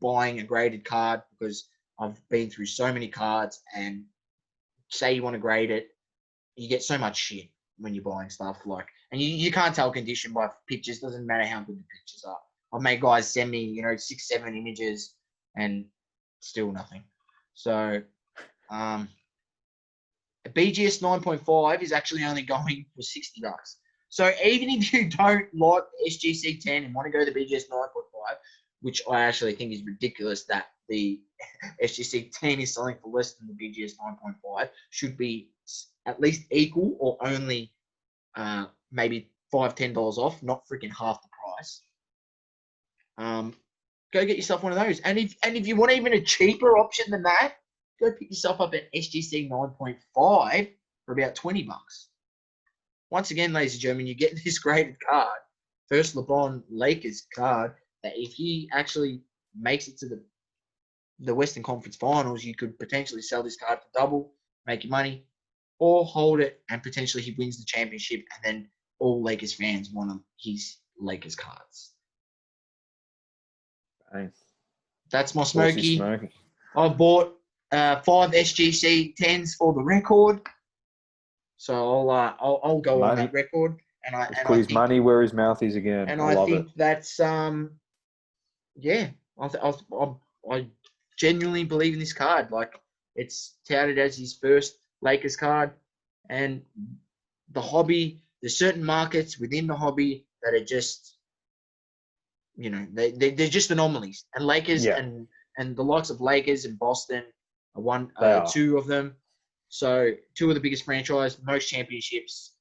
buying a graded card because I've been through so many cards and say you want to grade it, you get so much shit when you're buying stuff and you can't tell condition by pictures. Doesn't matter how good the pictures are. I've made guys send me, 6, 7 images and still nothing. So, a BGS 9.5 is actually only going for $60. So even if you don't like the SGC 10 and want to go to the BGS 9.5, which I actually think is ridiculous that the SGC 10 is selling for less than the BGS 9.5, should be at least equal or only maybe $5, $10 off, not freaking half the price. Go get yourself one of those. And if you want even a cheaper option than that, go pick yourself up an SGC 9.5 for about $20. Once again, ladies and gentlemen, you get this graded card, first LeBron Lakers card, that if he actually makes it to the the Western Conference Finals, you could potentially sell this card for double, make your money, or hold it and potentially he wins the championship, and then all Lakers fans want his Lakers cards. Hey, That's my Sauceys Smokey. I've bought 5 SGC 10s for the record, so I'll go on that record. And I put his money where his mouth is again. And I love think it. that's yeah. I genuinely believe in this card. Like, it's touted as his first Lakers card, and the hobby. There's certain markets within the hobby that are just, they're just anomalies. And Lakers and the likes of Lakers and Boston are two of them. So 2 of the biggest franchise, most championships.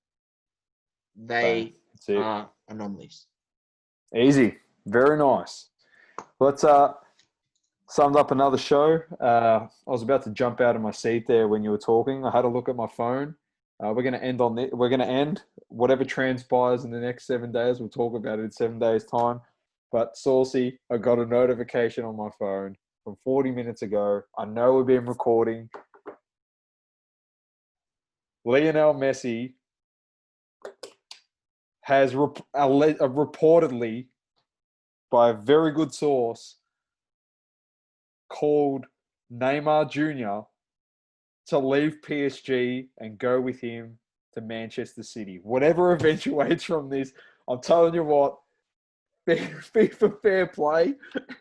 They are anomalies. Easy. Very nice. Let's sum up another show. I was about to jump out of my seat there when you were talking. I had a look at my phone. We're going to end on this. We're going to end whatever transpires in the next 7 days. We'll talk about it in 7 days' time. But Saucy, I got a notification on my phone from 40 minutes ago. I know we've been recording. Lionel Messi has reportedly, by a very good source, called Neymar Jr. to leave PSG and go with him to Manchester City. Whatever eventuates from this, I'm telling you what, FIFA fair play.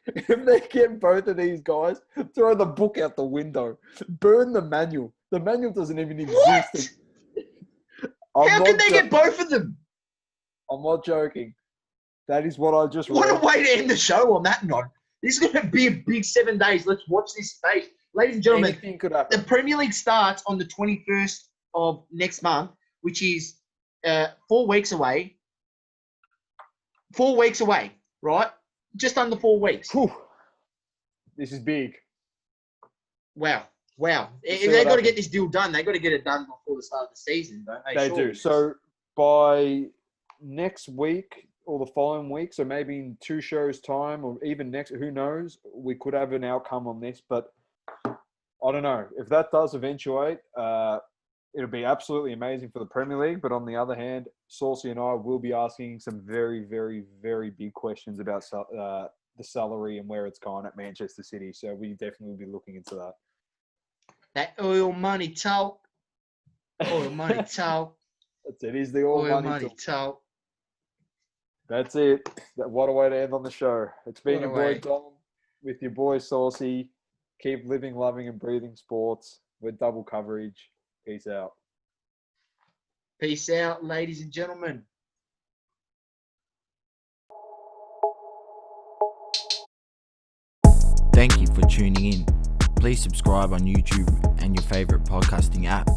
If they get both of these guys, throw the book out the window. Burn the manual. The manual doesn't even exist. How can they get both of them? I'm not joking. That is what I just read. What a way to end the show on that note. This is going to be a big 7 days. Let's watch this space. Ladies and gentlemen, anything could happen. The Premier League starts on the 21st of next month, which is 4 weeks away. 4 weeks away, right? Just under 4 weeks. Whew. This is big. Wow. If they've got to get this deal done, they've got to get it done before the start of the season, don't they? They do. So by next week or the following week, so maybe in 2 shows' time or even next, who knows, we could have an outcome on this. But I don't know. If that does eventuate, it'll be absolutely amazing for the Premier League. But on the other hand, Saucy and I will be asking some very, very, very big questions about the salary and where it's gone at Manchester City. So we definitely will be looking into that. That oil money talk. Oil money talk. That's it. Is the oil money talk. That's it. What a way to end on the show. It's been your boy Dom with your boy Saucy. Keep living, loving, and breathing sports. We're double coverage. Peace out. Peace out, ladies and gentlemen. Thank you for tuning in. Please subscribe on YouTube and your favorite podcasting app.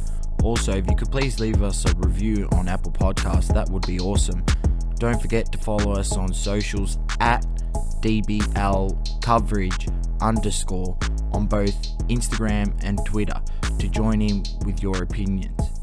Also, if you could please leave us a review on Apple Podcasts, that would be awesome. Don't forget to follow us on socials at DBLcoverage_ on both Instagram and Twitter to join in with your opinions.